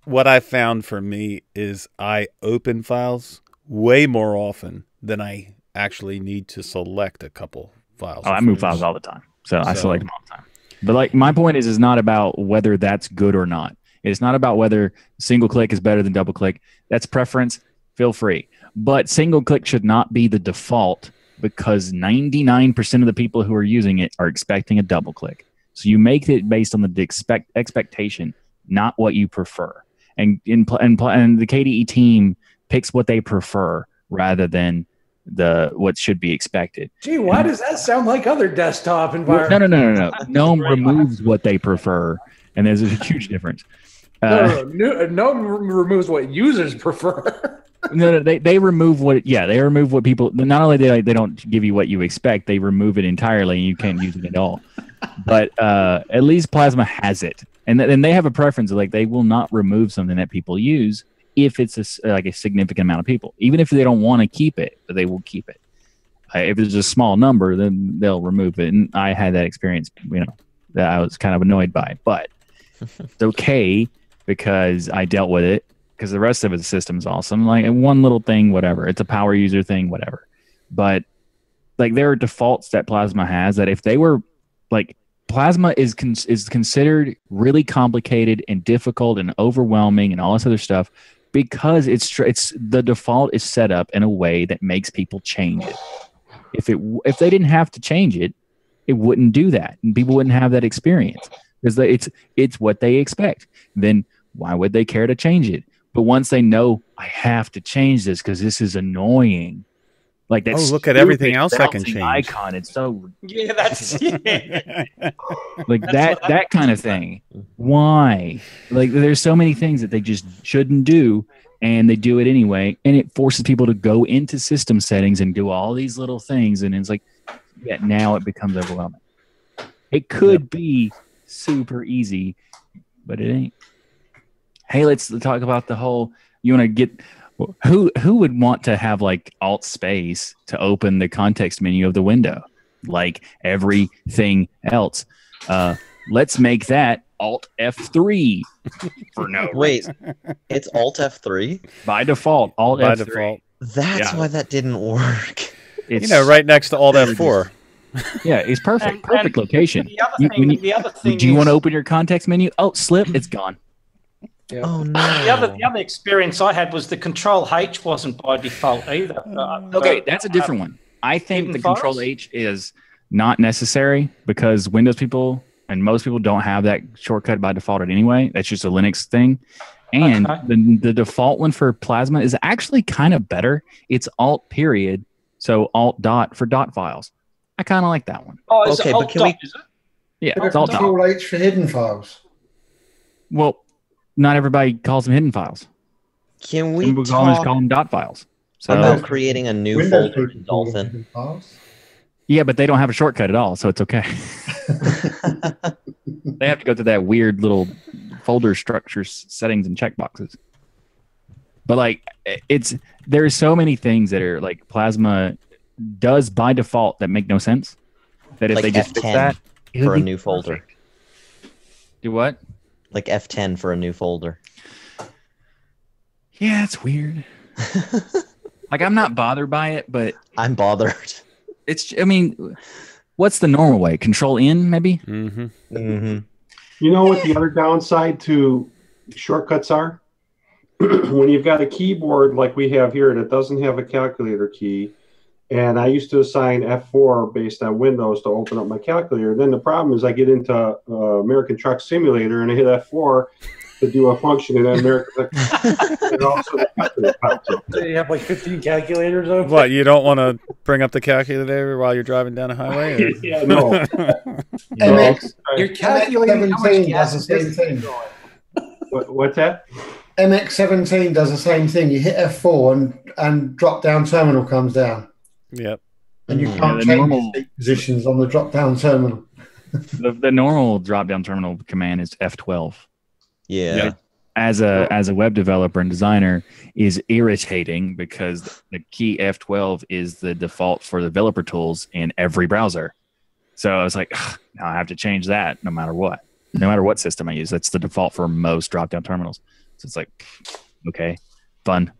what I found for me is I open files way more often than I actually need to select a couple files. Oh, I move files all the time, so I select them all the time. But like my point is not about whether that's good or not. It's not about whether single click is better than double click. That's preference. Feel free. But single click should not be the default, because 99% of the people who are using it are expecting a double click. So you make it based on the expectation, not what you prefer. And the KDE team picks what they prefer rather than what should be expected. Gee, why does that sound like other desktop environments? No. GNOME removes what they prefer, and there's a huge difference. GNOME removes what users prefer. No, they remove they remove what people. Not only they don't give you what you expect, they remove it entirely, and you can't use it at all. but at least Plasma has it, and they have a preference. Like they will not remove something that people use if it's like a significant amount of people, even if they don't want to keep it, but they will keep it. If it's a small number, then they'll remove it. And I had that experience, that I was kind of annoyed by, but it's okay because I dealt with it. Because the rest of the system is awesome. Like one little thing, whatever. It's a power user thing, whatever. But like there are defaults that Plasma has that if they were like Plasma is considered really complicated and difficult and overwhelming and all this other stuff because it's the default is set up in a way that makes people change it. If they didn't have to change it, it wouldn't do that, and people wouldn't have that experience because it's what they expect. Then why would they care to change it? But once they know I have to change this because this is annoying, like that. Oh, look at everything else I can change. Icon, it's so that's like that kind of thing. Why? Like there's so many things that they just shouldn't do, and they do it anyway, and it forces people to go into system settings and do all these little things, and it's like, yeah, now it becomes overwhelming. It could be super easy, but it ain't. Hey, let's talk about the whole. You want to get who would want to have like Alt space to open the context menu of the window, like everything else. Let's make that Alt F3 for no. Wait, it's Alt F3 by default. Alt by F3. default. That's why that didn't work. It's, right next to Alt F4. Yeah, it's perfect. Perfect location. The other thing do you want to open your context menu? Oh, slip, it's gone. Yeah. Oh no! The other experience I had was the Control H wasn't by default either. Okay, that's a different one. I think the Control H is not necessary because Windows people and most people don't have that shortcut by default anyway. That's just a Linux thing. And the default one for Plasma is actually kind of better. It's Alt period, so Alt dot for dot files. I kind of like that one. Oh, okay, but can we? Yeah, But it's Alt dot. Control H for hidden files. Well, not everybody calls them hidden files. Can we Some people talk call them dot files. So about creating a new Windows folder in people call them Dolphin? hidden files. yeah, but they don't have a shortcut at all, so it's okay. They have to go to that weird little folder structure settings and checkboxes. But like, there's so many things that are like Plasma does by default that make no sense. That if Like they just fix F10 that it for would a be new folder. perfect. Do what? Like F10 for a new folder. Yeah, it's weird. Like I'm not bothered by it, but I'm bothered. I mean, what's the normal way? Control N, maybe? Mm-hmm. Mm-hmm. You know what the other downside to shortcuts are? When you've got a keyboard like we have here that doesn't have a calculator key, and I used to assign F4 based on Windows to open up my calculator. Then the problem is I get into American Truck Simulator and I hit F4 to do a function in American and also the calculator pops up. So you have like 15 calculators open? What, you don't want to bring up the calculator while you're driving down a highway? Or? Yeah, no. MX, You're calculating how much MX17 gas does the is same thing. What's that? MX17 does the same thing. You hit F4 and drop down terminal comes down. Yep. And you Yeah, can't the change normal- the positions on the drop down terminal. The normal drop down terminal command is F12. Yeah. As a web developer and designer is irritating because the key F12 is the default for developer tools in every browser. So I was like, now I have to change that no matter what system I use. That's the default for most drop down terminals. So it's like, okay, fun.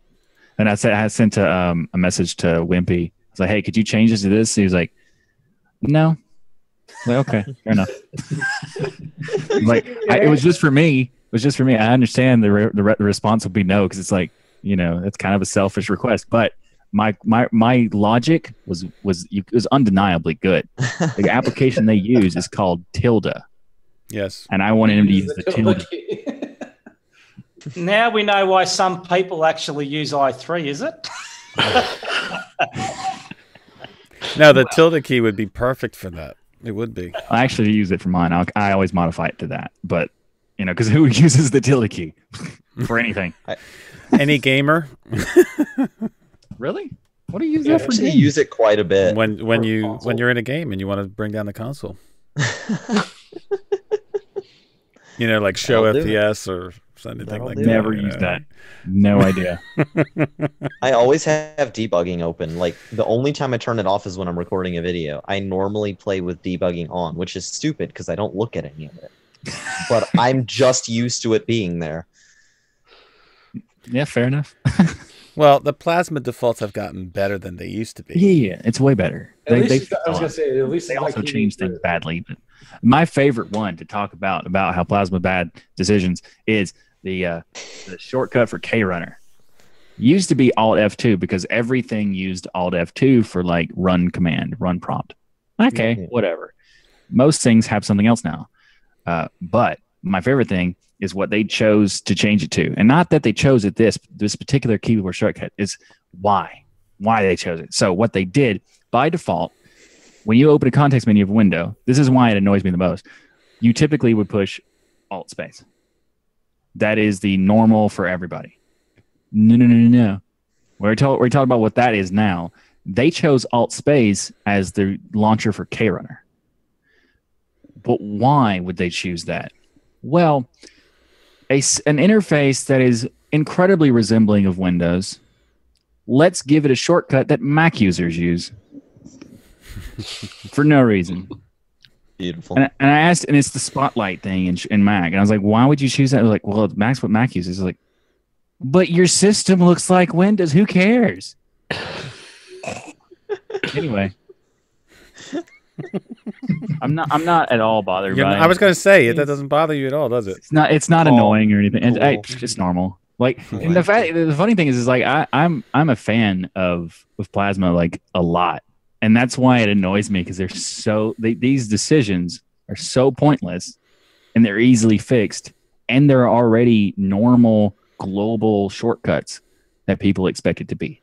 And I sent a message to Wimpy. I was like, hey, could you change this to this? He was like, no. I'm like, okay, fair enough. It was just for me. It was just for me. I understand the response will be no because it's like, it's kind of a selfish request. But my logic was undeniably good. The application they use is called Tilde. Yes. And I wanted him to use the Tilde. Now we know why some people actually use i3, is it? No, the tilde key would be perfect for that. It would be. I actually use it for mine. I always modify it to that. But, because who uses the tilde key for anything? Any gamer? Really? What do you use that for? I use it quite a bit. When you're in a game and you want to bring down the console. You know, like show That'll do FPS or something That'll like do that. Never you use know? that. No idea. I always have debugging open. Like the only time I turn it off is when I'm recording a video. I normally play with debugging on, which is stupid because I don't look at any of it. But I'm just used to it being there. Yeah, fair enough. Well, the plasma defaults have gotten better than they used to be. Yeah, it's way better. At least I was gonna say at least they it's also like changed things badly. But my favorite one to talk about how Plasma bad decisions is the shortcut for K Runner. Used to be Alt F2 because everything used Alt F2 for like run command, run prompt. Okay, whatever. Most things have something else now. But my favorite thing is what they chose to change it to. And not that they chose it this particular keyboard shortcut is why they chose it. So what they did by default, when you open a context menu of a window, this is why it annoys me the most. You typically would push Alt space. That is the normal for everybody. No. We're talking about what that is now. They chose Alt space as the launcher for K Runner. But why would they choose that? Well, an interface that is incredibly resembling of Windows, let's give it a shortcut that Mac users use for no reason. Beautiful. And I asked, and it's the spotlight thing in Mac. And I was like, why would you choose that? I was like, well, Mac's what Mac uses. I was like, but your system looks like Windows. Who cares? Anyway. I'm not at all bothered by it. I was going to say that doesn't bother you at all, does it? It's not annoying or anything. Cool. It's just normal. Like and the funny thing is like I'm a fan of Plasma like a lot, and that's why it annoys me because these decisions are so pointless, and they're easily fixed, and they're already normal global shortcuts that people expect it to be.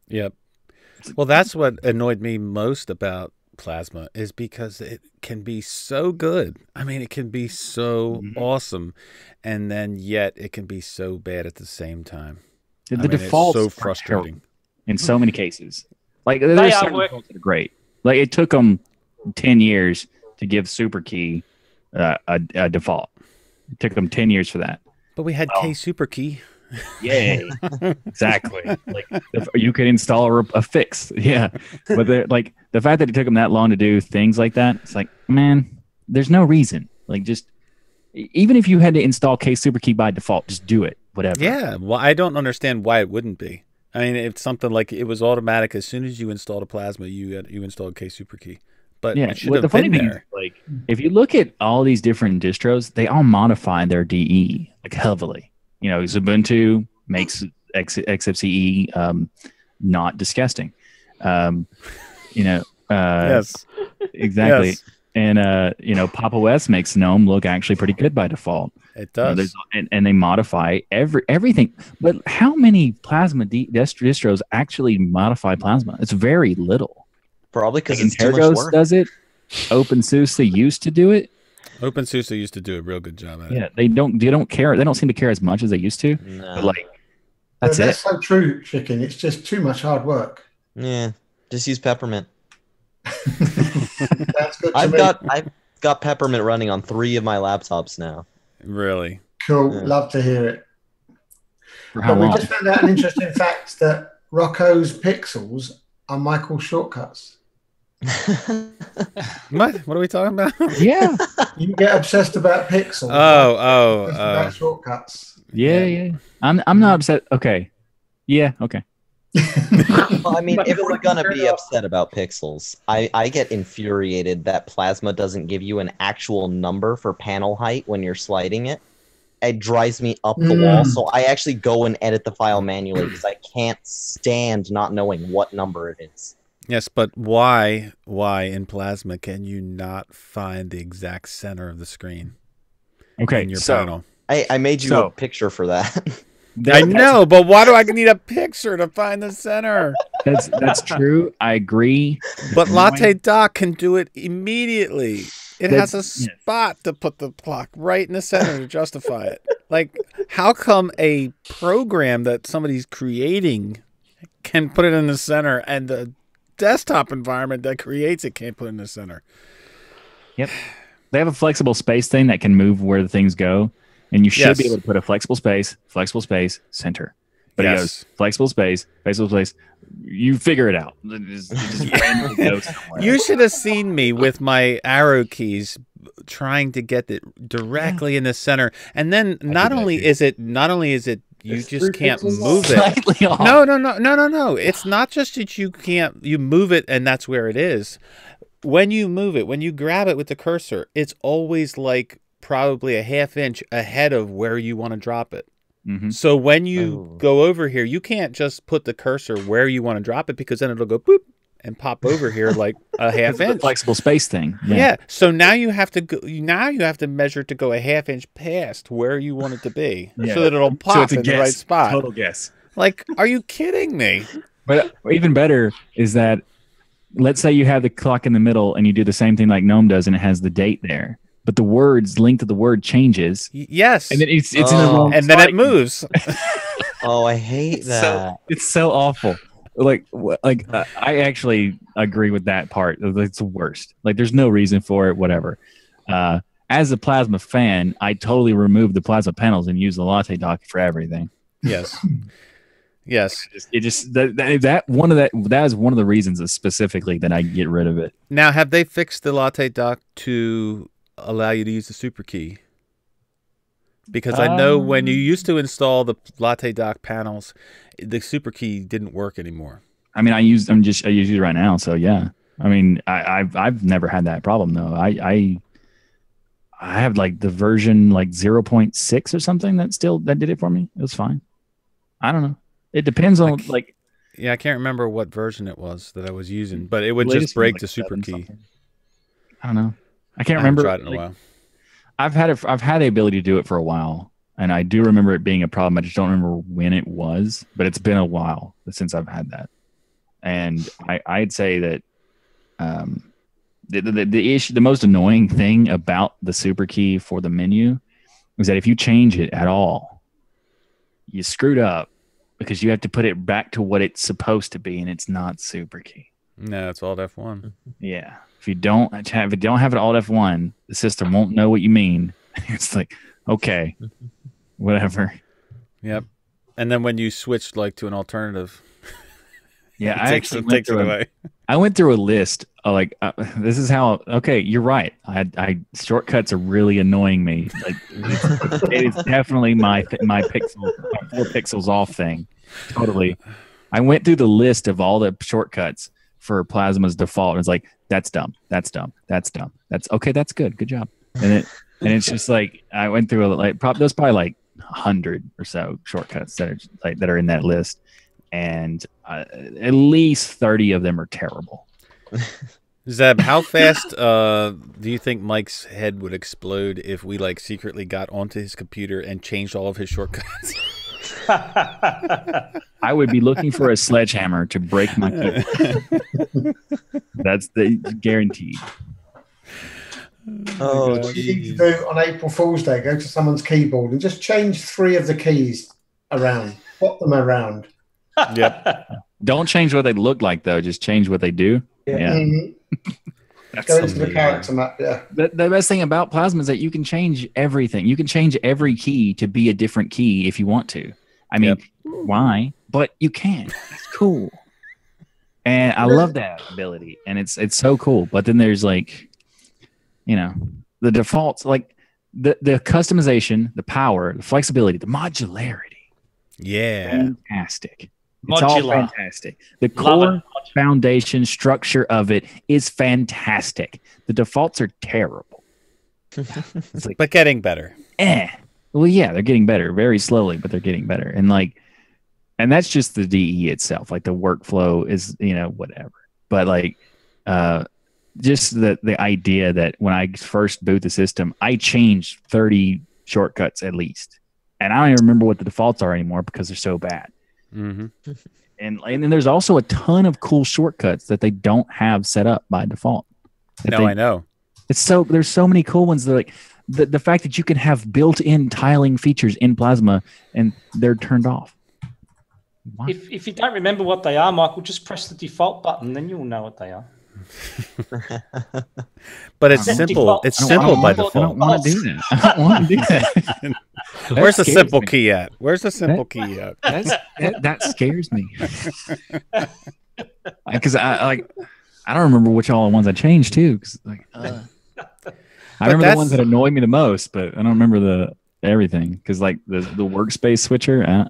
Yep. Well, that's what annoyed me most about Plasma is because it can be so good. I mean, it can be so awesome, and then yet it can be so bad at the same time. The defaults it's so frustrating in so many cases. Like there's some defaults that are great. Like it took them 10 years to give Super Key a default. It took them 10 years for that. But we had K Super Key. Yay! Exactly. Like you could install a fix. Yeah, but like the fact that it took them that long to do things like that, it's like, man, there's no reason. Like, just even if you had to install K Super Key by default, just do it. Whatever. Yeah. Well, I don't understand why it wouldn't be. I mean, it's something like it was automatic as soon as you installed a Plasma, you installed K Super Key. But yeah, it should have been there. Like, if you look at all these different distros, they all modify their DE like heavily. You know, Ubuntu makes XFCE not disgusting. Yes, exactly. Yes. And Pop! OS makes GNOME look actually pretty good by default. It does. And they modify everything. But how many Plasma distros actually modify Plasma? It's very little. Probably because like it's too much work. does it. OpenSUSE used to do it. OpenSUSE used to do a real good job at it. Yeah, they don't care. They don't seem to care as much as they used to. No. But like, that's so true, Chicken. It's just too much hard work. Yeah, just use Peppermint. That's good. I've got Peppermint running on 3 of my laptops now. Really cool. Yeah. Love to hear it. For how But we long? just found out an interesting fact that Rocco's pixels are Michael's shortcuts. What are we talking about? Yeah. You get obsessed about pixels. Obsessed about shortcuts. Yeah. I'm not upset. Okay. Yeah. Okay. Well, I mean, if we're gonna be upset about pixels, I get infuriated that Plasma doesn't give you an actual number for panel height when you're sliding it. It drives me up the wall, so I actually go and edit the file manually because I can't stand not knowing what number it is. Yes, but why in Plasma can you not find the exact center of the screen? Okay, in your so panel. I made you a picture for that. I know, but why do I need a picture to find the center? That's true. I agree. But Latte Doc can do it immediately. It has a spot to put the clock right in the center to justify it. Like, how come a program that somebody's creating can put it in the center and the desktop environment that creates it can't put it in the center? Yep. They have a flexible space thing that can move where the things go, and you should be able to put a flexible space, center. But it goes flexible space. You figure it out. It just randomly goes somewhere. You should have seen me with my arrow keys trying to get it directly in the center, and then not only is it you just can't move it. No. It's not just that you move it and that's where it is. When you move it, when you grab it with the cursor, it's always like probably a ½ inch ahead of where you want to drop it. Mm-hmm. So when you go over here, you can't just put the cursor where you want to drop it, because then it'll go boop and pop over here like a ½ inch. Flexible space thing. Yeah. So now you have to go. Now you have to measure to go a ½ inch past where you want it to be, so that it'll pop in the right spot. Total guess. Like, are you kidding me? But even better is that, let's say you have the clock in the middle and you do the same thing like GNOME does, and it has the date there, but the length of the word changes. Yes. And then it's in the wrong and then it moves. Oh, I hate that. It's so awful. I actually agree with that part. It's the worst. Like, there's no reason for it, whatever. As a Plasma fan, I totally removed the Plasma panels and use the Latte dock for everything. Yes. Yes. It just that is one of the reasons specifically that I get rid of it. Now, have they fixed the Latte dock to allow you to use the super key? Because I know when you used to install the Latte dock panels, the super key didn't work anymore. I mean, I use it right now, so yeah. I mean, I've never had that problem though. I have like the version like 0.6 or something that did it for me. It was fine. I don't know. It depends on like. Yeah, I can't remember what version it was that I was using, but it would just break the super key. Something. I don't know. I can't remember. I haven't tried it in a while. I've had the ability to do it for a while, and I do remember it being a problem. I just don't remember when it was, but it's been a while since I've had that. And I'd say that the most annoying thing about the super key for the menu is that if you change it at all, you screwed up, because you have to put it back to what it's supposed to be, and it's not super key. No, it's Alt F1. Yeah. If you don't have it Alt F1, the system won't know what you mean. It's like, okay, whatever. Yep. And then when you switch like to an alternative, yeah, takes it away. I went through a list of this is how. Okay, you're right. I shortcuts are really annoying me. Like, it is definitely my pixel 4 pixels off thing. Totally. I went through the list of all the shortcuts for Plasma's default, and it's like, that's dumb. That's dumb. That's dumb. That's okay. That's good. Good job. And it's just like, I went through there's probably like 100 or so shortcuts that are in that list, and at least 30 of them are terrible. Zeb, how fast do you think Mike's head would explode if we secretly got onto his computer and changed all of his shortcuts? I would be looking for a sledgehammer to break my keyboard. That's the guaranteed. Oh, what you need to do on April Fool's Day, go to someone's keyboard and just change 3 of the keys around, swap them around. Yep. Don't change what they look like, though. Just change what they do. Yeah. Mm-hmm. Go into the character map. Yeah. The best thing about Plasma is that you can change everything. You can change every key to be a different key if you want to. I mean, why? But you can. It's cool. And I love that ability. And it's so cool. But then there's the defaults, like the customization, the power, the flexibility, the modularity. Yeah. Fantastic. It's all fantastic. The core foundation structure of it is fantastic. The defaults are terrible. But getting better. Well, yeah, they're getting better very slowly, but they're getting better. And that's just the DE itself. Like, the workflow is, whatever. But just the idea that when I first boot the system, I changed 30 shortcuts at least. And I don't even remember what the defaults are anymore because they're so bad. Mm-hmm. And then there's also a ton of cool shortcuts that they don't have set up by default. I know. There's so many cool ones that the fact that you can have built-in tiling features in Plasma and they're turned off. If you don't remember what they are, Michael, just press the default button, then you'll know what they are. But it's simple. It's simple by default. I don't want to do that. I don't want to do that. Where's the simple key at? Where's the simple key at? That scares me. Because I don't remember which all the ones I changed too. Because I remember the ones that annoyed me the most, but I don't remember everything. Because like the workspace switcher, I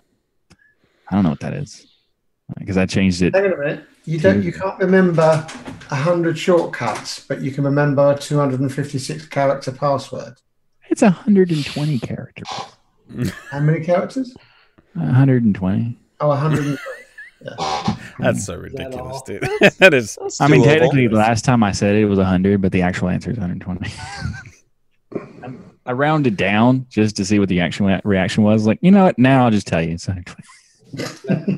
don't know what that is. Because I changed it. Hang on a minute. You can't remember 100 shortcuts, but you can remember 256 character password. It's 120 characters. How many characters? 120. Oh, 120. Yeah. That's so ridiculous, dude. That is. I mean, technically, the last time I said it was 100, but the actual answer is 120. I rounded down just to see what the actual reaction was. Like, you know what? Now I'll just tell you it's 120.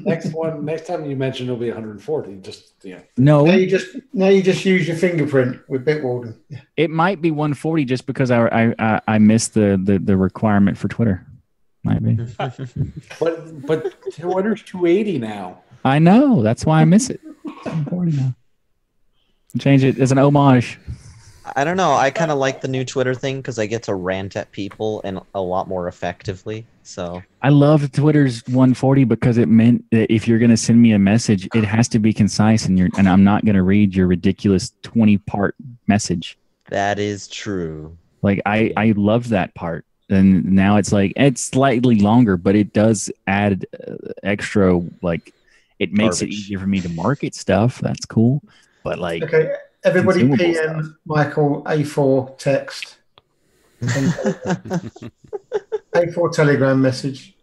Next time you mention it'll be 140. Just No. Now you just use your fingerprint with Bitwarden. It might be 140 just because I missed the requirement for Twitter. Might be. but Twitter's 280 now. I know. That's why I miss it. 140 now. Change it as an homage. I don't know. I kind of like the new Twitter thing because I get to rant at people and a lot more effectively. So I love Twitter's 140 because it meant that if you're going to send me a message, it has to be concise and I'm not going to read your ridiculous 20-part message. That is true. Like I love that part. And now it's like it's slightly longer, but it does add extra. Like it makes it easier for me to market stuff. That's cool. But like, okay, everybody PM stuff. Michael A4 text. A4 Telegram message.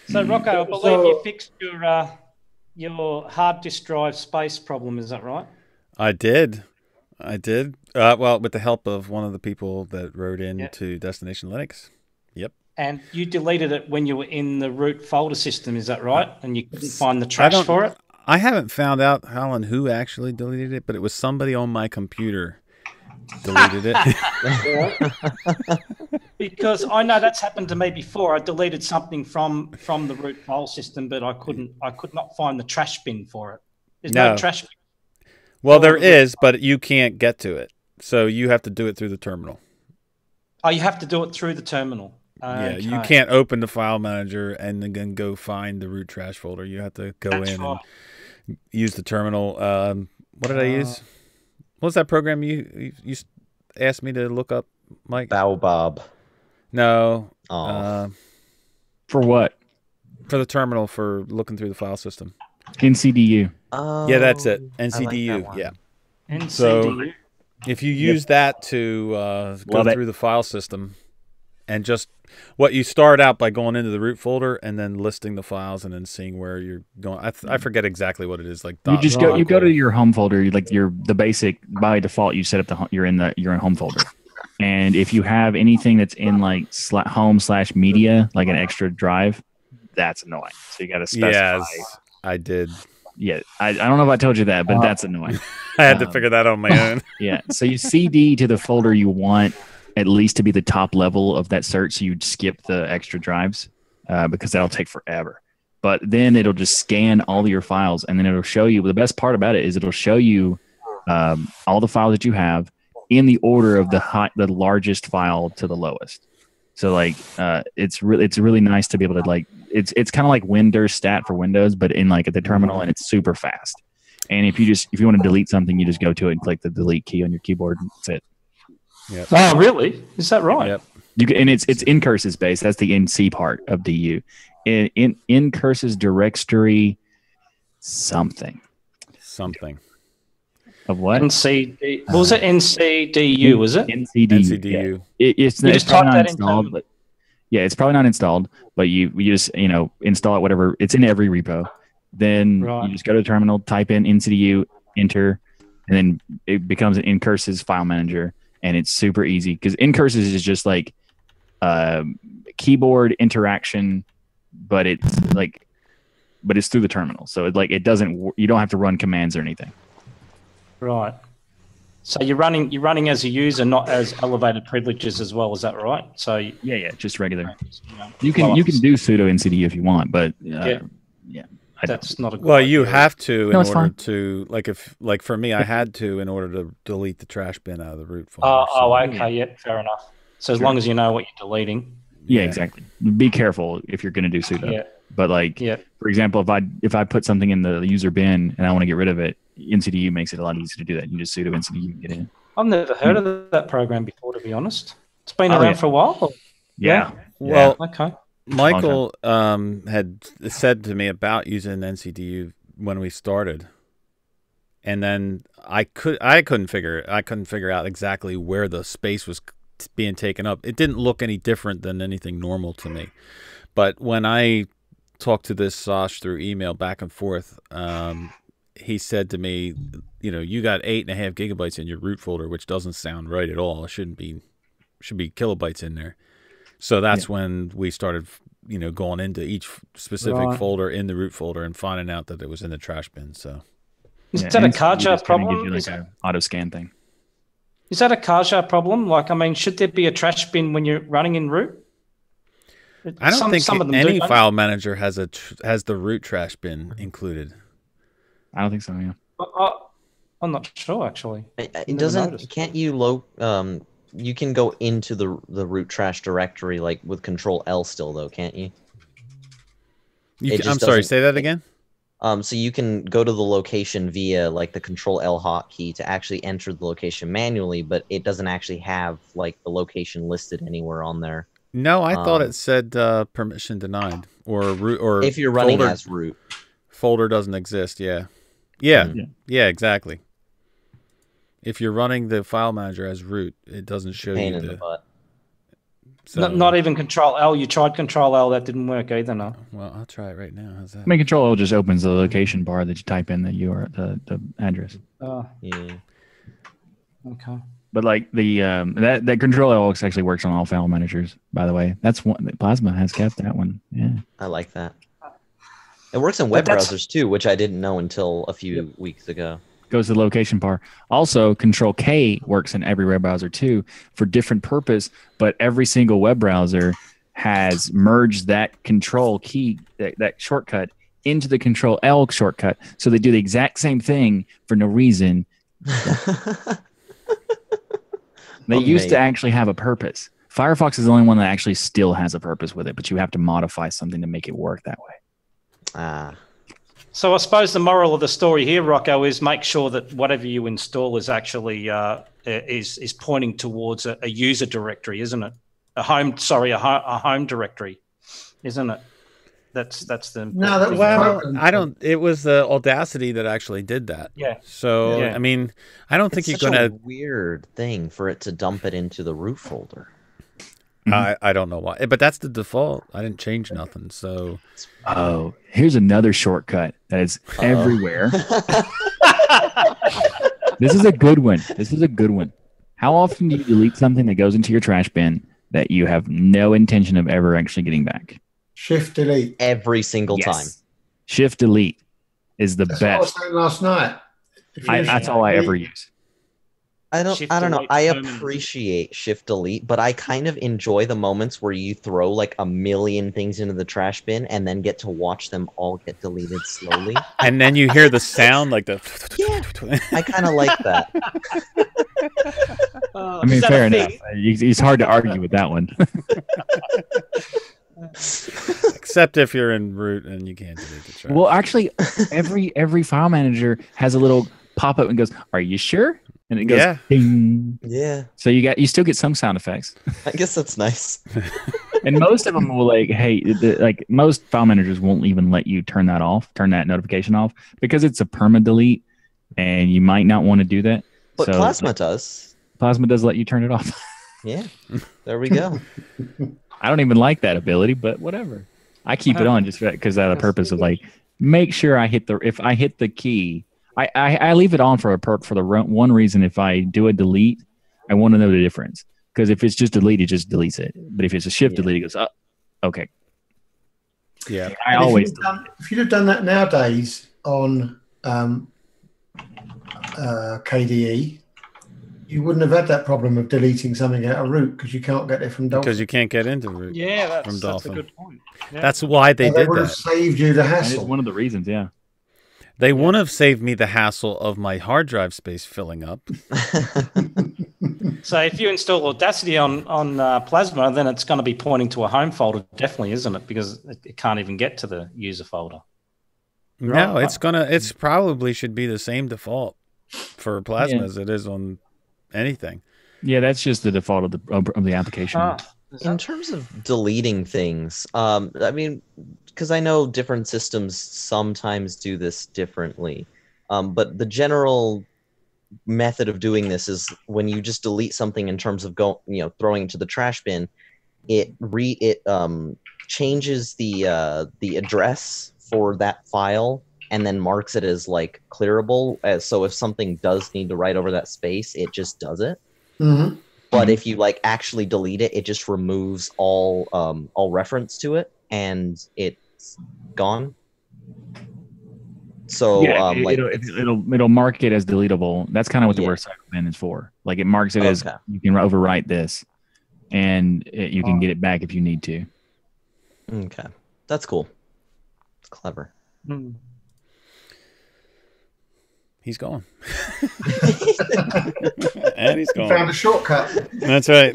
So Rocco, I believe you fixed your hard disk drive space problem. Is that right? I did. Well, with the help of one of the people that wrote into Destination Linux. Yep. And you deleted it when you were in the root folder system, is that right? And you couldn't find the trash for it? I haven't found out how and who actually deleted it, but it was somebody on my computer deleted it. Because I know that's happened to me before. I deleted something from the root file system, but I could not find the trash bin for it. There's no trash bin. Well, there is, but you can't get to it. So you have to do it through the terminal. Oh, you have to do it through the terminal. Yeah, you can't open the file manager and then go find the root trash folder. You have to go and use the terminal. What did I use? What was that program you asked me to look up, Mike? Baobab. No. For what? For the terminal for looking through the file system. NCDU. Yeah, that's it. NCDU. Like yeah. NCDU. So if you use that to go through the file system and just what you start out by going into the root folder and then listing the files and then seeing where you're going. I forget exactly what it is. Like you just go to your home folder. The basic by default. You set up you're in home folder. And if you have anything that's in like home/media, like an extra drive, that's annoying. So you got to specify. Yes, I did. Yeah, I don't know if I told you that, but that's annoying. I had to figure that out on my own. Yeah, so you CD to the folder you want at least to be the top level of that search. So you'd skip the extra drives because that'll take forever. But then it'll just scan all of your files, and then it'll show you. The best part about it is it'll show you all the files that you have in the order of the largest file to the lowest. So like it's really nice to be able to like it's kind of like Windows stat for Windows, but in like at the terminal, and it's super fast. And if you want to delete something, you just go to it and click the delete key on your keyboard, and that's it. Yep. Oh, really? Is that right? Yep. And it's ncurses based. That's the NC part of DU. In ncurses directory something. Of what? NCD. What was it? NCDU, was it? NCDU. Yeah. It's probably not installed. But yeah, it's probably not installed, but you just install it, whatever. It's in every repo. Then you just go to the terminal, type in NCDU, enter, and then it becomes an ncurses file manager, and it's super easy because ncurses is just like keyboard interaction, but it's through the terminal. So it doesn't. You don't have to run commands or anything. Right. So you're running as a user, not as elevated privileges as well. Is that right? So yeah, just regular. You can do sudo ncd if you want, but yeah. that's not a good Well, idea. you have to in No, it's order fine. to like for me, I had to in order to delete the trash bin out of the root folder. Oh, okay, yeah, fair enough. So as long as you know what you're deleting. Yeah, exactly. Be careful if you're going to do sudo. Yeah. But like, for example, if I put something in the user bin and I want to get rid of it, NCDU makes it a lot easier to do that. You just sudo NCDU and get in. I've never heard of that program before, to be honest. It's been around for a while. Or? Yeah. Well, okay. Michael had said to me about using NCDU when we started, and then I couldn't figure out exactly where the space was being taken up. It didn't look any different than anything normal to me. But when I talked to this Sash through email back and forth, he said to me, you got 8.5 gigabytes in your root folder, which doesn't sound right at all. It should be kilobytes in there. So that's when we started, going into each specific folder in the root folder and finding out that it was in the trash bin. So is that a Kaja problem? Gives you like an auto scan thing. Is that a Kaja problem? Like, I mean, should there be a trash bin when you're running in root? I don't think any file manager has the root trash bin included. I don't think so. Yeah. I'm not sure actually. It doesn't. Can't you you can go into the root trash directory like with Control L still though, can't you? I'm sorry. Say that again. So you can go to the location via like the Control L hotkey to actually enter the location manually, but it doesn't actually have like the location listed anywhere on there. No, I thought it said permission denied or root or if you're running as root folder doesn't exist. Yeah, exactly. If you're running the file manager as root, it doesn't show pain you in the butt. So, not even Control L. You tried Control L, that didn't work either. No. Well, I'll try it right now. How's that? I mean, Control L just opens the location bar that you type in the address. Yeah. Okay. But like that Control L actually works on all file managers. By the way, that's one Plasma has kept that one. Yeah, I like that. It works in web browsers too, which I didn't know until a few weeks ago. Goes to the location bar. Also, Control K works in every web browser too for different purpose, but every single web browser has merged that control key, that shortcut, into the Control L shortcut. So they do the exact same thing for no reason. They used to actually have a purpose. Firefox is the only one that actually still has a purpose with it, but you have to modify something to make it work that way. So I suppose the moral of the story here, Rocco, is make sure that whatever you install is actually is pointing towards a user directory, isn't it? A home directory, isn't it? That's the I don't. It was the Audacity that actually did that. Yeah. So I mean, I don't think you're gonna a weird thing for it to dump it into the root folder. I don't know why, but that's the default. I didn't change nothing. So here's another shortcut that is everywhere. This is a good one. How often do you delete something that goes into your trash bin that you have no intention of ever actually getting back? Shift delete. Every single time. Shift delete is the That's best. what I was saying last night. That's all I ever use. I don't know. I appreciate shift delete, but I kind of enjoy the moments where you throw like a million things into the trash bin and then get to watch them all get deleted slowly. And then you hear the sound like the. Yeah, I kind of like that. I mean, fair enough. It's hard to argue with that one. Except if you're in root and you can't delete the trash. Well, actually, every file manager has a little pop up and goes, "Are you sure?" And it goes, ding. Yeah. So you still get some sound effects. I guess that's nice. And most of them will like most file managers won't even let you turn that notification off because it's a perma delete, and you might not want to do that. But so, Plasma does. Plasma does let you turn it off. Yeah. There we go. I don't even like that ability, but whatever. I keep it on just because of the purpose of like make sure if I hit the key. I leave it on for the one reason. If I do a delete, I want to know the difference. Because if it's just delete, it just deletes it. But if it's a shift delete, it goes, okay. Yeah. If you'd have done that nowadays on KDE, You wouldn't have had that problem of deleting something out of root because you can't get it from Dolphin. Because you can't get into root. Yeah, from that's Dolphin. a good point. Yeah. That's why they did would have that. saved you the That hassle. is one of the reasons, yeah. They wouldn't have saved me the hassle of my hard drive space filling up. So if you install Audacity on Plasma, then it's going to be pointing to a home folder, definitely, isn't it? Because it can't even get to the user folder. No, it's probably should be the same default for Plasma as it is on anything. Yeah, that's just the default of the application. In terms of deleting things, I mean, because I know different systems sometimes do this differently, but the general method of doing this is when you just delete something in terms of throwing it to the trash bin, it changes the address for that file and then marks it as like clearable. So if something does need to write over that space, it just does it. Mm-hmm. But if you like actually delete it, it just removes all reference to it, and it's gone. So yeah, it'll mark it as deletable. That's kind of what the word cycle bin is for. Like it marks it as you can overwrite this, and you can get it back if you need to. Okay, that's cool. It's clever. He's gone. And he's gone. Found a shortcut. That's right.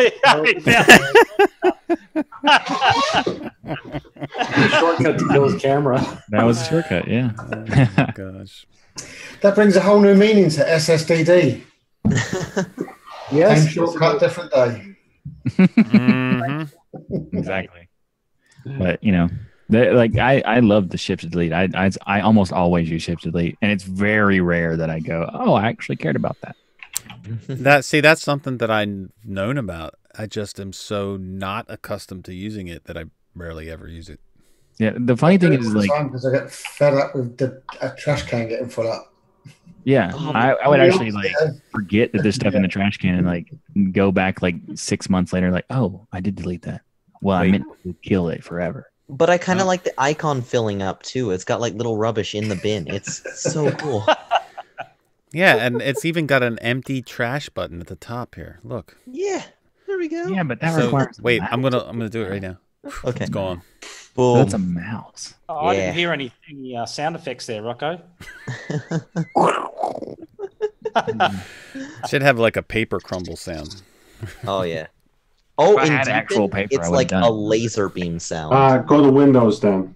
Shortcut to kill his camera. That was a shortcut, yeah. Oh, gosh. That brings a whole new meaning to SSDD. Yes. Same shortcut, different day. Mm-hmm. Exactly. But I love the ship to delete. I almost always use ship to delete, and it's very rare that I go, oh, I actually cared about that. That's something that I've known about. I just am so not accustomed to using it that I rarely ever use it. Yeah, the funny thing is because I get fed up with a trash can getting full up. Yeah, I would actually forget that there's stuff in the trash can and like go back like 6 months later, like, oh, I did delete that. Well, I meant to kill it forever. But I kind of like the icon filling up too. It's got like little rubbish in the bin. It's so cool. Yeah, and it's even got an empty trash button at the top here. Look. Yeah, there we go. Yeah, but that requires. Wait, I'm gonna do it right now. Okay, it's gone. Boom. That's a mouse. Oh, I didn't hear any sound effects there, Rocco. Should have like a paper crumble sound. Oh yeah. Oh, I had actual paper, it's like a laser beam sound. Go to Windows then.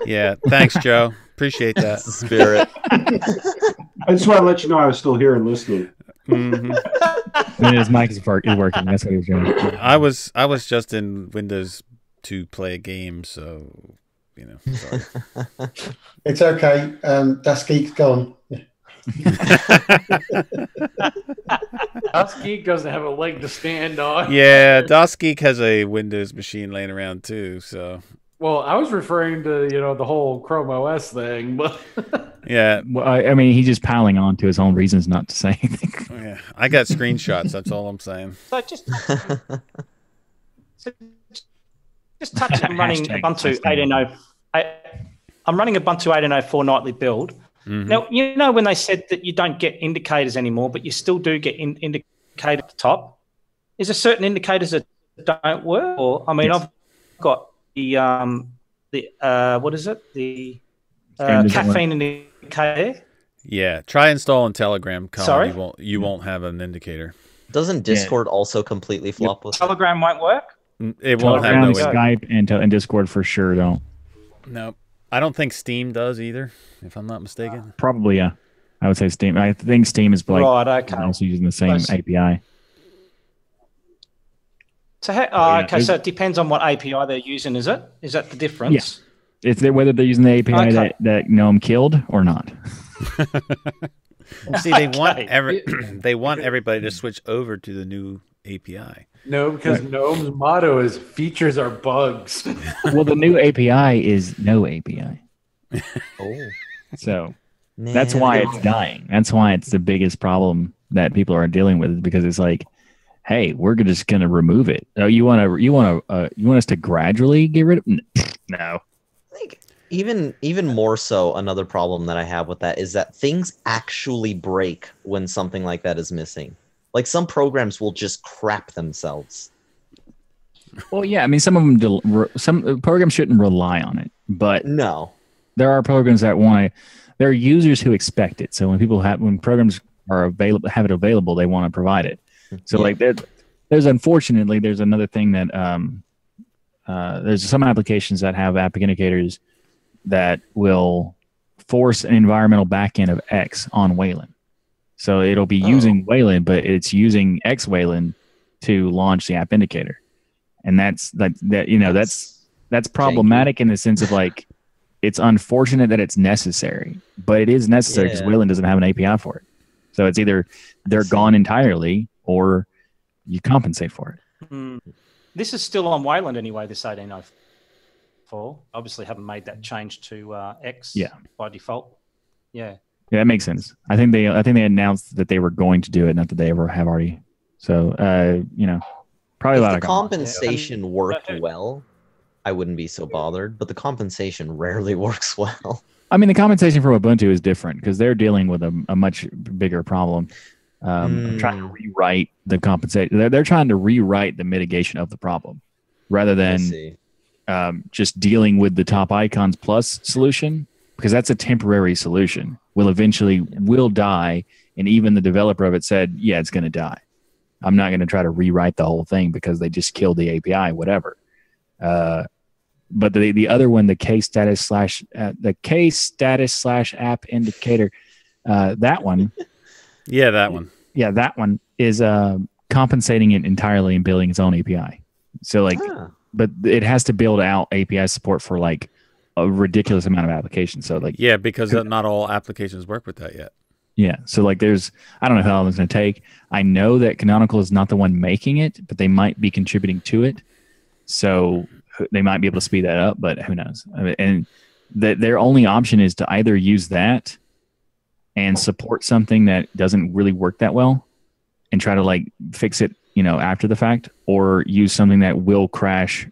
Yeah, thanks, Joe. Appreciate that. Spirit. I just want to let you know I was still here and listening. Mm-hmm. His mic is working. That's what he was doing. I was just in Windows to play a game, so sorry. It's okay. Das Geek's gone. Das Geek doesn't have a leg to stand on. Yeah, Das Geek has a Windows machine laying around too. So. Well, I was referring to the whole Chrome OS thing, but yeah. Well, I mean, he's just piling on to his own reasons not to say anything. Yeah, I got screenshots. That's all I'm saying. So just touch. I'm running Ubuntu 18.0. I'm running Ubuntu 18.04 nightly build. Mm-hmm. Now, when they said that you don't get indicators anymore, but you still do get indicator at the top. Is there certain indicators that don't work? Or I mean, Yes. I've got what is it? The caffeine indicator. Yeah, try installing Telegram. Colin. Sorry? You won't have an indicator. Doesn't Discord also completely flop with it? Telegram won't work. It won't have Telegram, no. Skype, and Discord for sure don't. No, I don't think Steam does either. If I'm not mistaken. Probably, yeah. I would say Steam. I think Steam is like Right, okay. also using the same API. So, so it depends on what API they're using, is it? Is that the difference? Yeah. It's whether they're using the API that GNOME killed or not. See, they want everybody to switch over to the new API. no, because GNOME's motto is features are bugs. Well, the new API is no API. Oh. So that's why it's dying. That's why it's the biggest problem that people are dealing with, because it's like, hey, we're just going to remove it. Oh, you want us to gradually get rid of it? No. I think even more so, another problem that I have with that is that things actually break when something like that is missing. Like some programs will just crap themselves. Well, yeah, I mean, some of them, some programs shouldn't rely on it, but no, there are programs that want to. There are users who expect it. So when programs are available, have it available, they want to provide it. So like there's unfortunately there's another thing that there's some applications that have app indicators that will force an environmental backend of X on Wayland. So it'll be using Wayland, but it's using X Wayland to launch the app indicator. And that's problematic in the sense of like, it's unfortunate that it's necessary, but it is necessary because Wayland doesn't have an API for it. So it's either they're gone entirely or you compensate for it. This is still on Wayland anyway, this 1804. Obviously haven't made that change to X by default. Yeah. Yeah, that makes sense. I think they announced that they were going to do it, not that they ever have already. So probably if the compensation worked well, I wouldn't be so bothered, but the compensation rarely works well. I mean, the compensation from Ubuntu is different because they're dealing with a much bigger problem. I'm trying to rewrite the compensation. They're trying to rewrite the mitigation of the problem rather than just dealing with the top icons plus solution, because that's a temporary solution. Will die, and even the developer of it said, yeah, it's going to die. I'm not going to try to rewrite the whole thing because they just killed the API, whatever. But the other one, the case status / app indicator, that one. Yeah, that one. Yeah, that one is compensating it entirely and building its own API. So but it has to build out API support for like a ridiculous amount of applications. So like, yeah, because not all applications work with that yet. Yeah, so like I don't know how long it's going to take. I know that Canonical is not the one making it, but they might be contributing to it. So they might be able to speed that up, but who knows? I mean, and their only option is to either use that and support something that doesn't really work that well and try to like fix it, after the fact, or use something that will crash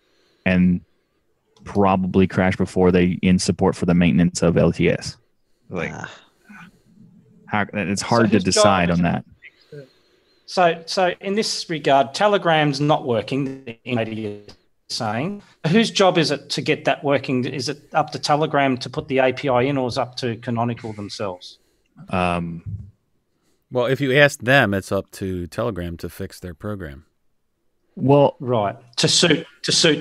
and probably crash before they end support for the maintenance of LTS. Like, it's hard to decide on that. So in this regard, Telegram's not working, you're saying. Whose job is it to get that working? Is it up to Telegram to put the API in, or is it up to Canonical themselves? Well, if you ask them, it's up to Telegram to fix their program. Well, right, to suit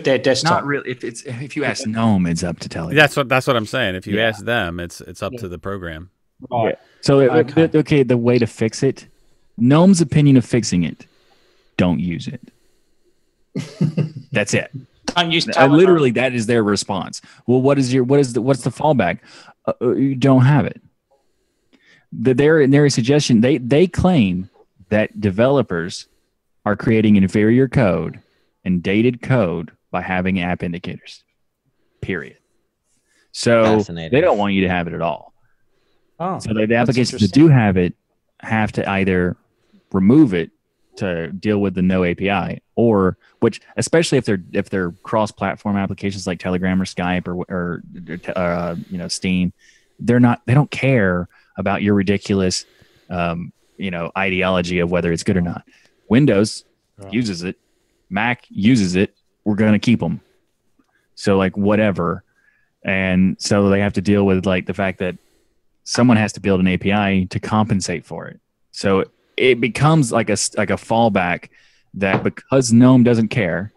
their desktop. Not really. If you ask GNOME, it's up to Telegram. That's what I'm saying. If you ask them, it's up to the program. Right. Yeah. So okay, the way to fix it, GNOME's opinion of fixing it, don't use it. That's it. Don't use literally, that is their response. Well, what's the fallback? You don't have it. Their suggestion, they claim that developers are creating inferior code and dated code by having app indicators. Period. So they don't want you to have it at all. Oh, so the applications that do have it have to either remove it to deal with the no API, or which, especially if they're cross-platform applications like Telegram or Skype or Steam, they don't care about your ridiculous ideology of whether it's good or not. Windows uses it, Mac uses it. We're going to keep them. So like whatever, and so they have to deal with like the fact that someone has to build an API to compensate for it. So it becomes like a fallback that because GNOME doesn't care,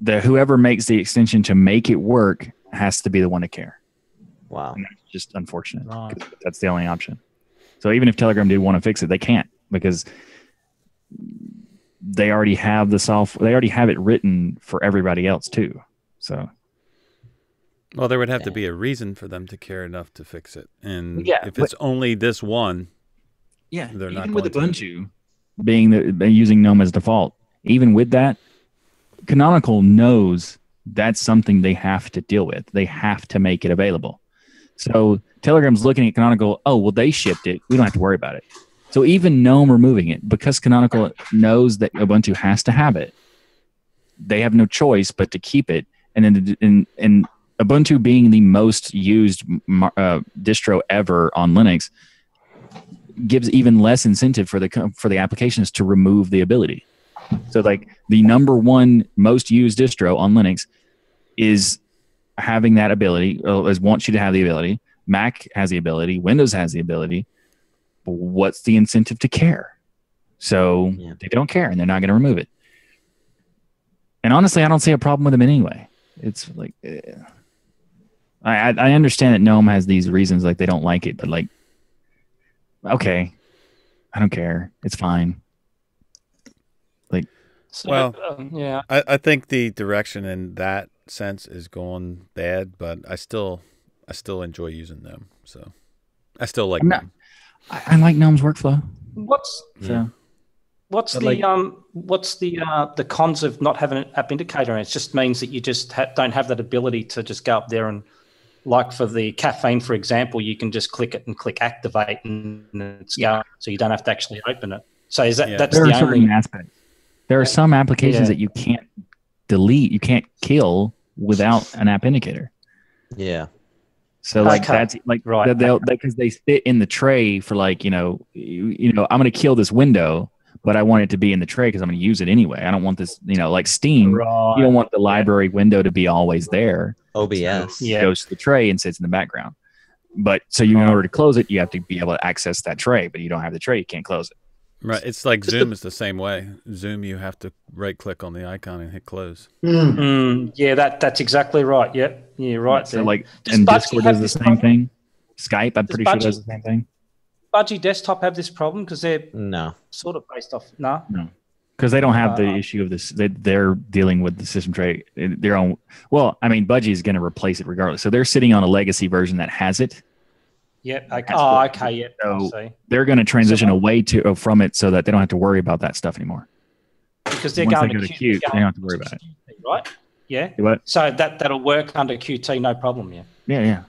that whoever makes the extension to make it work has to be the one to care. Wow. And that's just unfortunate. That's the only option. So even if Telegram did want to fix it, they can't, because they already have the software. They already have it written for everybody else too. So. Well, there would have to be a reason for them to care enough to fix it. And if it's only this one, they're not even going with Ubuntu being using GNOME as default, even with that, Canonical knows that's something they have to deal with. They have to make it available. So Telegram's looking at Canonical, oh, well, they shipped it. We don't have to worry about it. So even GNOME removing it, because Canonical knows that Ubuntu has to have it, they have no choice but to keep it. And then Ubuntu being the most used distro ever on Linux, gives even less incentive for the applications to remove the ability. So like the number one most used distro on Linux is having that ability, wants you to have the ability. Mac has the ability, Windows has the ability. But what's the incentive to care? So they don't care, and they're not going to remove it. And honestly, I don't see a problem with them anyway. It's like, I understand that GNOME has these reasons, like they don't like it, but like, okay, I don't care. It's fine. Like, So, Well, yeah. I think the direction in that sense is going bad, but I still enjoy using them. So I still like them. I like GNOME's workflow. What's But the cons of not having an app indicator? And it just means that you just don't have that ability to just go up there and, like for the caffeine, for example, you can just click it and click activate and it's going, so you don't have to actually open it. So is that that's there the are only certain aspects. There are some applications that you can't delete, you can't kill without an app indicator. Yeah. So like that's like right, they'll because they sit in the tray for like I'm going to kill this window, but I want it to be in the tray because I'm going to use it anyway. I don't want this, like Steam. Right. You don't want the library window to be always there. OBS. So it goes to the tray and sits in the background. But so in order to close it, you have to be able to access that tray. But you don't have the tray, you can't close it. Right. It's like Zoom is the same way. Zoom, you have to right-click on the icon and hit close. Yeah, that's exactly right. Yep. Yeah, right. So like, and Discord does the same thing. Skype, I'm pretty sure does the same thing. Budgie Desktop have this problem because they're sort of based off. No, because they don't have the issue of this. They're dealing with the system tray their own. Well, I mean, Budgie is going to replace it regardless. So they're sitting on a legacy version that has it. Yep. Okay. Oh, okay. Yep. So they're going to transition away from it so that they don't have to worry about that stuff anymore. Because they're Once going they go to Qt, they don't have to worry about it. Right? Yeah. What? So that'll work under Qt, no problem. Yeah. Yeah.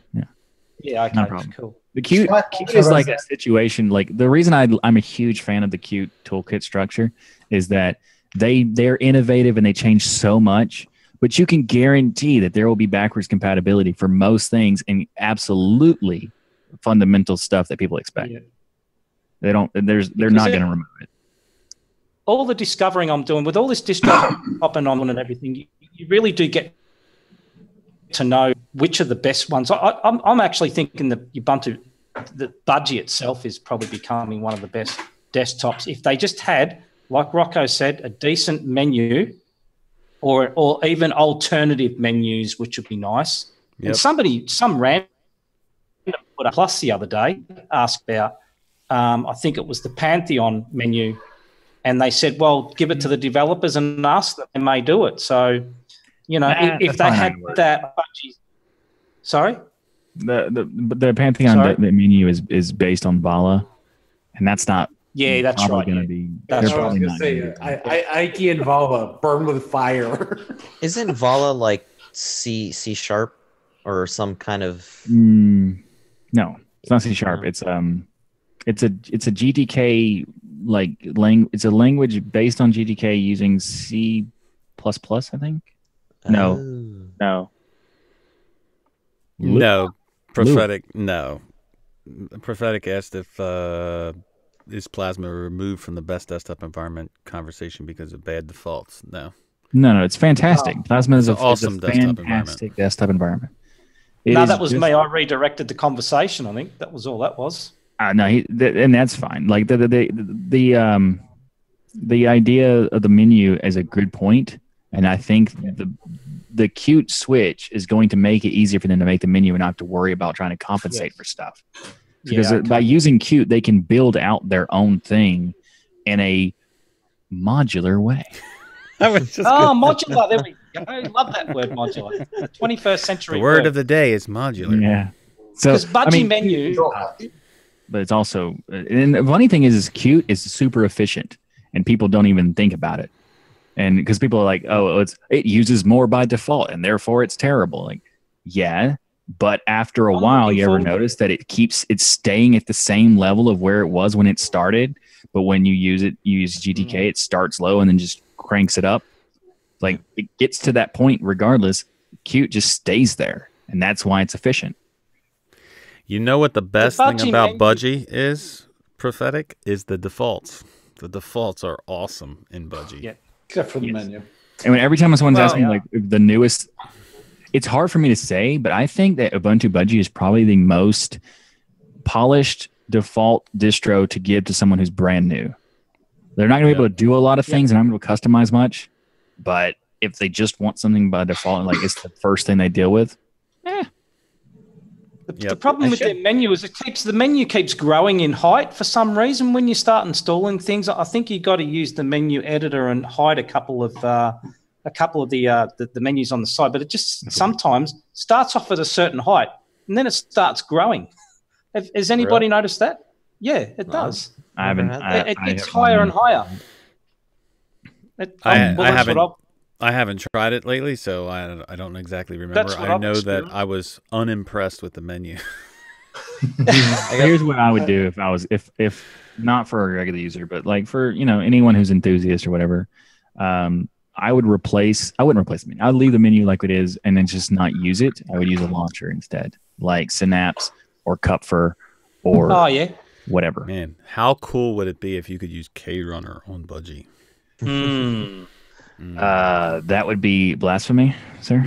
Yeah. Okay. No problem. Cool. The Qt is like a situation. Like the reason I'm a huge fan of the Qt toolkit structure is that they're innovative and they change so much. But you can guarantee that there will be backwards compatibility for most things and absolutely fundamental stuff that people expect. Yeah. They're not going to remove it. All the discovering I'm doing with all this distro popping on and everything, you really do get to know which are the best ones. I'm actually thinking the Ubuntu, the Budgie itself is probably becoming one of the best desktops. If they just had, like Rocco said, a decent menu or even alternative menus, which would be nice. Yep. And some random put a plus the other day, asked about, I think it was the Pantheon menu, and they said, well, give it to the developers and ask them, they may do it. So, if they had that, sorry? The Pantheon the menu is based on Vala, and that's not. Yeah, that's right. Going to be. That's what I was going to say. Ike and Vala burn with fire. Isn't Vala like C# or some kind of? No, it's not C#. It's a GTK it's a language based on GTK using C++. I think. No. Prophetic. No. Prophetic asked if is Plasma removed from the best desktop environment conversation because of bad defaults? No. It's fantastic. Plasma is awesome fantastic desktop environment. That was me. I redirected the conversation. I think that was all that was. No, and that's fine. Like the idea of the menu is a good point, and I think the Qt switch is going to make it easier for them to make the menu and not have to worry about trying to compensate for stuff. Because by using Qt, they can build out their own thing in a modular way. Modular. There we go. I love that word, modular. 21st century. The word of the day is modular. Yeah. So because Budgie menu. But it's also, and the funny thing is Qt is super efficient, and people don't even think about it. And because people are like, it uses more by default, and therefore it's terrible. Like, yeah. But after a while, you ever notice that it's staying at the same level of where it was when it started? But when you use GTK, it starts low and then just cranks it up. Like it gets to that point regardless. Qt just stays there, and that's why it's efficient. You know what the best thing about Budgie is? prophetic is the defaults. The defaults are awesome in Budgie. Yeah. Except for the menu. And when every time someone's asking like the newest, it's hard for me to say, but I think that Ubuntu Budgie is probably the most polished default distro to give to someone who's brand new. They're not going to be able to do a lot of things, and I'm going to customize much. But if they just want something by default, and like it's the first thing they deal with, The problem with their menu is the menu keeps growing in height for some reason. When you start installing things, I think you got to use the menu editor and hide a couple of the menus on the side. But it just sometimes starts off at a certain height and then it starts growing. Has anybody noticed that? Yeah, it does. I haven't. It gets higher and higher. I haven't tried it lately, so I don't exactly remember. I know that I was unimpressed with the menu. Here's what I would do if not for a regular user, but like for anyone who's enthusiast or whatever. I wouldn't replace the menu. I'd leave the menu like it is and then just not use it. I would use a launcher instead, like Synapse or Kupfer or whatever. Man, how cool would it be if you could use KRunner on Budgie? That would be blasphemy, sir.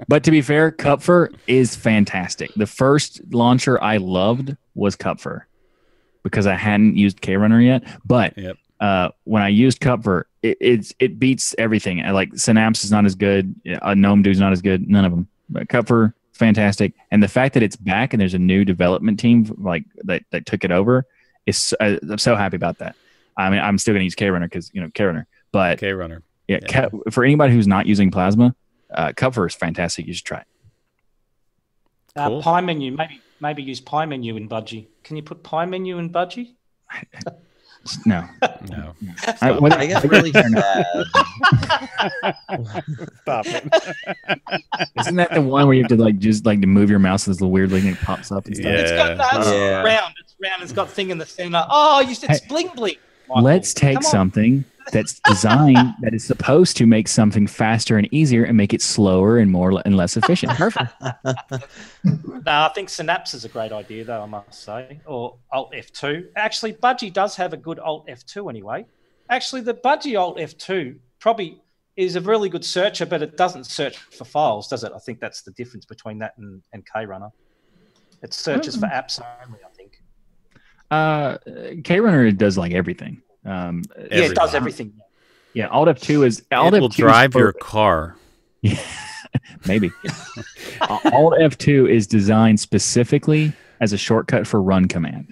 But to be fair, Kupfer is fantastic. The first launcher I loved was Kupfer because I hadn't used KRunner yet. But when I used Kupfer, it beats everything. Like Synapse is not as good. GNOME Dude's not as good. None of them. But Kupfer, fantastic. And the fact that it's back and there's a new development team like that took it over is I'm so happy about that. I mean, I'm still going to use KRunner because KRunner, but KRunner. Yeah. For anybody who's not using Plasma, Kupfer is fantastic. You should try it. Cool. Pie menu, maybe use Pie menu in Budgie. Can you put Pie menu in Budgie? No. I get really sad. Stop it. Isn't that the one where you have to just to move your mouse and this little weird thing that pops up and stuff? It's got round. It's round. It's got thing in the center. Oh, you said bling bling. Michael, let's take something that's designed that is supposed to make something faster and easier and make it slower and less efficient. Perfect. No, I think Synapse is a great idea, though, I must say, or Alt F2. Actually, Budgie does have a good Alt F2 anyway. Actually, the Budgie Alt F2 probably is a really good searcher, but it doesn't search for files, does it? I think that's the difference between that and KRunner. It searches for apps only, I think. KRunner does like everything. It does everything. Yeah, Alt F2 is Alt F2 will drive your car. Yeah, maybe. Alt F2 is designed specifically as a shortcut for run command.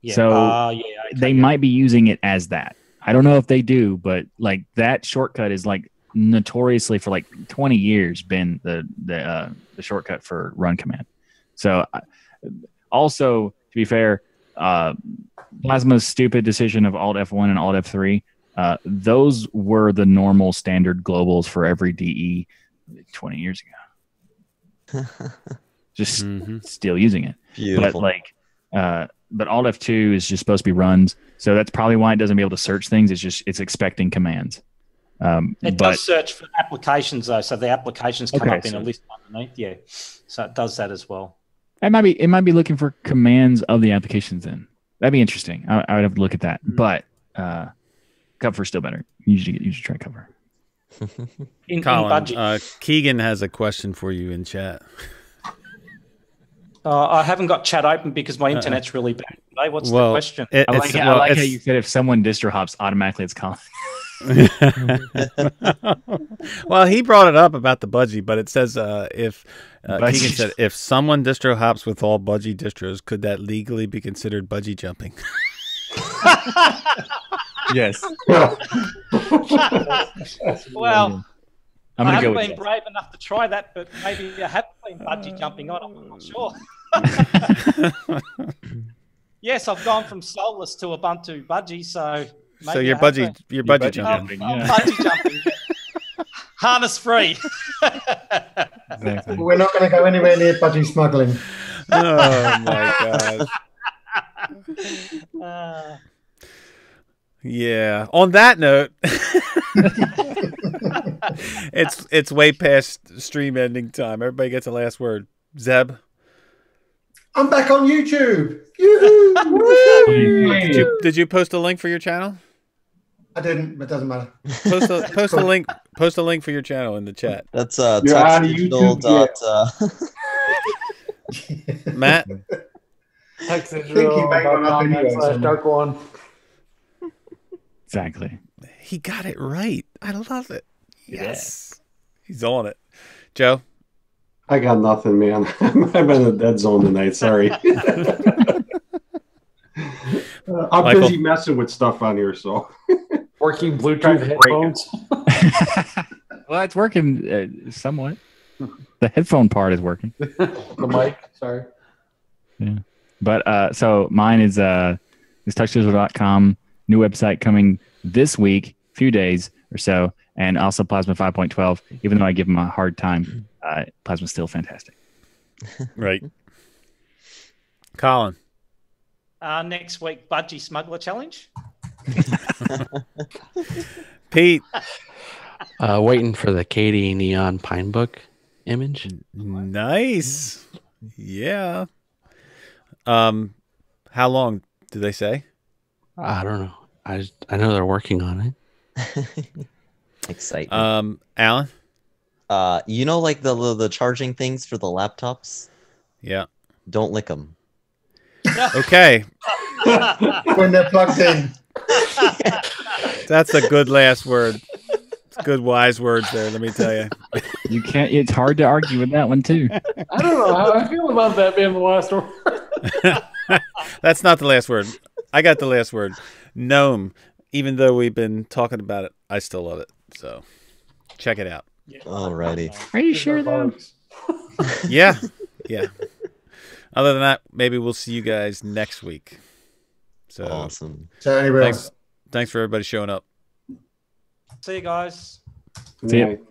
Yeah. So they might be using it as that. I don't know if they do, but like that shortcut is like notoriously for like 20 years been the shortcut for run command. So also to be fair, Plasma's stupid decision of Alt F1 and Alt F3, those were the normal standard globals for every DE 20 years ago. Just still using it. Beautiful. But Alt F2 is just supposed to be runs, so that's probably why it doesn't be able to search things. It's expecting commands. It does search for applications though, so the applications come up in a list underneath. Yeah, so it does that as well. It might be looking for commands of the applications. Then that'd be interesting. I would have to look at that. But Kupfer's still better. You should try Kupfer. Colin, Keegan has a question for you in chat. I haven't got chat open because my internet's really bad today. What's the question? I like how you said if someone distro hops, automatically it's Colin. Well, he brought it up about the Budgie, but it says Keegan said if someone distro hops with all Budgie distros, could that legally be considered Budgie jumping? Yes. Well, I haven't been brave enough to try that, but maybe I have been Budgie jumping on. I'm not sure. Yes, I've gone from Solus to Ubuntu Budgie, so. So you're Budgie jumping. I'm Budgie jumping. Harness free. Exactly. We're not going to go anywhere near Budgie smuggling. Oh my god. Yeah. On that note, it's way past stream ending time. Everybody gets a last word. Zeb. I'm back on YouTube. Yoo-hoo! Did you post a link for your channel? I didn't, but it doesn't matter. Post a link. Post a link for your channel in the chat. That's You're on YouTube, Matt. Dark one. Exactly. He got it right. I love it. Yes. Yeah. He's on it. Joe? I got nothing, man. I'm in a dead zone tonight. Sorry. I'm busy messing with stuff on here, so. Working Bluetooth headphones? Well, it's working somewhat. The headphone part is working. The mic, sorry. Yeah. But so mine is touchdigital.com. New website coming this week, few days or so, and also Plasma 5.12. Even though I give them a hard time, Plasma's still fantastic. Right. Colin. Next week, Budgie Smuggler Challenge. Pete. Waiting for the Katie Neon Pine Book image. Nice. Yeah. How long did they say? I don't know. I know they're working on it. Excitement. Alan? You know, like the charging things for the laptops? Yeah. Don't lick them. Okay. When they're plugged in. That's a good last word. It's good wise words there, let me tell you. You can't. It's hard to argue with that one too. I don't know how I feel about that being the last word. That's not the last word. I got the last word. Gnome. Even though we've been talking about it, I still love it. So check it out. Alrighty. Are you sure though? Yeah. Yeah. Other than that, maybe we'll see you guys next week. So awesome. So anyway, thanks for everybody showing up. See you guys. See you.